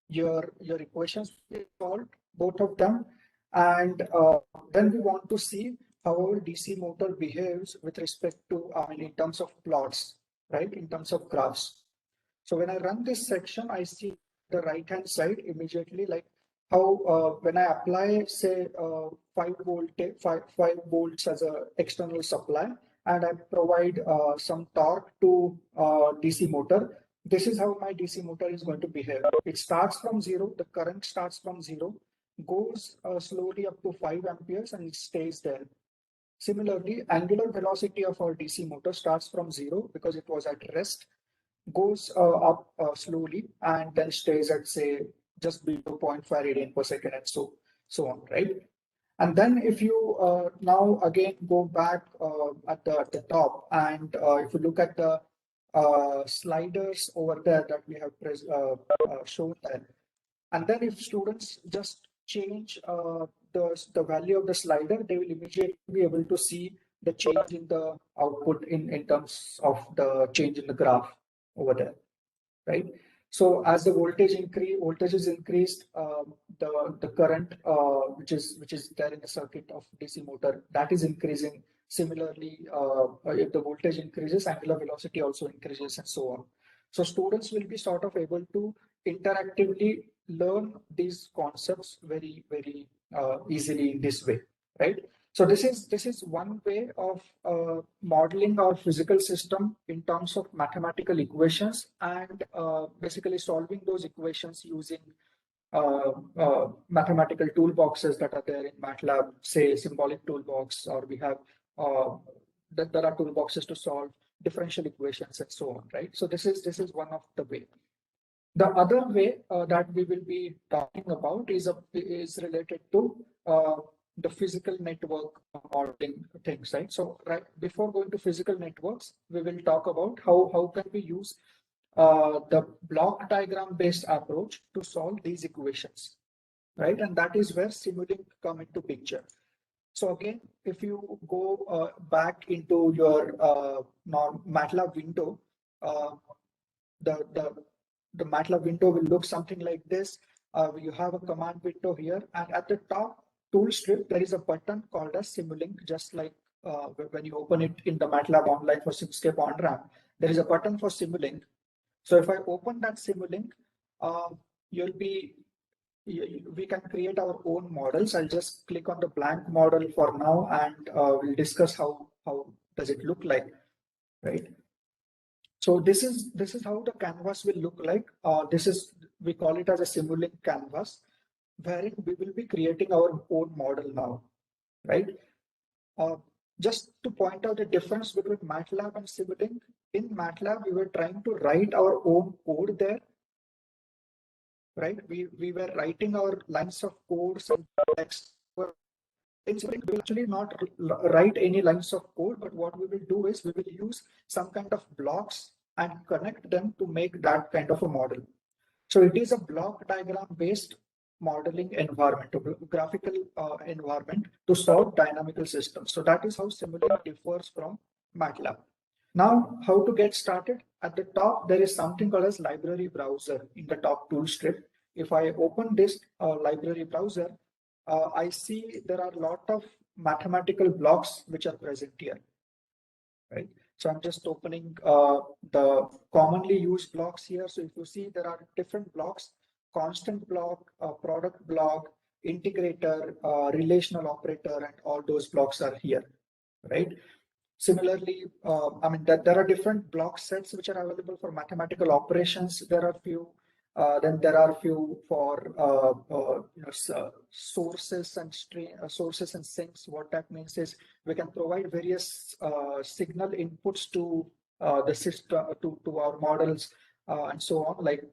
your equations will solve both of them, and then we want to see how our DC motor behaves with respect to, in terms of plots, right? In terms of graphs. So when I run this section, I see the right-hand side immediately, like how when I apply, say, 5 volts as a external supply, and I provide some torque to DC motor, this is how my DC motor is going to behave. It starts from 0, the current starts from 0, goes slowly up to 5 amperes, and it stays there. Similarly, angular velocity of our DC motor starts from 0 because it was at rest, goes up slowly, and then stays at, say, just below 0.5 radian per second, and so on, right? And then if you now again go back at the top, and if you look at the sliders over there that we have shown there, and then if students just change the value of the slider, they will immediately be able to see the change in the output in terms of the change in the graph over there, right? So as the voltage is increased, the current which is there in the circuit of DC motor, that is increasing. Similarly, if the voltage increases, angular velocity also increases, and so on. So students will be sort of able to interactively learn these concepts very easily in this way, right? So this is one way of modeling our physical system in terms of mathematical equations, and basically solving those equations using mathematical toolboxes that are there in MATLAB, say symbolic toolbox, or we have there are toolboxes to solve differential equations and so on, right? So this is one of the way. The other way that we will be talking about is related to the physical network modeling things, right? So right before going to physical networks, we will talk about how can we use the block diagram based approach to solve these equations, right? And that is where Simulink come into picture. So again, if you go back into your MATLAB window, the MATLAB window will look something like this. You have a command window here, and at the top tool strip, there is a button called as Simulink, just like when you open it in the MATLAB online for Simscape on-ramp, there is a button for Simulink. So if I open that Simulink, we can create our own models. I'll just click on the blank model for now, and we'll discuss how does it look like, right? So this is how the canvas will look like. We call it as a Simulink canvas, wherein we will be creating our own model now, right? Just to point out the difference between MATLAB and Simulink, in MATLAB we were trying to write our own code there, right? We were writing our lines of codes and text. In Simulink, we will actually not write any lines of code, but what we will do is we will use some kind of blocks and connect them to make that kind of a model. So it is a block diagram based modeling environment, a graphical environment to solve dynamical systems. So that is how Simulink differs from MATLAB. Now, how to get started? At the top, there is something called as library browser in the top tool strip. If I open this library browser, I see there are a lot of mathematical blocks which are present here, right? So I'm just opening the commonly used blocks here. So if you see, there are different blocks: constant block, product block, integrator, relational operator, and all those blocks are here, right? Similarly, there are different block sets which are available for mathematical operations. There are few. Then there are few for sources and sinks. What that means is we can provide various signal inputs to the system, to our models, and so on, like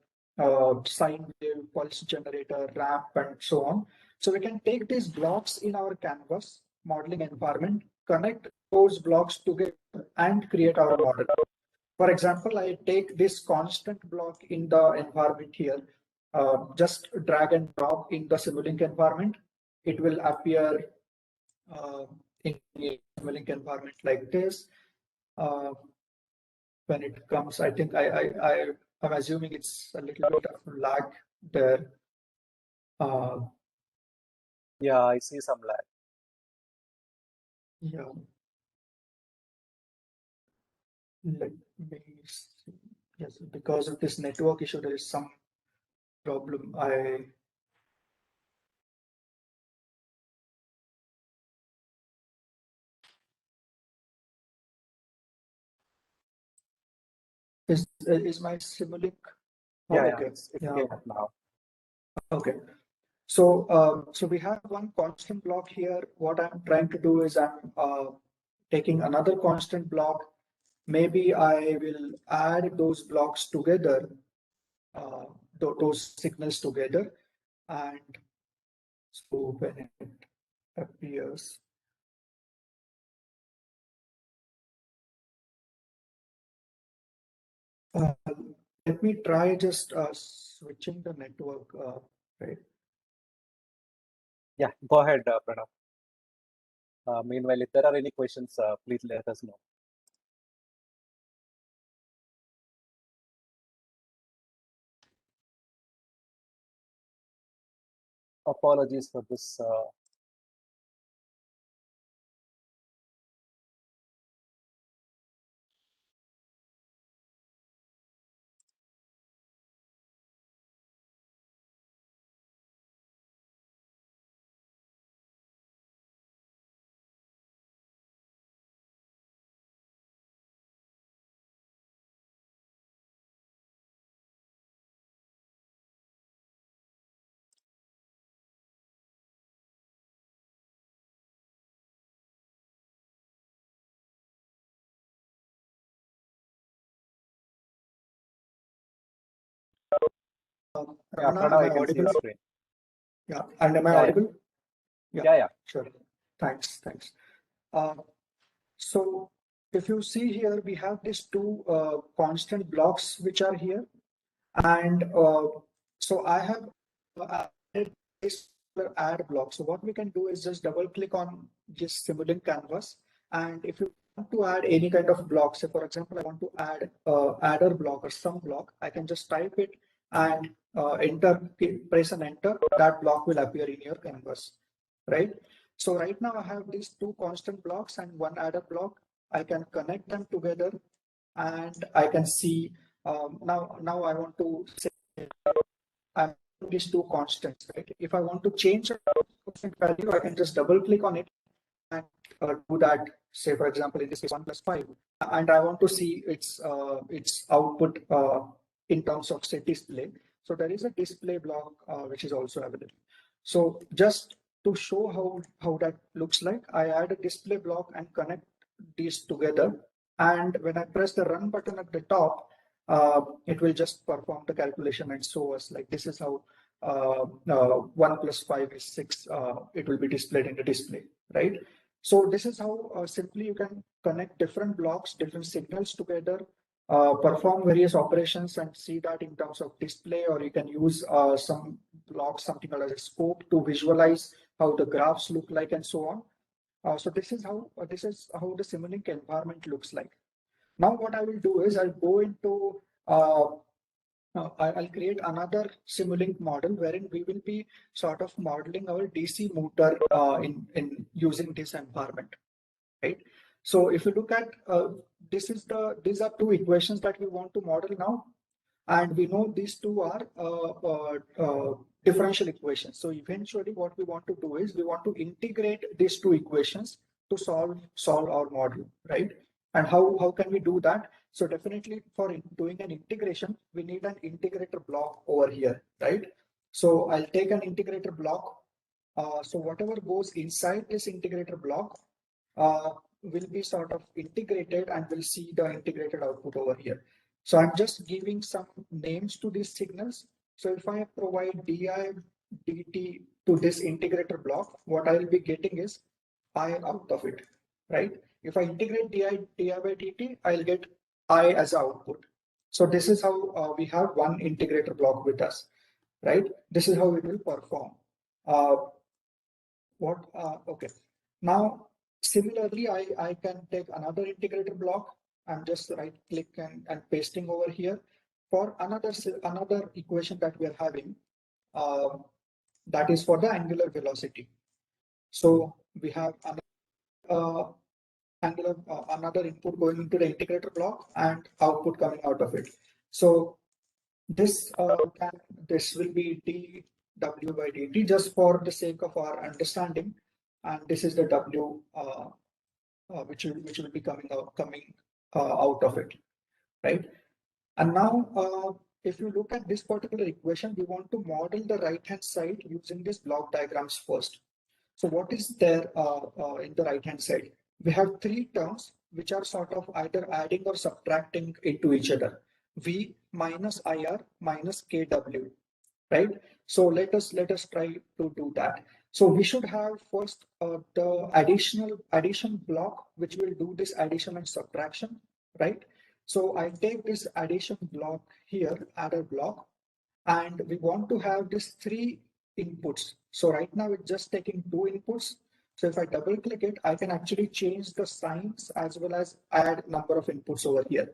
sine wave, pulse generator, ramp, and so on. So we can take these blocks in our canvas modeling environment, connect those blocks together, and create our model. For example, I take this constant block in the environment here, just drag and drop in the Simulink environment. It will appear in the Simulink environment like this. When it comes, I think I'm assuming it's a little bit of lag there. Yeah, I see some lag. Yeah. Let me see. Yes, because of this network issue, there is some problem. Is my Simulink? Oh, Yeah, okay. it's Yeah. came up now. Okay. So so we have one constant block here. What I'm trying to do is I'm taking another constant block. Maybe I will add those blocks together, those signals together, and so when it appears. Let me try just switching the network, right? Yeah, go ahead, Pranav. Meanwhile, if there are any questions, please let us know. Apologies for this. Yeah, Ramana, Pranav, am I I can see audible? your screen. Yeah, and am I Yeah, audible? yeah. Sure. Thanks. So if you see here, we have these two constant blocks which are here, and so I have added this add block. So what we can do is just double click on this Simulink canvas, and if you want to add any kind of block, say for example, I want to add adder block or some block, I can just type it and press and enter. That block will appear in your canvas, right? So right now I have these two constant blocks and one adder block. I can connect them together, and I can see now I want to say I'm these two constants, right? If I want to change a constant value, I can just double click on it and do that. Say for example, in this case 1 plus 5, and I want to see its output in terms of say display. So there is a display block which is also available. So just to show how that looks like, I add a display block and connect these together. And when I press the run button at the top, it will just perform the calculation and show us like this is how 1 plus 5 is 6. It will be displayed in the display, right? So this is how simply you can connect different blocks, different signals together, perform various operations and see that in terms of display, or you can use some blocks, something called as a scope to visualize how the graphs look like and so on. So this is how the Simulink environment looks like. Now what I will do is I'll go into I'll create another Simulink model wherein we will be sort of modeling our DC motor in using this environment, right? So if you look at these are two equations that we want to model now, and we know these two are differential equations. So eventually what we want to do is we want to integrate these two equations to solve our model, right? And how can we do that? So definitely for doing an integration, we need an integrator block over here, right? So I'll take an integrator block. So whatever goes inside this integrator block will be sort of integrated, and we'll see the integrated output over here. So I'm just giving some names to these signals. So if I provide di dt to this integrator block, what I will be getting is I out of it, right? If I integrate di by dt, I'll get I as output. So this is how we have one integrator block with us, right? This is how it will perform. Okay. Now, similarly, I can take another integrator block. I'm just right click and pasting over here for another equation that we are having. That is for the angular velocity. So we have another another input going into the integrator block and output coming out of it. So this this will be dw by dt just for the sake of our understanding, and this is the w which will be coming out of it, right? And now if you look at this particular equation, we want to model the right hand side using these block diagrams first. So what is there in the right hand side? We have three terms which are sort of either adding or subtracting into each other. V minus IR minus KW, right? So let us try to do that. So we should have first the addition block, which will do this addition and subtraction, right? So I take this addition block here, adder block, and we want to have these three inputs. So right now it's just taking two inputs. So if I double click it, I can actually change the signs as well as add number of inputs over here.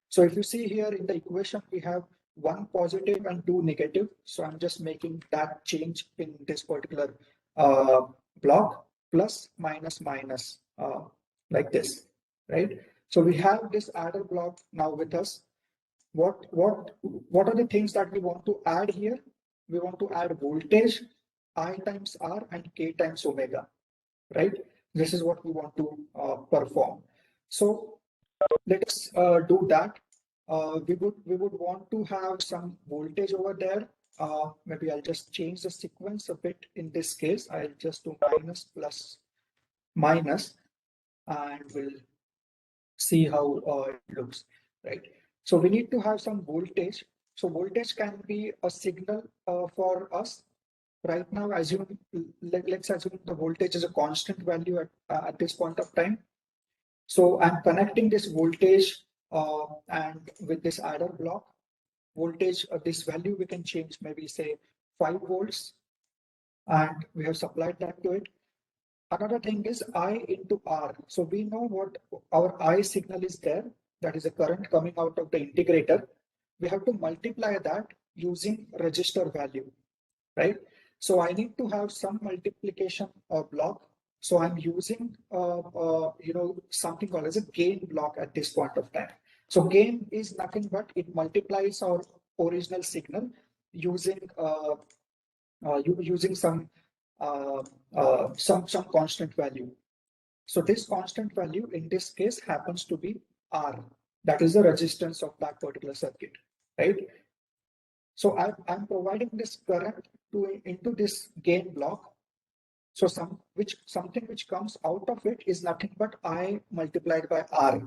So if you see here in the equation, we have one positive and two negative. So I'm just making that change in this particular block, plus minus minus like this, right? So we have this adder block now with us. What are the things that we want to add here? We want to add voltage, I times R and K times omega, right? This is what we want to perform. So let us do that. We would want to have some voltage over there. Maybe I'll just change the sequence a bit. In this case, I'll just do minus plus minus, and we'll see how it looks, right? So we need to have some voltage. So voltage can be a signal for us. Right now, let's assume the voltage is a constant value at this point of time. So I'm connecting this voltage and with this adder block, voltage this value we can change, maybe say 5 volts, and we have supplied that to it. Another thing is I into R. So we know what our I signal is there. That is a current coming out of the integrator. We have to multiply that using register value, right? So I need to have some multiplication block. So I'm using something called as a gain block at this point of time. So gain is nothing but it multiplies our original signal using some constant value. So this constant value in this case happens to be R. That is the resistance of that particular circuit, right? So I'm providing this current into this gain block. So something which comes out of it is nothing but I multiplied by R,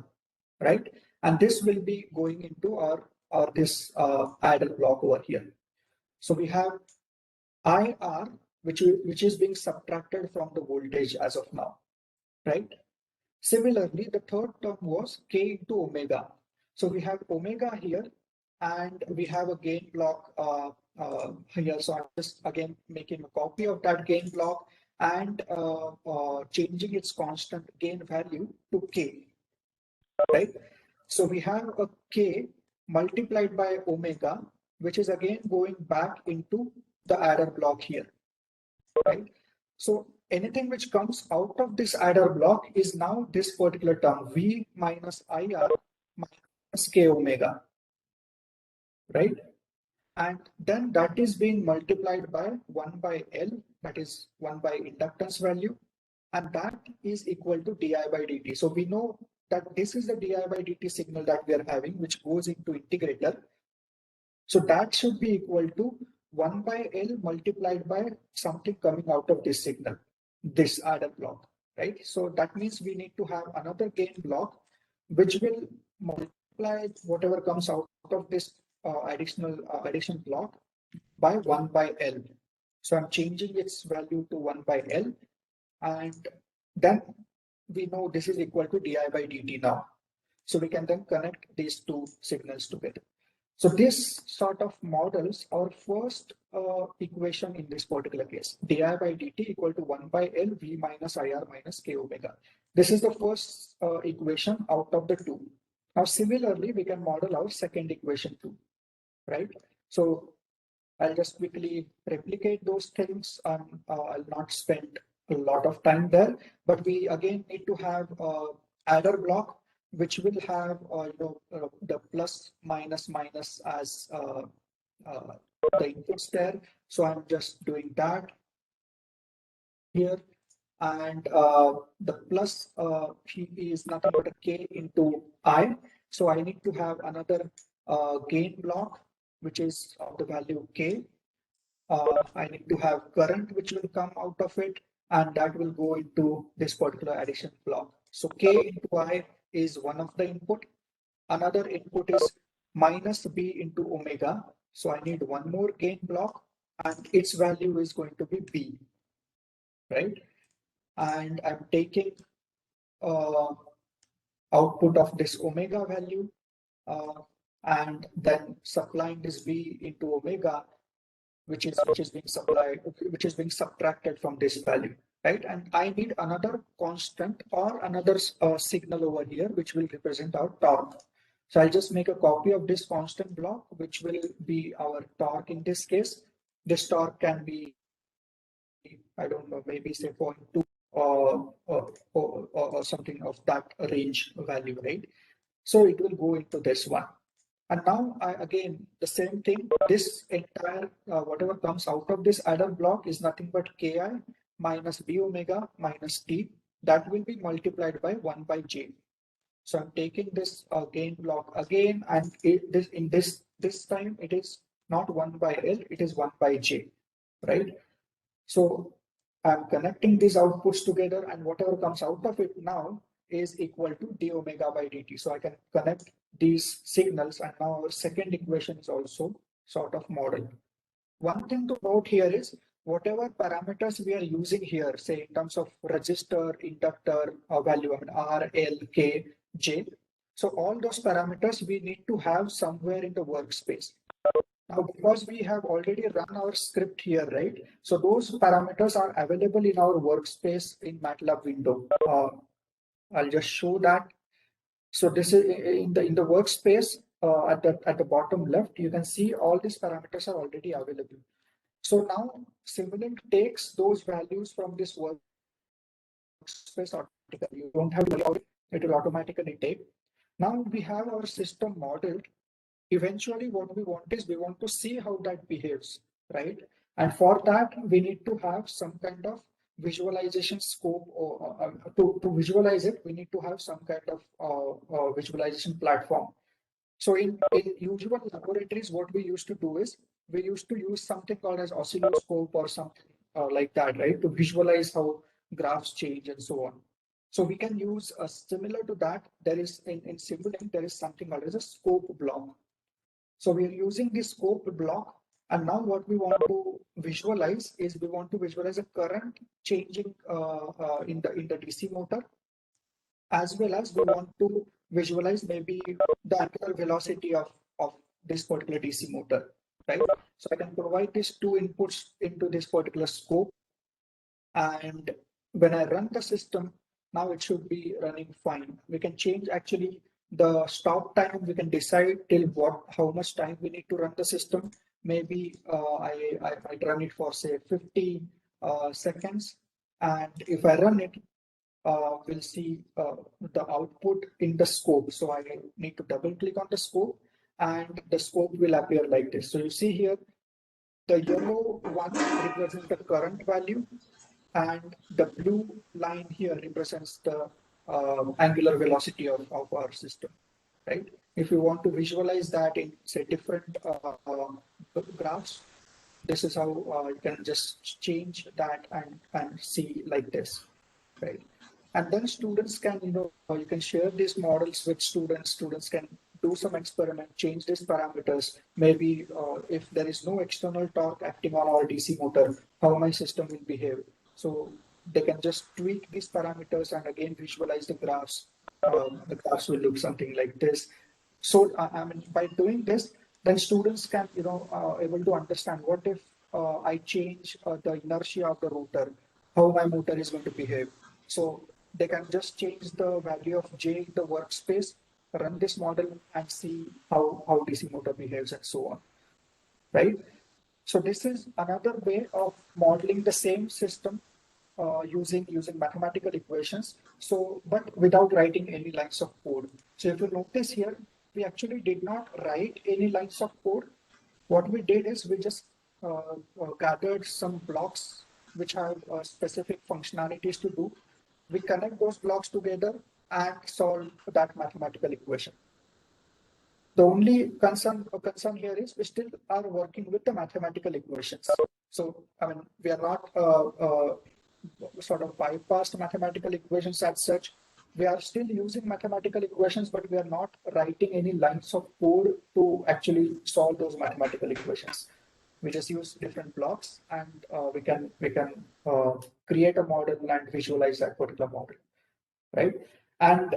right? And this will be going into our this adder block over here. So we have IR, which is being subtracted from the voltage as of now, right? Similarly, the third term was K into omega. So we have omega here, and we have a gain block here. So I'm just again making a copy of that gain block and changing its constant gain value to K, right? So we have a K multiplied by omega, which is again going back into the adder block here, right? So anything which comes out of this adder block is now this particular term, V minus IR minus K omega, right? And then that is being multiplied by 1 by L, that is 1 by inductance value, and that is equal to di by dt. So we know that this is the di by dt signal that we are having, which goes into integrator. So that should be equal to 1 by L multiplied by something coming out of this signal, this adder block, right? So that means we need to have another gain block, which will multiply whatever comes out of this addition block by 1 by L. So I'm changing its value to 1 by L, and then we know this is equal to di by dt now. So we can then connect these two signals together. So this sort of models our first equation in this particular case, di by dt equal to 1 by L V minus IR minus K omega. This is the first equation out of the two. Now similarly, we can model our second equation too, right? So I'll just quickly replicate those things, and I'll not spend a lot of time there, but we again need to have adder block, which will have the plus minus minus as the inputs there. So I'm just doing that here, and the plus is nothing but a k into I. So I need to have another gain block, which is of the value k. I need to have current, which will come out of it, and that will go into this particular addition block. So k into I is one of the input. Another input is minus b into omega. So I need one more gain block, and its value is going to be b, right? And I'm taking output of this omega value and then supplying this b into omega, which is being subtracted from this value, right? And I need another constant or another signal over here, which will represent our torque. So I'll just make a copy of this constant block, which will be our torque in this case. This torque can be, I don't know, maybe say 0.2 or something of that range value, right? So it will go into this one. And now again, the same thing, this entire, whatever comes out of this adder block is nothing but Ki minus B omega minus T. That will be multiplied by 1 by J. So I'm taking this gain block again, and this time it is not 1 by L, it is 1 by J, right? So I'm connecting these outputs together, and whatever comes out of it now is equal to d omega by dt. So I can connect these signals, and now our second equation is also sort of modeled. One thing to note here is whatever parameters we are using here, say in terms of resistor, inductor, value, I mean R, L, K, J. So all those parameters we need to have somewhere in the workspace. Now, because we have already run our script here, right? So those parameters are available in our workspace in Matlab window. I'll just show that. So this is in the workspace at the bottom left. You can see all these parameters are already available. So now Simulink takes those values from this workspace automatically. You don't have to worry about it; it will automatically take. Now we have our system modeled. Eventually, what we want is we want to see how that behaves, right? And for that, we need to have some kind of visualization scope, or to visualize it, we need to have some kind of visualization platform. So in usual laboratories, what we used to do is we used to use something called as oscilloscope or something like that, right? To visualize how graphs change and so on. So we can use similar to that. There is in Simulink, there is something called as a scope block. So we are using this scope block, and now what we want to visualize is we want to visualize a current changing in the DC motor, as well as we want to visualize maybe the angular velocity of this particular DC motor, right? So I can provide these two inputs into this particular scope, and when I run the system, now it should be running fine. We can change actually the stop time. We can decide till how much time we need to run the system. Maybe I might run it for say 50 seconds, and if I run it, we'll see the output in the scope. So I need to double click on the scope, and the scope will appear like this. So you see here, the yellow one represents the current value, and the blue line here represents the angular velocity of our system, right? If you want to visualize that in say different graphs, this is how you can just change that and see like this, right? And then students can, you can share these models with students. Students can do some experiment, change these parameters. Maybe if there is no external torque acting on our DC motor, how my system will behave. So they can just tweak these parameters and again visualize the graphs. The graphs will look something like this. So I mean, by doing this, then students can, able to understand what if I change the inertia of the rotor, how my motor is going to behave. So they can just change the value of J in the workspace, run this model, and see how DC motor behaves and so on, right? So this is another way of modeling the same system using mathematical equations. So, but without writing any lines of code. So if you notice here, we actually did not write any lines of code. What we did is we just gathered some blocks which have specific functionalities to do. We connect those blocks together and solve that mathematical equation. The only concern here is we still are working with the mathematical equations. So, I mean, we are not sort of bypassed mathematical equations as such. We are still using mathematical equations, but we are not writing any lines of code to actually solve those mathematical equations. We just use different blocks, and we can create a model and visualize that particular model, right? And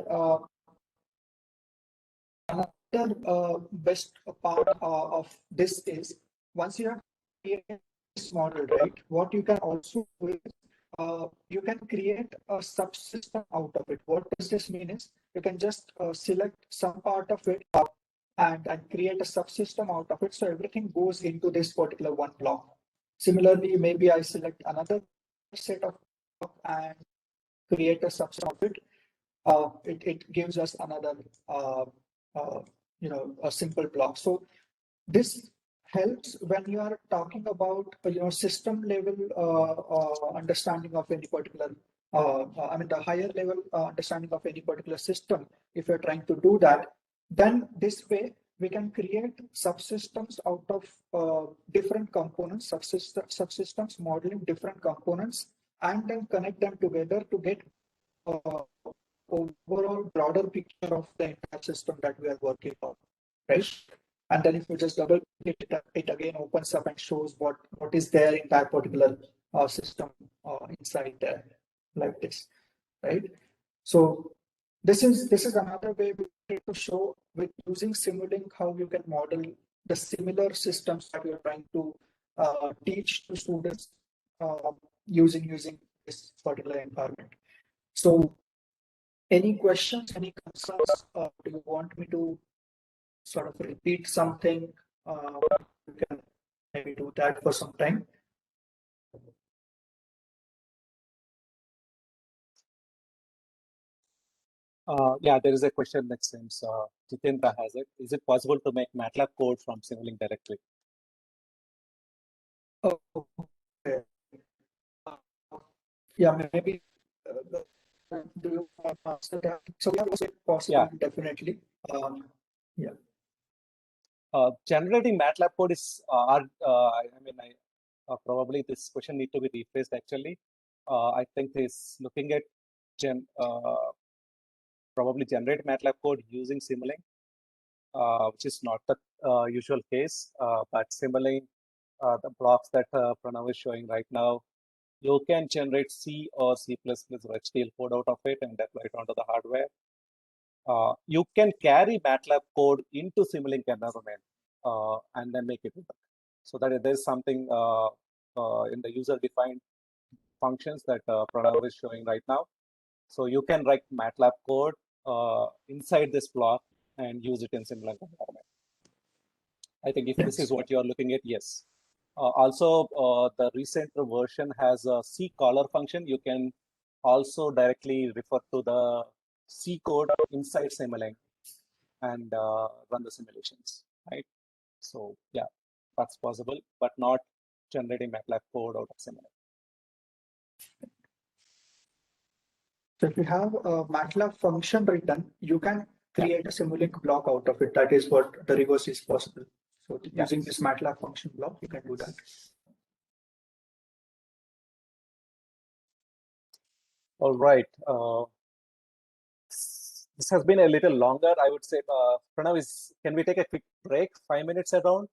another best part of this is once you have created this model, right? What you can also do is you can create a subsystem out of it. What does this mean is you can just select some part of it and create a subsystem out of it. So everything goes into this particular one block. Similarly, maybe I select another set of block and create a subset of it. It gives us another a simple block. So this helps when you are talking about system level understanding of any particular I mean the higher level understanding of any particular system. If you're trying to do that, then this way we can create subsystems out of different components, subsystems modeling different components, and then connect them together to get overall broader picture of the entire system that we are working on, right? And then if you just double click it, it again opens up and shows what is there in that particular system inside there, like this, right? So this is another way to show with using Simulink how you can model the similar systems that you're trying to teach to students using this particular environment. So any questions, any concerns? Do you want me to sort of repeat something? You can maybe do that for some time. Yeah, there is a question that seems Jitendra has it. Is it possible to make MATLAB code from Simulink directly? Oh, okay. Yeah, maybe. Do you want to answer that? So yeah, it's possible, Yeah. definitely. Yeah. Generating MATLAB code is, probably this question need to be rephrased actually. I think he's looking at probably generate MATLAB code using Simulink, which is not the usual case, but Simulink, the blocks that Pranav is showing right now, you can generate C or C++ or HDL code out of it and deploy it onto the hardware. You can carry MATLAB code into Simulink environment and then make it work. So that there's something in the user-defined functions that Pranav is showing right now. So you can write MATLAB code inside this block and use it in Simulink environment. I think if this is what you are looking at, yes. Also, the recent version has a C caller function. You can also directly refer to the C code inside Simulink and run the simulations, right? So yeah, that's possible, but not generating MATLAB code out of Simulink. So if you have a MATLAB function written, you can create a Simulink block out of it. That is what the reverse is possible. So using this MATLAB function block, you can do that. All right. This has been a little longer, I would say. Pranav, can we take a quick break, 5 minutes around,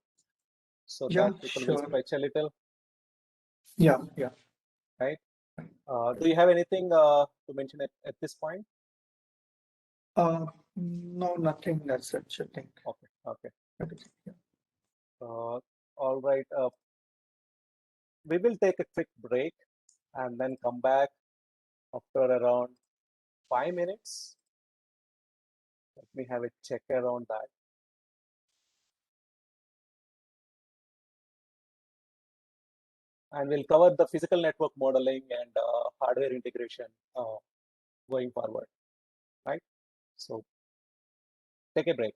so that people will stretch a little? Yeah. Right. Do you have anything to mention at this point? No, nothing that's such, I think. Okay. All right. We will take a quick break and then come back after around 5 minutes. Let me have a check around that. and we'll cover the physical network modeling and hardware integration going forward, right? So take a break.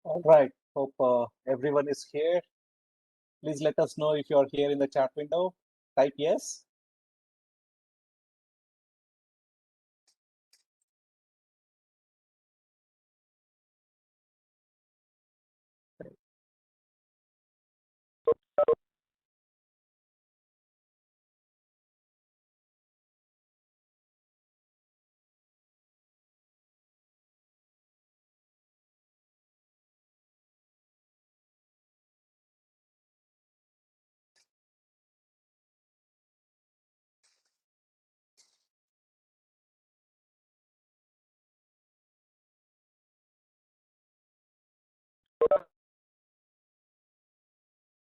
All right. Hope everyone is here. Please let us know if you are here in the chat window. Type yes.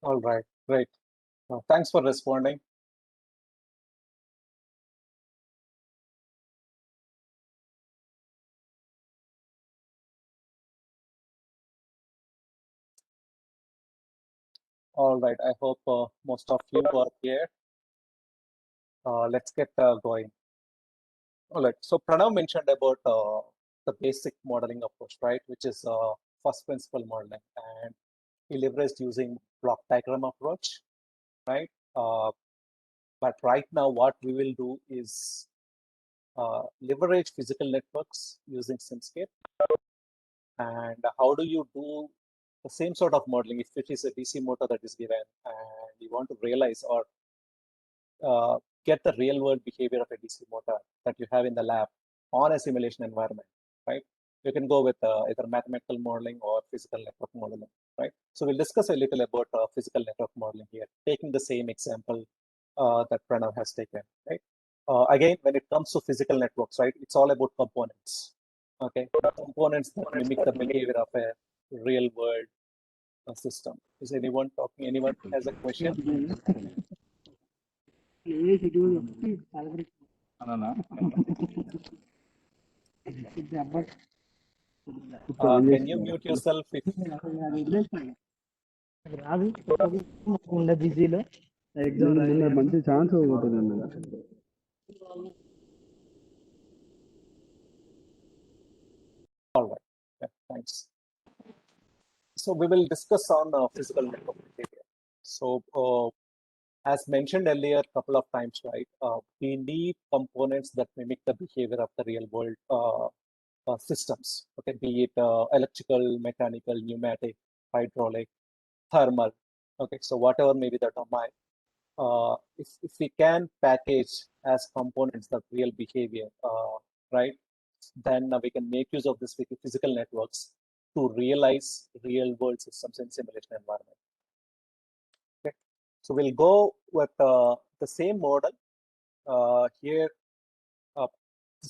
All right, great. Thanks for responding. All right, I hope most of you are here. Let's get going. All right, so Pranav mentioned about the basic modeling approach, right, which is first principle modeling, and he leveraged using block diagram approach, right? But right now, what we will do is leverage physical networks using Simscape. And how do you do the same sort of modeling if it is a DC motor that is given and you want to realize or get the real world behavior of a DC motor that you have in the lab on a simulation environment, right? You can go with either mathematical modeling or physical network modeling, right? So we'll discuss a little about physical network modeling here, taking the same example that Pranav has taken, right? Again, when it comes to physical networks, right, it's all about components, okay? The components that mimic the behavior of a real world system. Is anyone talking? Anyone has a question? Can you mute yourself if మంచి chance పోతుందండి all right, yeah, thanks. So we will discuss on physical network behavior. So as mentioned earlier a couple of times, right, we need components that mimic the behavior of the real world systems, okay, be it electrical, mechanical, pneumatic, hydraulic, thermal, okay, so whatever may be the domain. If we can package as components the real behavior, right, then we can make use of this physical networks to realize real world systems in simulation environment. Okay, so we'll go with the same model here.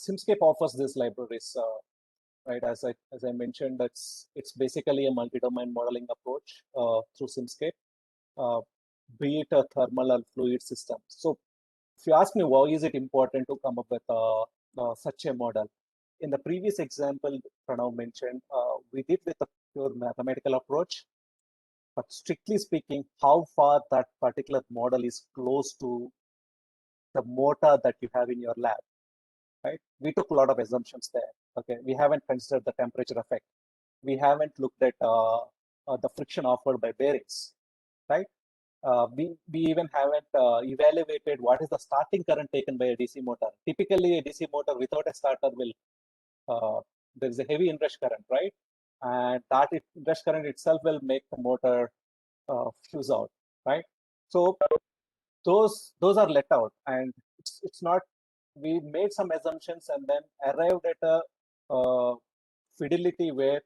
Simscape offers these libraries, right? As I mentioned, it's basically a multi-domain modeling approach through Simscape, be it a thermal or fluid system. So if you ask me why is it important to come up with such a model, in the previous example Pranav mentioned, we did with a pure mathematical approach, but strictly speaking, how far that particular model is close to the motor that you have in your lab, right? We took a lot of assumptions there. Okay, we haven't considered the temperature effect. We haven't looked at the friction offered by bearings, right? We even haven't evaluated what is the starting current taken by a DC motor. Typically, a DC motor without a starter will, there is a heavy inrush current, right? And that inrush current itself will make the motor fuse out, right? So those are let out, and it's not. We made some assumptions and then arrived at a fidelity where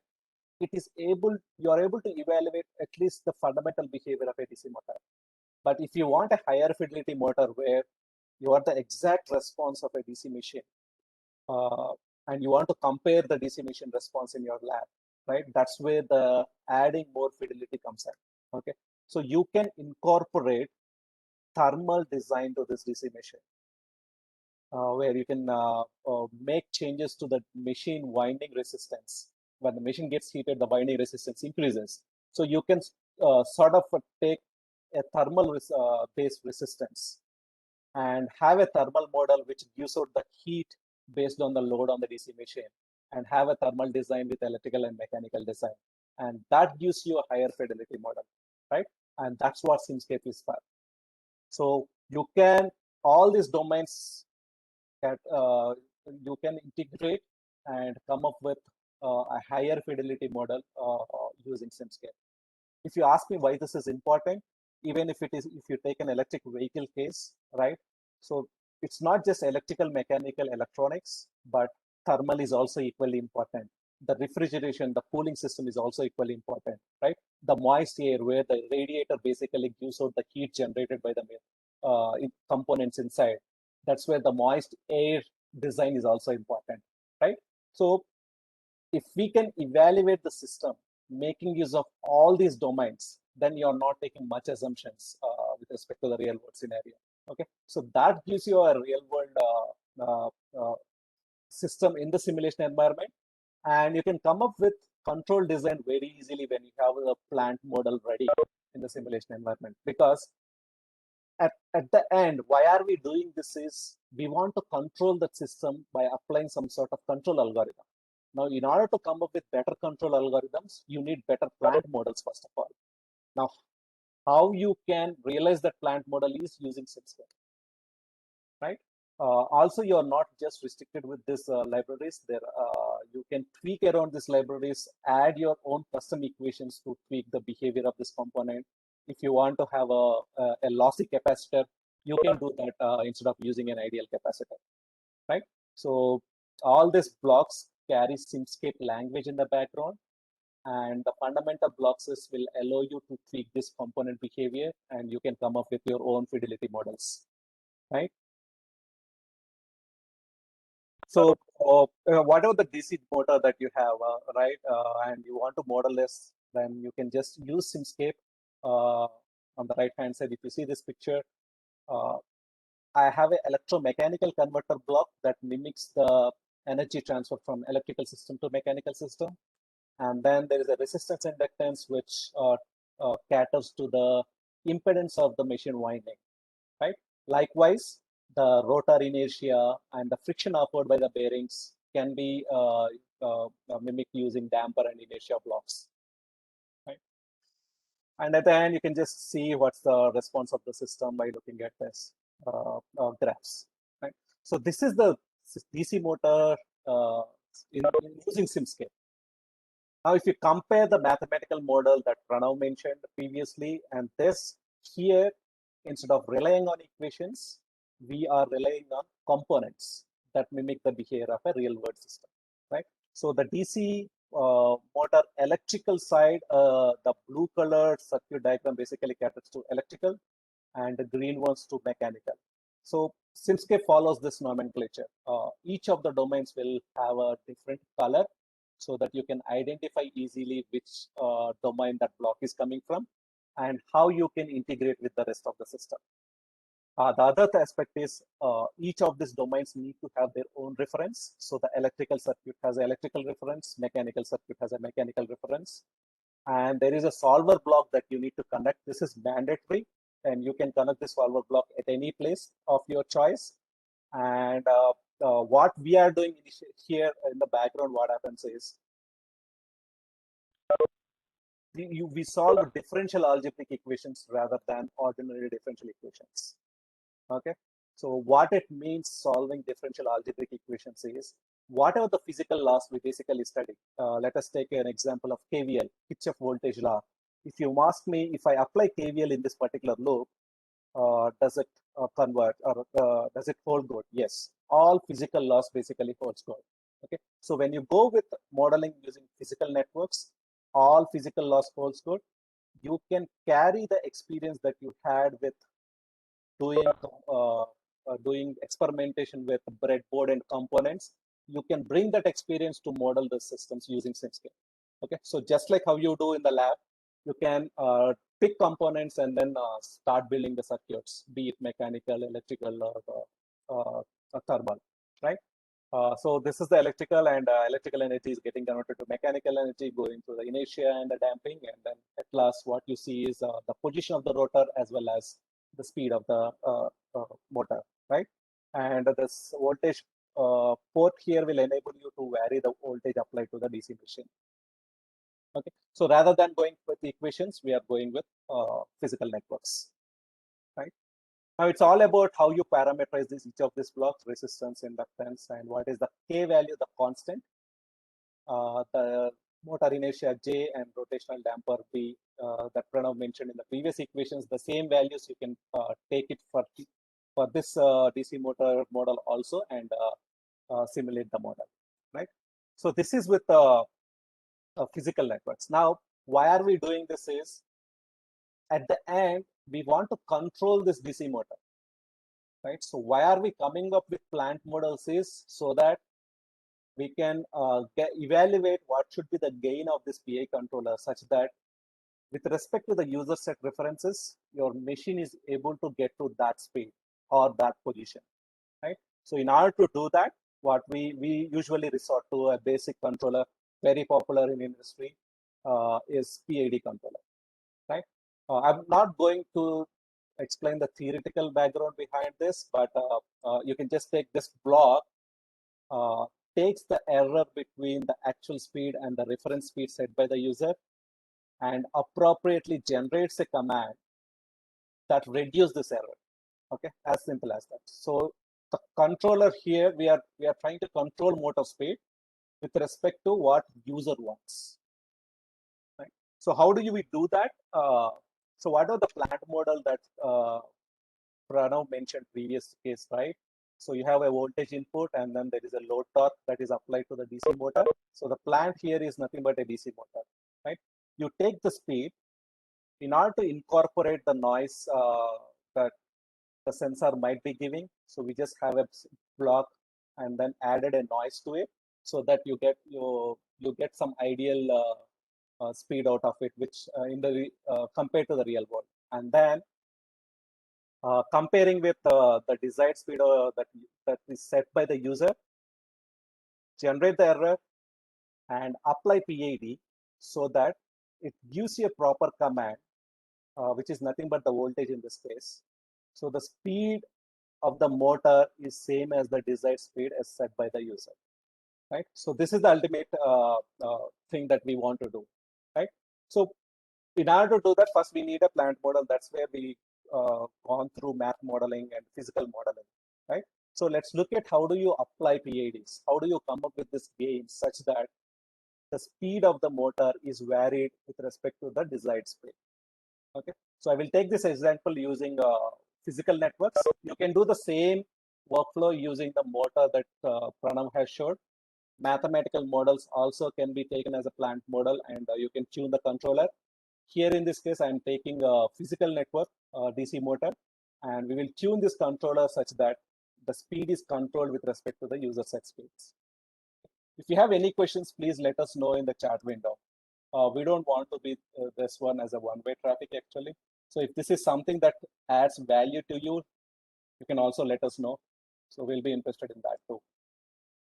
you are able to evaluate at least the fundamental behavior of a DC motor. But if you want a higher fidelity motor where you are the exact response of a DC machine, and you want to compare the DC machine response in your lab, right? That's where the adding more fidelity comes in. Okay, so you can incorporate thermal design to this DC machine, where you can make changes to the machine winding resistance. When the machine gets heated, the winding resistance increases. So you can sort of take a thermal based resistance and have a thermal model which gives out the heat based on the load on the DC machine, and have a thermal design with electrical and mechanical design. And that gives you a higher fidelity model, right? And that's what Simscape is for. So you can, all these domains that you can integrate and come up with a higher fidelity model using Simscape. If you ask me why this is important, even if you take an electric vehicle case, right? So it's not just electrical, mechanical, electronics, but thermal is also equally important. The refrigeration, the cooling system is also equally important, right? The moist air, where the radiator basically gives out the heat generated by the components inside. That's where the moist air design is also important, right? So if we can evaluate the system, making use of all these domains, then you're not taking much assumptions with respect to the real world scenario. Okay, so that gives you a real world system in the simulation environment, and you can come up with control design very easily when you have a plant model ready in the simulation environment. Because at the end, why are we doing this is we want to control the system by applying some sort of control algorithm. Now, in order to come up with better control algorithms, you need better plant models, first of all. Now, how you can realize that plant model is using Simscape, right? Also, you're not just restricted with these libraries. You can tweak around these libraries, add your own custom equations to tweak the behavior of this component. If you want to have a lossy capacitor, you can do that instead of using an ideal capacitor, right? So all these blocks carry Simscape language in the background, and the fundamental blocks will allow you to tweak this component behavior, and you can come up with your own fidelity models, right? So whatever the DC motor that you have, right, and you want to model this, then you can just use Simscape. On the right hand side, if you see this picture, I have an electromechanical converter block that mimics the energy transfer from electrical system to mechanical system. And then there is a resistance inductance which caters to the impedance of the machine winding, right? Likewise, the rotor inertia and the friction offered by the bearings can be mimicked using damper and inertia blocks, right? And at the end, you can just see what's the response of the system by looking at this graphs, right? So this is the DC motor using Simscape. Now, if you compare the mathematical model that Pranav mentioned previously and this, here, instead of relying on equations, we are relying on components that mimic the behavior of a real world system, right? So the DC motor electrical side, the blue colored circuit diagram basically caters to electrical, and the green ones to mechanical. So Simscape follows this nomenclature. Each of the domains will have a different color, so that you can identify easily which domain that block is coming from and how you can integrate with the rest of the system. The other aspect is each of these domains need to have their own reference. So the electrical circuit has an electrical reference, mechanical circuit has a mechanical reference, and there is a solver block that you need to connect. This is mandatory, and you can connect this solver block at any place of your choice. And what we are doing here in the background, what happens is we solve differential algebraic equations rather than ordinary differential equations. Okay, so what it means solving differential algebraic equations is whatever the physical laws we basically study. Let us take an example of KVL, Kirchhoff voltage law. If you ask me, if I apply KVL in this particular loop, does it convert or does it hold good? Yes, all physical laws basically holds good. Okay, so when you go with modeling using physical networks, all physical laws holds good. You can carry the experience that you had with doing experimentation with breadboard and components. You can bring that experience to model the systems using Simscape. Okay, so just like how you do in the lab, you can pick components and then start building the circuits, be it mechanical, electrical, or thermal, right? So this is the electrical, and electrical energy is getting converted to mechanical energy, going through the inertia and the damping, and then at last what you see is the position of the rotor as well as the speed of the motor, right? And this voltage port here will enable you to vary the voltage applied to the DC machine. Okay, so rather than going with the equations, we are going with physical networks, right? Now it's all about how you parameterize each of these blocks, resistance, inductance, and what is the K value, the constant, the motor inertia J and rotational damper B that Pranav mentioned in the previous equations. The same values you can take it for this DC motor model also and simulate the model, right? So this is with physical networks. Now, why are we doing this is, at the end, we want to control this DC motor, right? So why are we coming up with plant models is so that we can evaluate what should be the gain of this PI controller such that with respect to the user set references, your machine is able to get to that speed or that position, right? So in order to do that, what we usually resort to a basic controller, very popular in industry, is PID controller, right? I'm not going to explain the theoretical background behind this, but you can just take this block, takes the error between the actual speed and the reference speed set by the user, and appropriately generates a command that reduces this error. Okay, as simple as that. So the controller here, we are trying to control motor speed with respect to what user wants. Right? So how do we do that? So what are the plant model that Pranav mentioned previous case, right? So you have a voltage input and then there is a load torque that is applied to the DC motor. So the plant here is nothing but a DC motor, right? You take the speed in order to incorporate the noise that the sensor might be giving. So we just have a block and then added a noise to it so that you get some ideal speed out of it, which in the compared to the real world. And then comparing with the desired speed that is set by the user, generate the error and apply PID so that it gives you a proper command, which is nothing but the voltage in this case. So the speed of the motor is same as the desired speed as set by the user, right? So this is the ultimate thing that we want to do, right? So in order to do that, first we need a plant model. That's where we gone through math modeling and physical modeling, right? So let's look at how do you apply PIDs? How do you come up with this gain such that the speed of the motor is varied with respect to the desired speed? Okay, so I will take this example using physical networks. You can do the same workflow using the motor that Pranav has showed. Mathematical models also can be taken as a plant model and you can tune the controller. Here in this case, I'm taking a physical network, DC motor, and we will tune this controller such that the speed is controlled with respect to the user set speeds. If you have any questions, please let us know in the chat window. We don't want to be this one as a one-way traffic actually. So if this is something that adds value to you, you can also let us know. So we'll be interested in that too,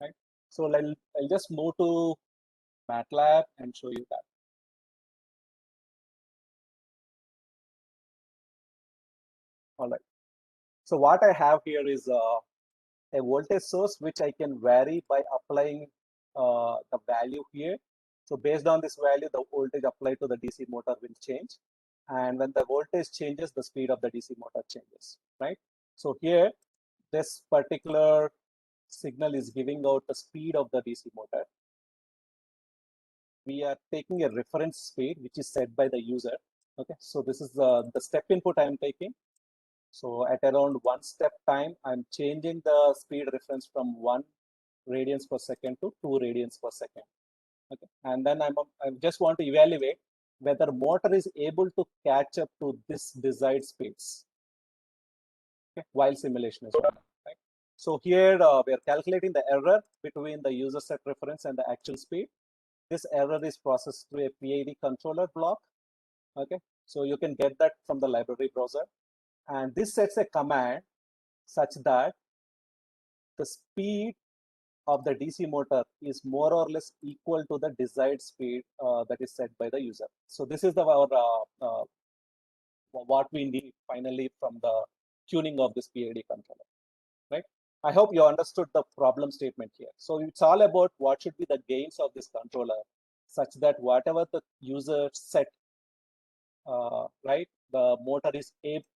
right? So I'll just move to Mathlab and show you that. All right. So what I have here is a voltage source which I can vary by applying the value here. So based on this value, the voltage applied to the DC motor will change. And when the voltage changes, the speed of the DC motor changes, right? So here, this particular signal is giving out the speed of the DC motor. We are taking a reference speed, which is set by the user. Okay, so this is the step input I'm taking. So at around 1 step time, I'm changing the speed reference from 1 radians per second to 2 radians per second. Okay, and then I just want to evaluate whether motor is able to catch up to this desired speeds, okay, while simulation is running. Right? So here we are calculating the error between the user set reference and the actual speed. This error is processed through a PID controller block. Okay, so you can get that from the library browser. And this sets a command such that the speed of the DC motor is more or less equal to the desired speed that is set by the user. So this is what we need finally from the tuning of this PID controller, right? I hope you understood the problem statement here. So it's all about what should be the gains of this controller such that whatever the user set, right, the motor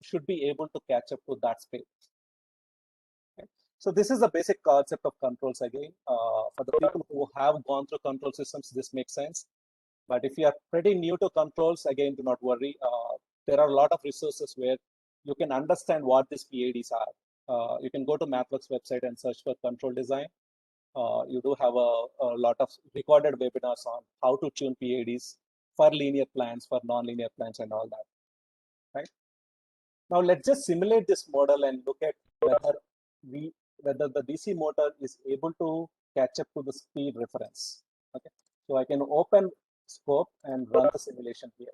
should be able to catch up to that speed. Okay. So this is the basic concept of controls again. For the people who have gone through control systems, this makes sense. But if you are pretty new to controls, again, do not worry. There are a lot of resources where you can understand what these PIDs are. You can go to Mathlab's website and search for control design. You do have a lot of recorded webinars on how to tune PIDs for linear plans, for non-linear plans, and all that. Right? Now let's just simulate this model and look at whether the DC motor is able to catch up to the speed reference. Okay, so I can open scope and run the simulation here.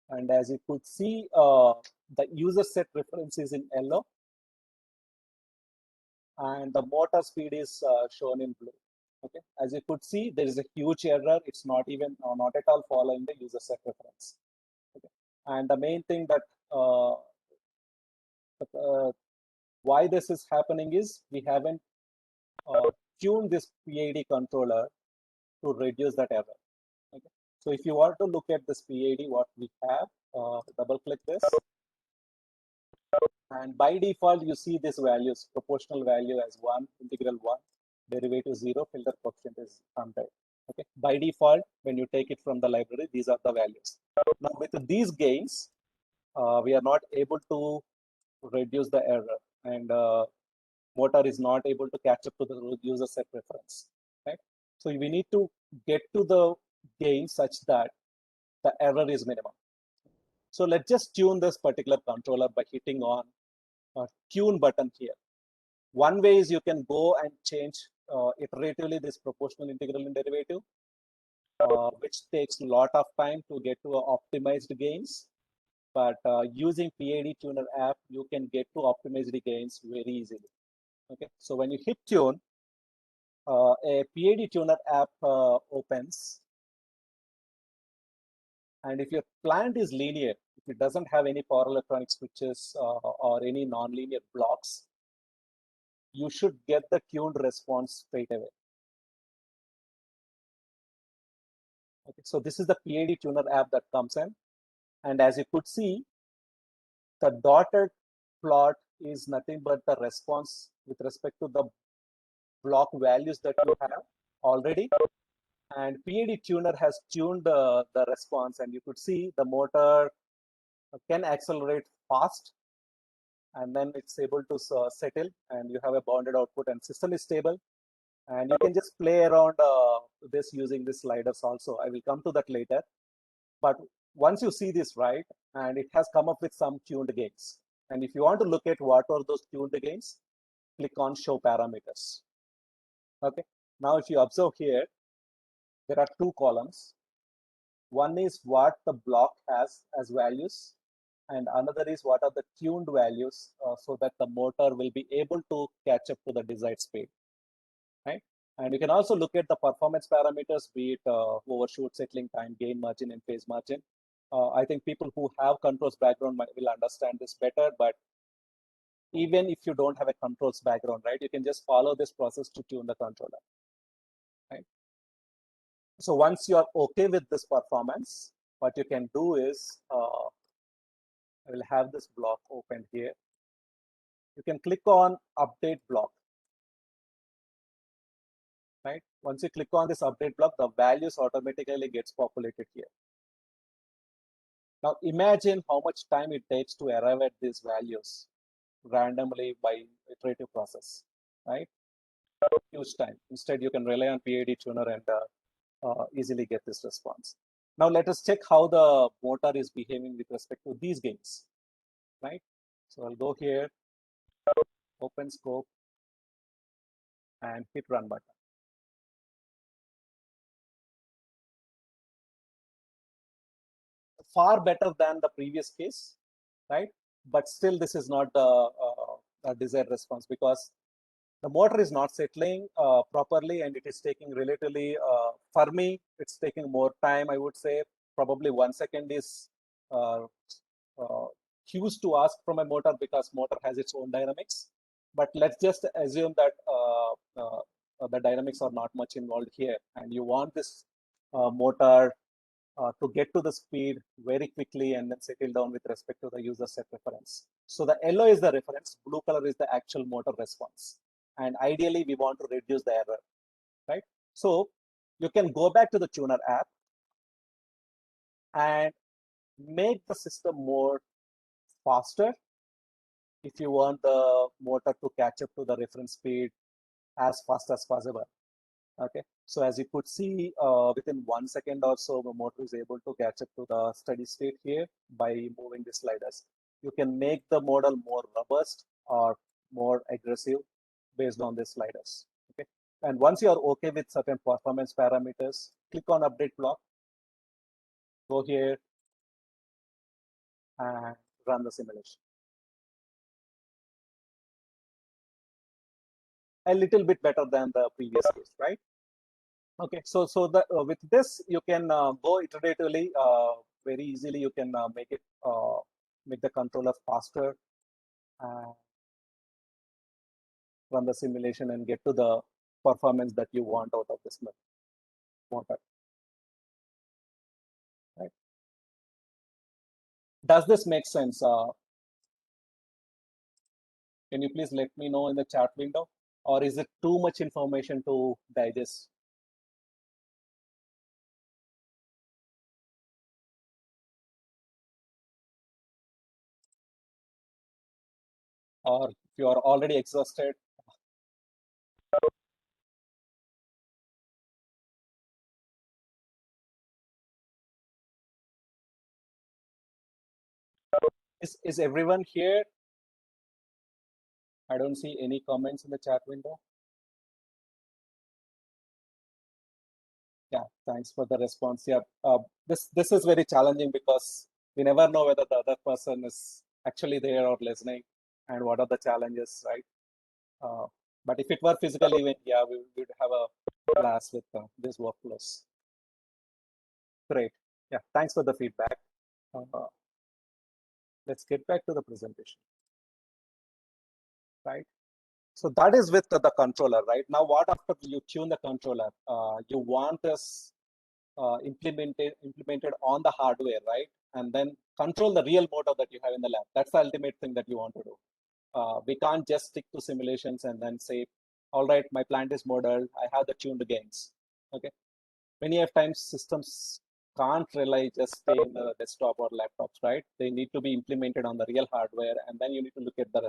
And as you could see, the user set reference is in yellow, and the motor speed is shown in blue. Okay, as you could see, there is a huge error. It's not at all following the user set reference. Okay, and the main thing that why this is happening is we haven't tuned this PID controller to reduce that error. Okay. So if you want to look at this PID, what we have, double click this. And by default, you see these values, proportional value as 1, integral 1, derivative 0, filter coefficient is 100. Okay. By default, when you take it from the library, these are the values. Now with these gains, we are not able to reduce the error, and motor is not able to catch up to the user set reference. Right? So we need to get to the gain such that the error is minimum. So let's just tune this particular controller by hitting on a tune button here. One way is you can go and change iteratively this proportional integral and derivative, which takes a lot of time to get to optimized gains. But using PID tuner app, you can get to optimized gains very easily. Okay, so when you hit tune, a PID tuner app opens. And if your plant is linear, if it doesn't have any power electronic switches or any nonlinear blocks, you should get the tuned response straight away. Okay, so this is the PID tuner app that comes in. And as you could see, the dotted plot is nothing but the response with respect to the block values that you have already. And PID tuner has tuned the response, and you could see the motor can accelerate fast, and then it's able to settle, and you have a bounded output, and system is stable. And you can just play around this using the sliders also. I will come to that later. But once you see this, right, and it has come up with some tuned gains. And if you want to look at what are those tuned gains, click on show parameters. Okay. Now, if you observe here, there are two columns. One is what the block has as values, and another is what are the tuned values so that the motor will be able to catch up to the desired speed. Right? And you can also look at the performance parameters, be it overshoot, settling time, gain margin, and phase margin. I think people who have controls background will understand this better, but even if you don't have a controls background, right, you can just follow this process to tune the controller. Right? So once you are okay with this performance, what you can do is, I will have this block open here. You can click on update block. Right? Once you click on this update block, the values automatically gets populated here. Now imagine how much time it takes to arrive at these values randomly by iterative process, right? Huge time. Instead, you can rely on PID tuner and easily get this response. Now let us check how the motor is behaving with respect to these gains, right? So I'll go here, open scope, and hit run button. Far better than the previous case, right? But still, this is not the desired response because the motor is not settling properly, and it is taking relatively, for me, it's taking more time. I would say probably 1 second is huge to ask from a motor because motor has its own dynamics. But let's just assume that the dynamics are not much involved here, and you want this motor to get to the speed very quickly and then settle down with respect to the user set reference. So the yellow is the reference, blue color is the actual motor response. And ideally, we want to reduce the error, right? So you can go back to the tuner app and make the system more faster if you want the motor to catch up to the reference speed as fast as possible. Okay, so as you could see, within 1 second or so, the motor is able to catch up to the steady state here by moving the sliders. You can make the model more robust or more aggressive based on the sliders. Okay, and once you are okay with certain performance parameters, click on update block, go here and run the simulation. A little bit better than the previous case, right? Okay, so the, with this you can go iteratively very easily. You can make it make the controller faster, run the simulation, and get to the performance that you want out of this motor. Right? Does this make sense? Can you please let me know in the chat window, or is it too much information to digest? Or if you are already exhausted? Is everyone here? I don't see any comments in the chat window. Yeah, thanks for the response. Yeah, this is very challenging because we never know whether the other person is actually there or listening, and what are the challenges, right? But if it were physical event, yeah, we would have a blast with these workflows. Great. Yeah, thanks for the feedback. Let's get back to the presentation. Right. So that is with the controller, right? Now, what after you tune the controller, you want this implemented on the hardware, right? And then control the real motor that you have in the lab. That's the ultimate thing that you want to do. We can't just stick to simulations and then say, all right, my plant is modeled, I have the tuned gains. Okay. Many of times systems can't rely just stay in the desktop or laptops, right? They need to be implemented on the real hardware, and then you need to look at the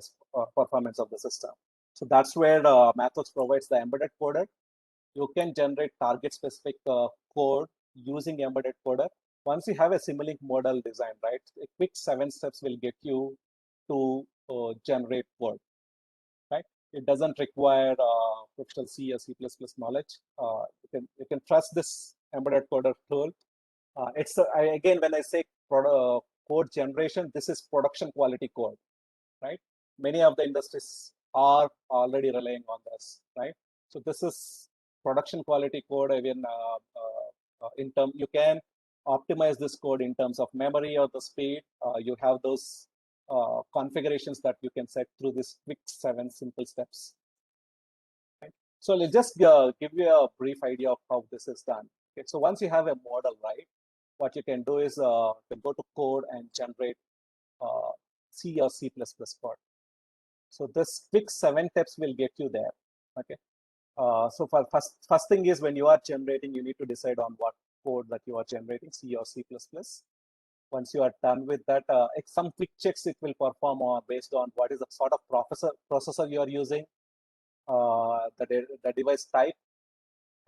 performance of the system. So that's where Mathlab provides the embedded coder. You can generate target-specific code using embedded coder. Once you have a Simulink model design, right, a quick 7 steps will get you to generate code, right? It doesn't require professional C or C++ knowledge. You can trust this embedded coder tool. Again, when I say code generation, this is production quality code, right? Many of the industries are already relying on this, right? So this is production quality code. Even you can optimize this code in terms of memory or the speed. You have those configurations that you can set through this quick 7 simple steps. Right? So let's just give you a brief idea of how this is done. Okay, so once you have a model, right, what you can do is you can go to code and generate C or C++ code. So this quick 7 steps will get you there. Okay. So for first thing is when you are generating, you need to decide on what code that you are generating, C or C++. Once you are done with that, some quick checks it will perform based on what is the sort of processor you are using, the device type.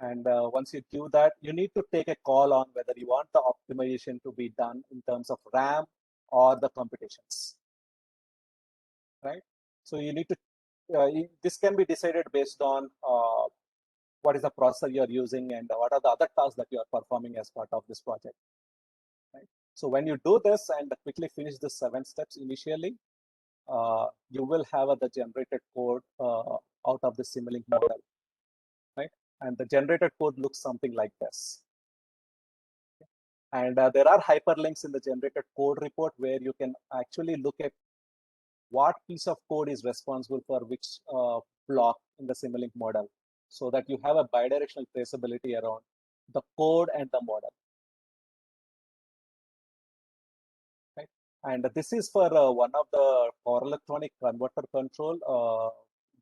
And once you do that, you need to take a call on whether you want the optimization to be done in terms of RAM or the computations, right? So you need to, this can be decided based on what is the processor you are using and what are the other tasks that you are performing as part of this project, right? So when you do this and quickly finish the 7 steps initially, you will have the generated code out of the Simulink model, right? And the generated code looks something like this. And there are hyperlinks in the generated code report where you can actually look at what piece of code is responsible for which block in the Simulink model. so that you have a bidirectional traceability around the code and the model. Right? And this is for one of the power electronic converter control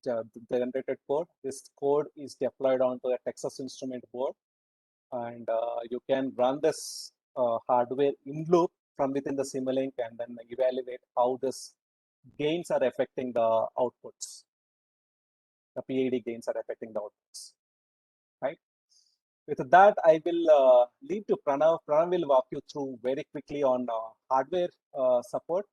generated code. This code is deployed onto a Texas Instrument board, and you can run this hardware in loop from within the Simulink and then evaluate how this gains are affecting the outputs. The PID gains are affecting the outputs. Right. With that, I will leave to Pranav. Pranav will walk you through very quickly on hardware support.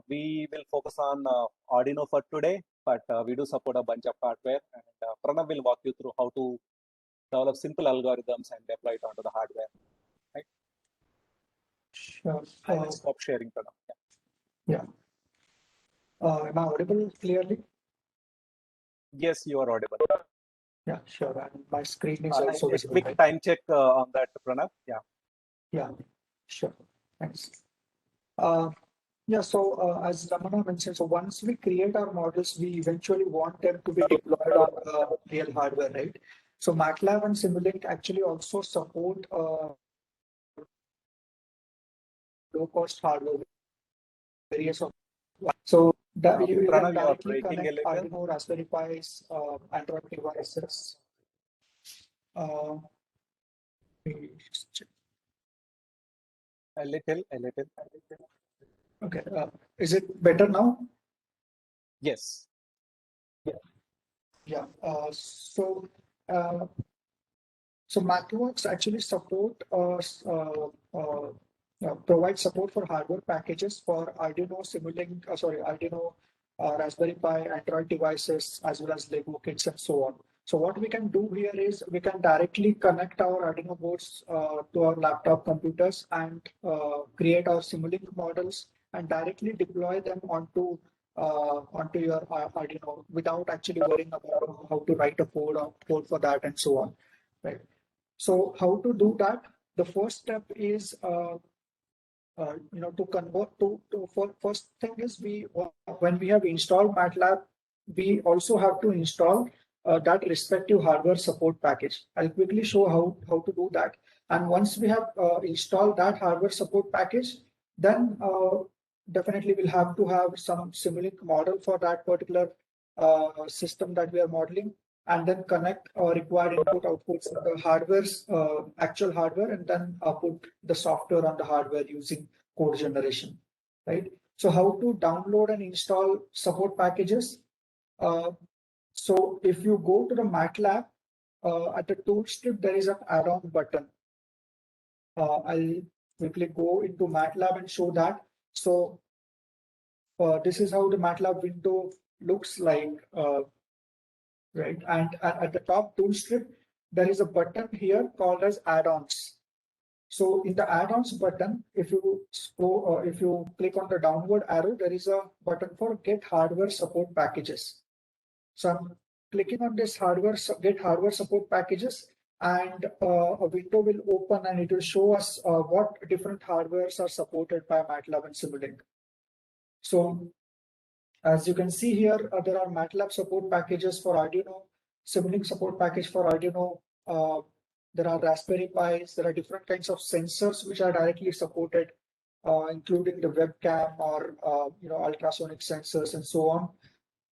We will focus on Arduino for today, but we do support a bunch of hardware. And Pranav will walk you through how to develop simple algorithms and deploy it onto the hardware. Right? Sure. I will stop sharing, Pranav. Yeah. Am I audible clearly? Yes, you are audible. Yeah, sure. And my screen is also a visible. quick Right? time check on that, Pranav. Yeah. Yeah, sure. Thanks. Yeah, so as Ramana mentioned, so once we create our models, we eventually want them to be deployed on real hardware, right? So Matlab and Simulink actually also support low-cost hardware, various of. So that you Pranav, can you are directly breaking a connect little. Arduino, Raspberry Pis, Android devices. A little. Okay, is it better now? Yes. Yeah. So MathWorks actually provide support for hardware packages for Arduino Simulink, Arduino Raspberry Pi, Android devices, as well as Lego kits and so on. So what we can do here is we can directly connect our Arduino boards to our laptop computers and create our Simulink models and directly deploy them onto your Arduino without actually worrying about how to write a code for that and so on, right? So how to do that? The first step is to convert first thing is when we have installed Matlab, we also have to install that respective hardware support package. I'll quickly show how to do that. And once we have installed that hardware support package, then definitely we'll have to have some Simulink model for that particular system that we are modeling, and then connect required input outputs of the hardware's actual hardware, and then put the software on the hardware using code generation, right? So how to download and install support packages? So if you go to the Matlab, at the tool strip, there is an add-on button. I'll quickly go into Matlab and show that. So this is how the Matlab window looks like. Right, and at the top tool strip, there is a button here called as add-ons. So in the add-ons button, if you click on the downward arrow, there is a button for get hardware support packages. So I'm clicking on this get hardware support packages, and a window will open and it will show us what different hardwares are supported by Matlab and Simulink. So as you can see here, there are Matlab support packages for Arduino, Simulink support package for Arduino. There are Raspberry Pis. There are different kinds of sensors which are directly supported, including the webcam or ultrasonic sensors and so on.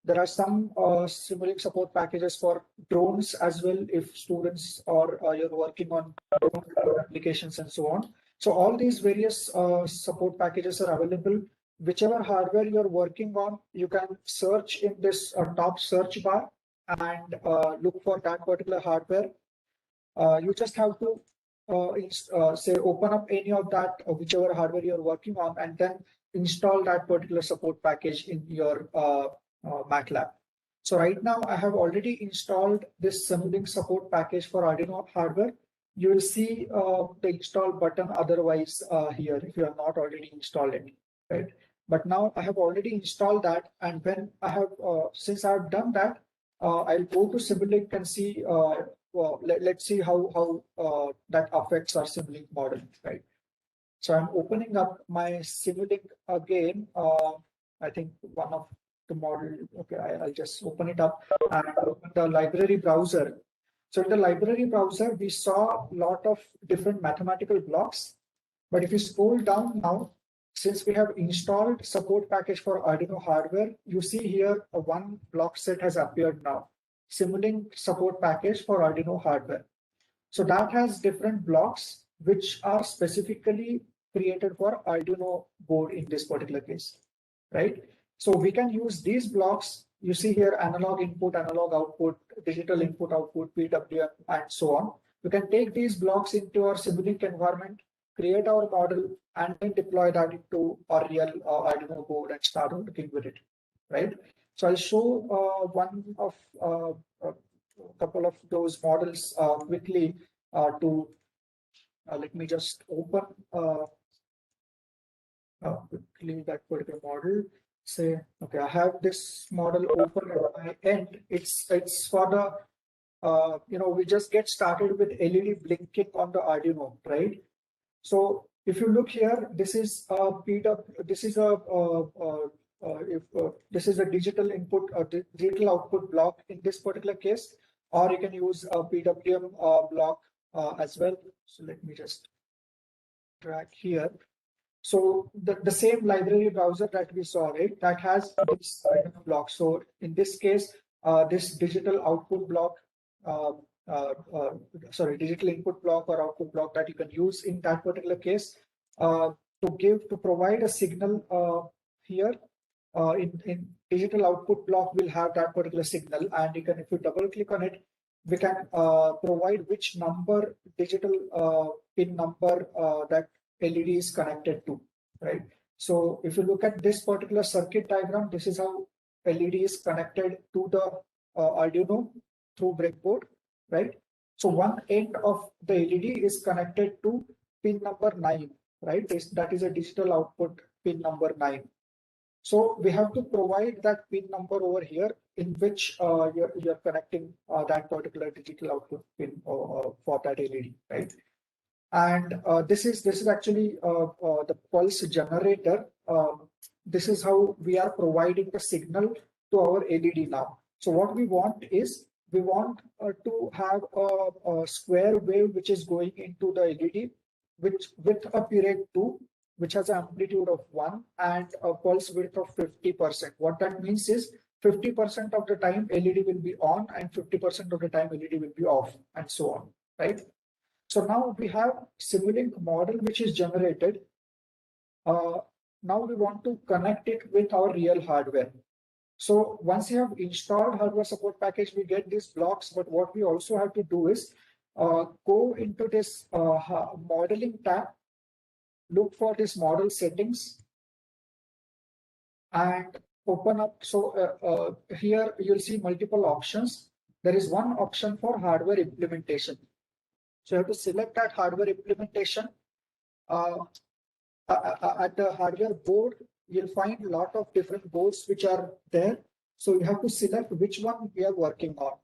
There are some Simulink support packages for drones as well, if students or you're working on drone applications and so on. So all these various support packages are available. Whichever hardware you're working on, you can search in this top search bar and look for that particular hardware. You just have to say open up any of that, whichever hardware you're working on, and then install that particular support package in your Matlab. So right now I have already installed this Simulink support package for Arduino hardware. You will see the install button otherwise here if you have not already installed it, right? But now I have already installed that, and when I have since I have done that, I'll go to Simulink and see. Let's see how that affects our Simulink model, right? So I'm opening up my Simulink again. I think one of the model. Okay, I'll just open it up and open the library browser. So in the library browser, we saw a lot of different mathematical blocks. But if you scroll down now, since we have installed support package for Arduino hardware, you see here one block set has appeared now. Simulink support package for Arduino hardware. So that has different blocks which are specifically created for Arduino board in this particular case, right? So we can use these blocks. You see here analog input, analog output, digital input output, PWM, and so on. We can take these blocks into our Simulink environment, create our model, and then deploy that into our real Arduino board and start working with it, right? So I'll show one of a couple of those models quickly to let me just open quickly that particular model. Say, okay, I have this model open at my end. It's for the we just get started with LED blinking on the Arduino, right? So if you look here, this is a this is a digital input or digital output block in this particular case, or you can use a PWM block as well. So let me just drag here. So the same library browser that we saw, right, that has this kind of block. So in this case, this digital output block, digital input block or output block that you can use in that particular case to provide a signal here. In digital output block, we'll have that particular signal, and you can, if you double click on it, we can provide which number, digital pin number that LED is connected to, right? So if you look at this particular circuit diagram, this is how LED is connected to the Arduino through breadboard, right? So one end of the LED is connected to pin number 9, right? That is a digital output pin number 9. So we have to provide that pin number over here in which you're connecting that particular digital output pin for that LED, right? And this is actually the pulse generator. This is how we are providing the signal to our LED now. So what we want is we want to have a square wave which is going into the LED with a period 2, which has an amplitude of 1 and a pulse width of 50%. What that means is 50% of the time LED will be on and 50% of the time LED will be off, and so on, right? So now we have Simulink model which is generated. Now we want to connect it with our real hardware. So once you have installed hardware support package, we get these blocks, but what we also have to do is go into this modeling tab, look for this model settings, and open up. So here you'll see multiple options. There is one option for hardware implementation. So you have to select that hardware implementation. At the hardware board, you'll find a lot of different boards which are there. So you have to select which one we are working on.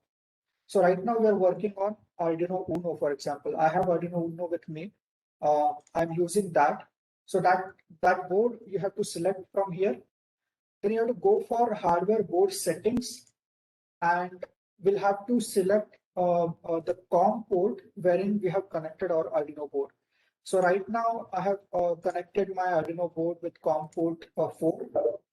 So right now we are working on Arduino Uno, for example. I have Arduino Uno with me. I'm using that. So that board you have to select from here. Then you have to go for hardware board settings, and we'll have to select the COM port wherein we have connected our Arduino board. So right now I have connected my Arduino board with COM port 4.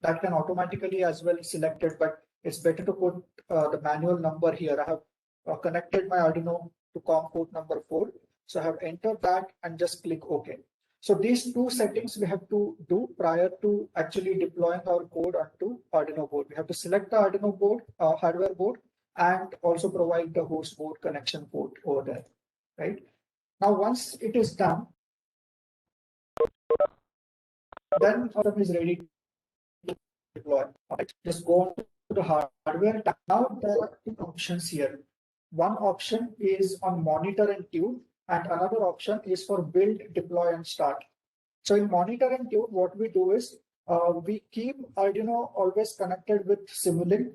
That can automatically as well selected, but it's better to put the manual number here. I have connected my Arduino to COM port number 4. So I have entered that and just click OK. So these two settings we have to do prior to actually deploying our code onto Arduino board. We have to select the Arduino board, hardware board, and also provide the host board connection port over there, right? Now, once it is done, then the system is ready to deploy. Right? Just go on to the hardware tab. Now there are two options here. One option is on monitor and tune, and another option is for build, deploy, and start. So in monitor and tune, what we do is we keep Arduino always connected with Simulink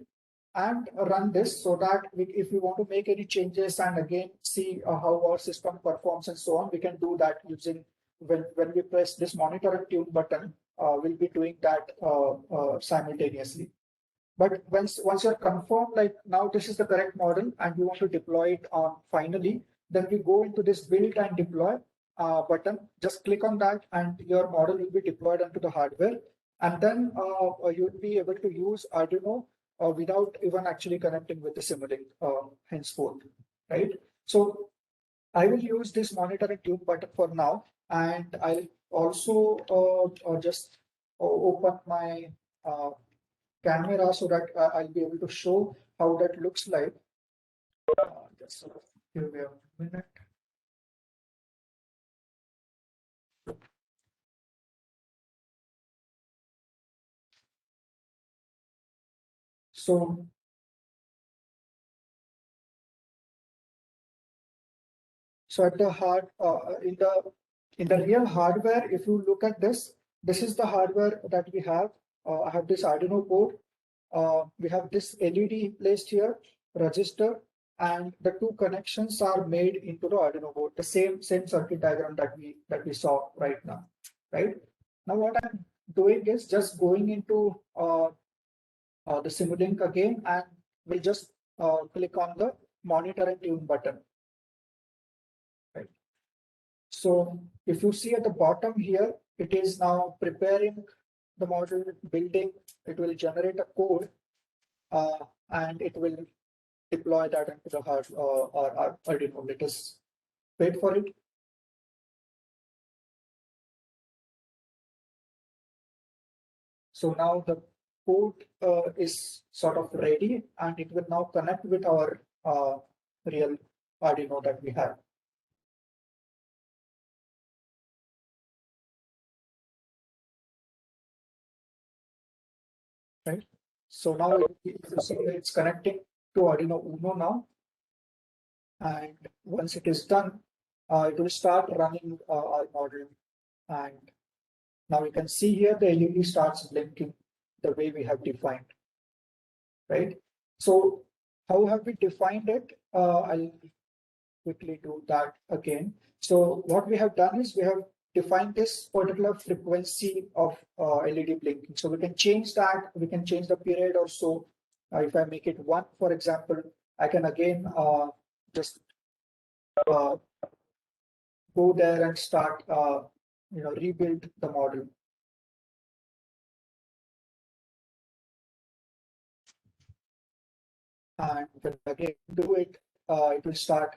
and run this so that if we want to make any changes and again see how our system performs and so on, we can do that using when we press this monitor and tune button, we'll be doing that simultaneously. But once you're confirmed, like now this is the correct model and you want to deploy it on finally, then we go into this build and deploy button. Just click on that and your model will be deployed onto the hardware. And then you'll be able to use Arduino without even actually connecting with the Simulink henceforth, right? So I will use this monitor and tune button for now, and I'll also just open my camera so that I'll be able to show how that looks like. Just give me a minute. So at the hard in the real hardware, if you look at this is the hardware that we have. I have this Arduino board. We have this LED placed here, register, and the two connections are made into the Arduino board. The same circuit diagram that we saw right now, right? Now what I'm doing is just going into the Simulink again, and we'll just click on the monitor and tune button. Right. So if you see at the bottom here, it is now preparing the model, building. It will generate a code, and it will deploy that into the hard or Arduino. Let us wait for it. So now the code is sort of ready, and it will now connect with our real Arduino that we have. Right. So now you see it's connecting to Arduino Uno now, and once it is done, it will start running our model. And now you can see here the LED starts blinking the way we have defined. Right. So how have we defined it? I'll quickly do that again. So what we have done is we have defined this particular frequency of LED blinking. So we can change that. We can change the period or so. If I make it 1, for example, I can again just go there and start, rebuild the model. And when I again do it, it will start.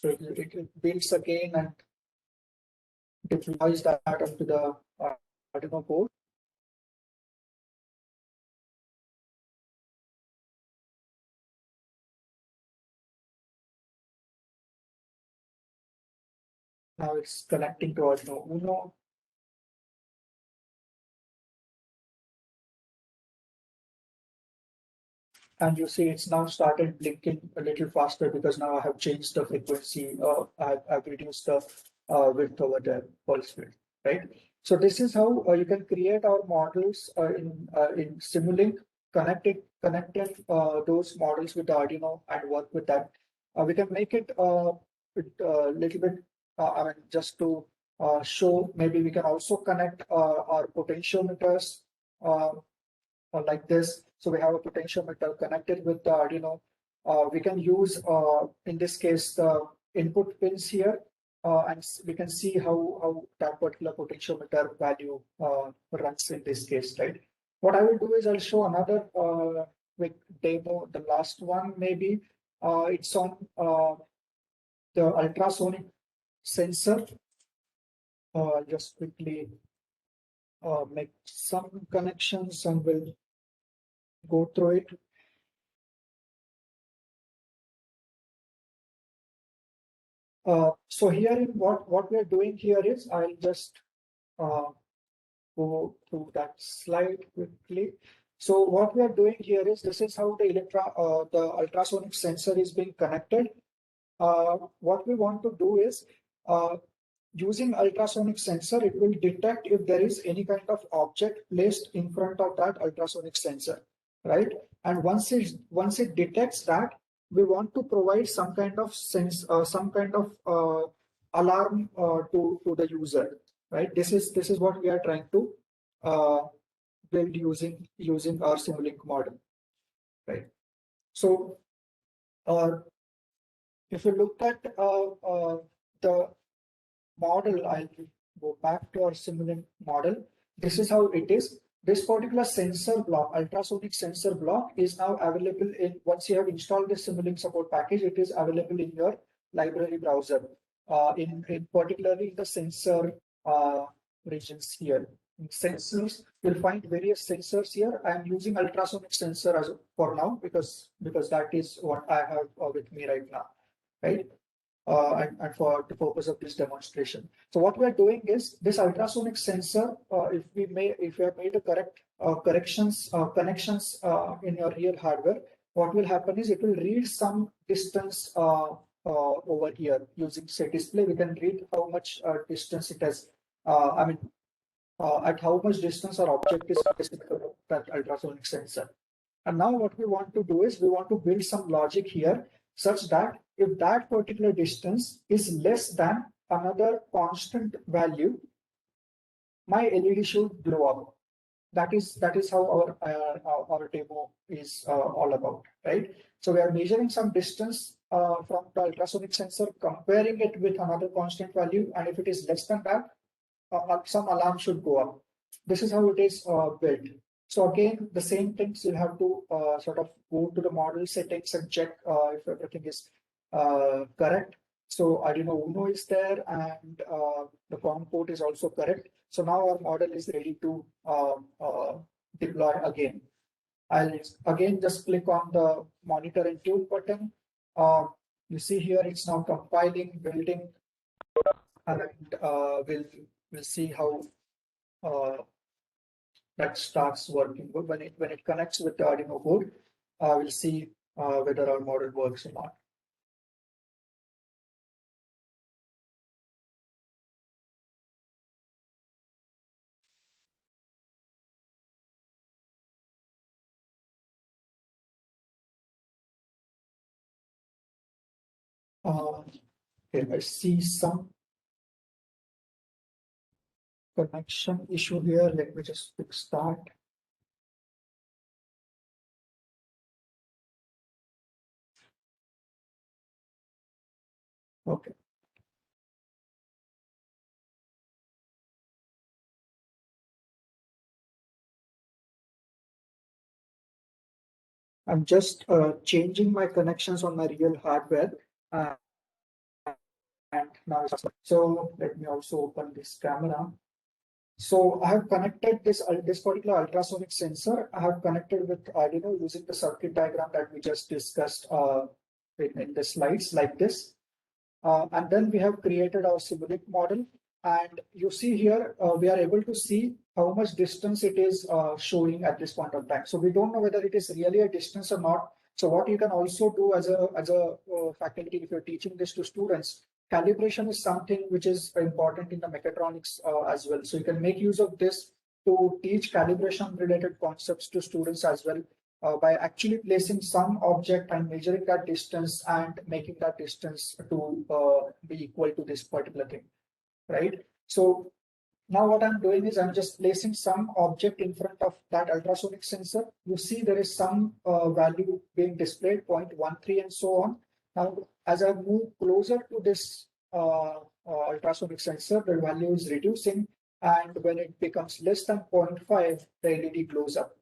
So it builds again and deploys that onto the Arduino board. Now it's connecting to Arduino Uno. And you see it's now started blinking a little faster because now I have changed the frequency. I've reduced the width over the pulse width, right? So this is how you can create our models in Simulink, connecting those models with the Arduino and work with that. We can make it a little bit, I mean, just to show, maybe we can also connect our potentiometers like this. So we have a potentiometer connected with the Arduino. We can use, in this case, the input pins here, and we can see how that particular potentiometer value runs in this case, right? What I will do is I'll show another quick demo, the last one maybe. It's on the ultrasonic sensor. Just quickly make some connections and we'll go through it. So here, what we are doing here is I'll just go through that slide quickly. So what we are doing here is this is how the ultrasonic sensor is being connected. What we want to do is using ultrasonic sensor, it will detect if there is any kind of object placed in front of that ultrasonic sensor, right? And once it detects that, we want to provide some kind of alarm to the user, right? This is what we are trying to built using our Simulink model, right? So if you look at the model, I'll go back to our Simulink model. This is how it is. This particular sensor block, ultrasonic sensor block, is now available in, once you have installed the Simulink support package, it is available in your library browser. In particularly the sensor regions here. In sensors, you'll find various sensors here. I am using ultrasonic sensor as for now because that is what I have with me right now, right? And for the purpose of this demonstration. So what we are doing is this ultrasonic sensor, if you have made the correct connections in your real hardware, what will happen is it will read some distance over here using say display. We can read how much distance it has. At how much distance our object is placed with that ultrasonic sensor. And now what we want to do is we want to build some logic here such that if that particular distance is less than another constant value, my LED should glow up. That is how our demo is all about, right? So we are measuring some distance from the ultrasonic sensor, comparing it with another constant value, and if it is less than that, some alarm should go up. This is how it is built. So again, the same things you'll have to sort of go to the model settings and check if everything is correct. So Arduino Uno is there, and the COM port is also correct. So now our model is ready to deploy again. I'll again just click on the monitor and tune button. You see here it's now compiling, building, and we'll see how that starts working. But when it connects with the Arduino board, we'll see whether our model works or not. Okay, I see some connection issue here. Let me just fix that. Okay. I'm just changing my connections on my real hardware. And now, so let me also open this camera. So I have connected this particular ultrasonic sensor. I have connected with Arduino using the circuit diagram that we just discussed in the slides like this. And then we have created our Simulink model. And you see here, we are able to see how much distance it is showing at this point of time. So we don't know whether it is really a distance or not. So what you can also do as a faculty, if you're teaching this to students, calibration is something which is important in the mechatronics as well. So you can make use of this to teach calibration related concepts to students as well. By actually placing some object and measuring that distance and making that distance to be equal to this particular thing, right? So now what I'm doing is I'm just placing some object in front of that ultrasonic sensor. You see there is some value being displayed, 0.13 and so on. Now, as I move closer to this ultrasonic sensor, the value is reducing, and when it becomes less than 0.5, the LED glows up.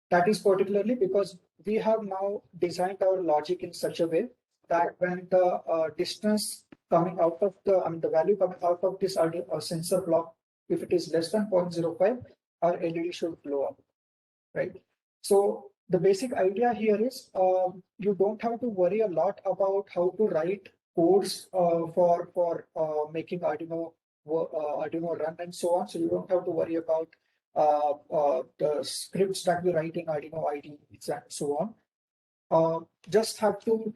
That is particularly because we have now designed our logic in such a way that when the distance coming out of the value coming out of this sensor block, if it is less than 0.05, our LED should glow up, right? So the basic idea here is you don't have to worry a lot about how to write codes for making Arduino run and so on. So you don't have to worry about the scripts that we write in Arduino IDE and so on. Just have to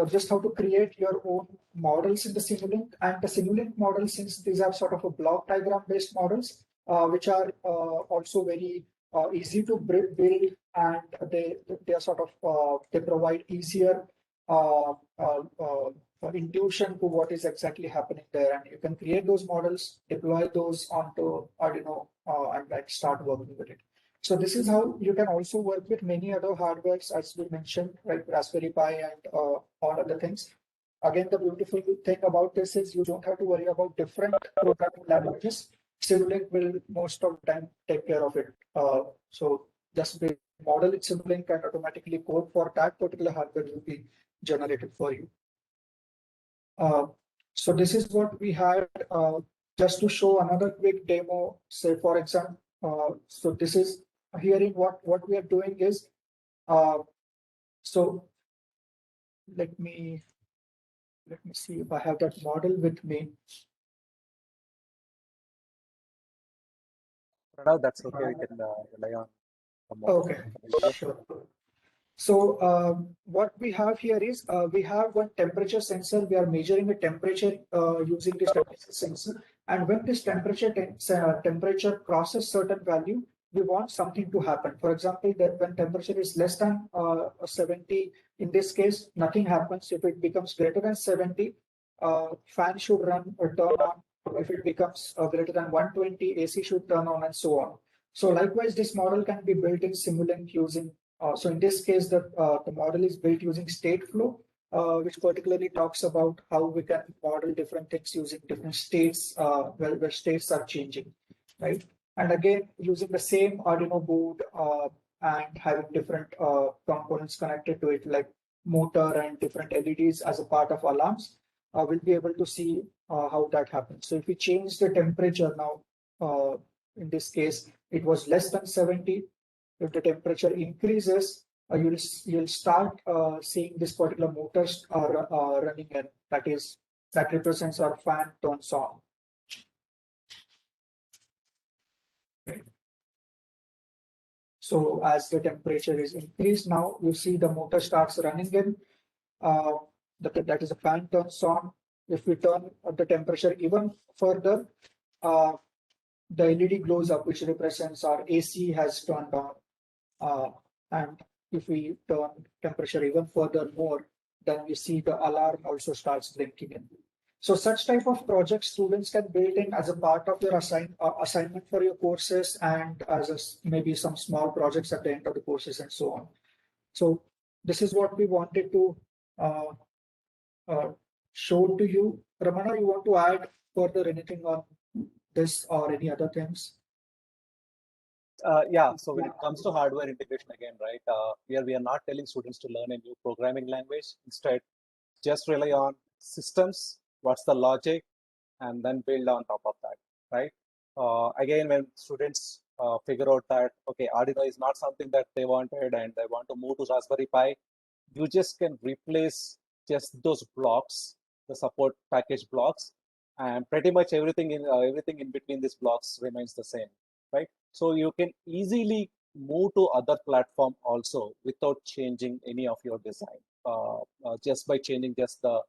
just how to create your own models in the Simulink. And the Simulink models, since these are sort of a block diagram based models, which are also very easy to build, and they are sort of they provide easier intuition to what is exactly happening there, and you can create those models, deploy those onto Arduino, and like start working with it. So this is how you can also work with many other hardwares, as we mentioned, like Raspberry Pi and all other things. Again, the beautiful thing about this is you don't have to worry about different programming languages. Simulink will most of the time take care of it. So just model it Simulink and automatically code for that particular hardware will be generated for you. So this is what we had, just to show another quick demo. Say for example, so this is here in what we are doing is, so let me see if I have that model with me. That's okay. We can rely on the model. Okay, sure. So what we have here is we have one temperature sensor. We are measuring the temperature using this temperature sensor. And when this temperature crosses certain value, we want something to happen. For example, that when temperature is less than 70, in this case, nothing happens. If it becomes greater than 70, fan should run or turn on. If it becomes greater than 120, AC should turn on, and so on. So likewise, this model can be built in Simulink using so in this case, the model is built using Stateflow, which particularly talks about how we can model different things using different states, where states are changing, right? And again, using the same Arduino board and having different components connected to it, like motor and different LEDs as a part of alarms, we'll be able to see how that happens. So if we change the temperature now, in this case, it was less than 70. If the temperature increases, you'll start seeing this particular motors are running, and that represents our fan turns on. Okay. So as the temperature is increased, now you see the motor starts running in. That is a fan turns on. If we turn the temperature even further, the LED glows up, which represents our AC has turned on. And if we turn temperature even further more, then we see the alarm also starts blinking in. So such type of projects students can build in as a part of their assignment for your courses, and as maybe some small projects at the end of the courses and so on. So this is what we wanted to show to you. Ramana, you want to add further anything on this or any other things? Yeah, so when it comes to hardware integration again, right, here we are not telling students to learn a new programming language. Instead, just rely on systems, what's the logic, and then build on top of that, right? Again, when students figure out that, okay, Arduino is not something that they wanted and they want to move to Raspberry Pi, you just can replace just those blocks, the support package blocks, and pretty much everything in between these blocks remains the same, right? So you can easily move to other platform also without changing any of your design, just by changing just the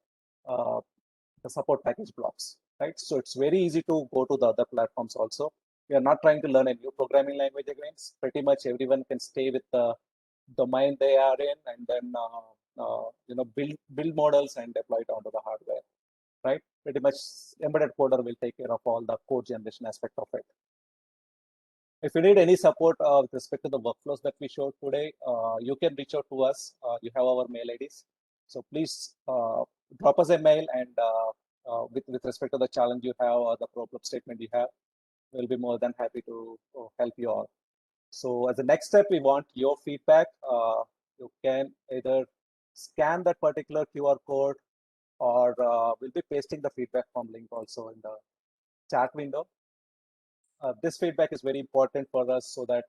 support package blocks, right? So it's very easy to go to the other platforms also. We are not trying to learn a new programming language again. Pretty much everyone can stay with the domain they are in, and then build models and deploy it onto the hardware, right? Pretty much embedded coder will take care of all the code generation aspect of it. If you need any support with respect to the workflows that we showed today, you can reach out to us. You have our mail IDs. So please drop us a mail, and with respect to the challenge you have or the problem statement you have, we'll be more than happy to help you all. So as the next step, we want your feedback. You can either scan that particular QR code, or we'll be pasting the feedback form link also in the chat window. This feedback is very important for us so that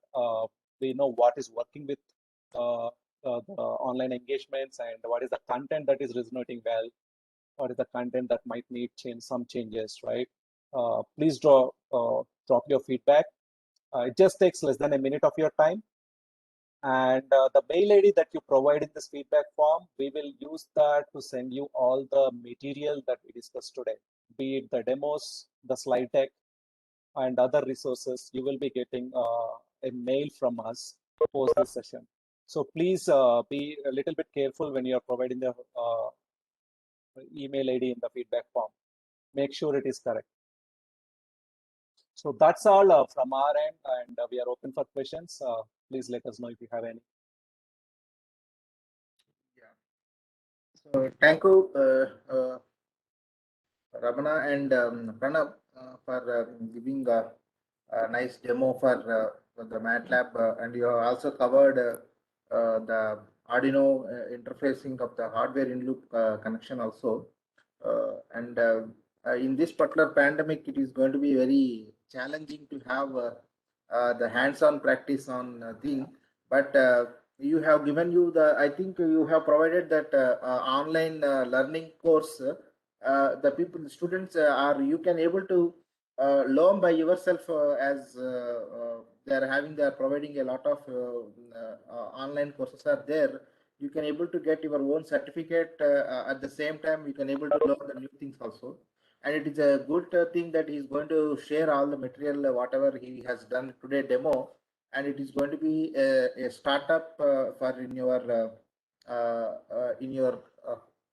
we know what is working with the online engagements, and what is the content that is resonating well, what is the content that might need some changes, right? Please drop your feedback. It just takes less than a minute of your time. And the mail ID that you provide in this feedback form, we will use that to send you all the material that we discussed today, be it the demos, the slide deck, and other resources. You will be getting a mail from us post this session. So please be a little bit careful when you are providing the email ID in the feedback form. Make sure it is correct. So that's all from our end, and we are open for questions. Please let us know if you have any. So thank you, Ramana and Pranab, for giving a nice demo for the MATLAB, and you have also covered the Arduino interfacing of the hardware in-loop connection also. And in this particular pandemic, it is going to be very challenging to have the hands-on practice on thing, but you have given you the, I think you have provided that online learning course. The people, the students are, you can able to learn by yourself as they are providing a lot of online courses are there. You can able to get your own certificate at the same time. You can able to learn the new things also, and it is a good thing that he is going to share all the material whatever he has done today demo, and it is going to be a startup for in your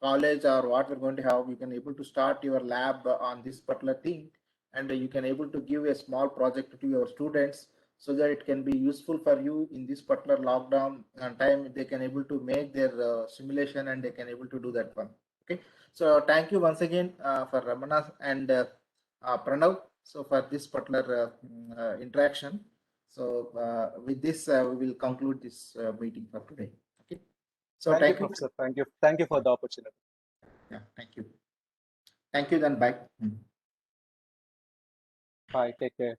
college or what we're going to have. You can able to start your lab on this particular thing, and you can able to give a small project to your students so that it can be useful for you in this particular lockdown time. They can able to make their simulation and they can able to do that one. Okay, so thank you once again for Ramana and Pranav, so for this particular interaction. So with this we will conclude this meeting for today. Okay, so Thank you, Professor. Thank you for the opportunity. Yeah, thank you then. Bye. Bye, take care.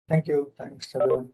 Thank you. Thanks, everyone.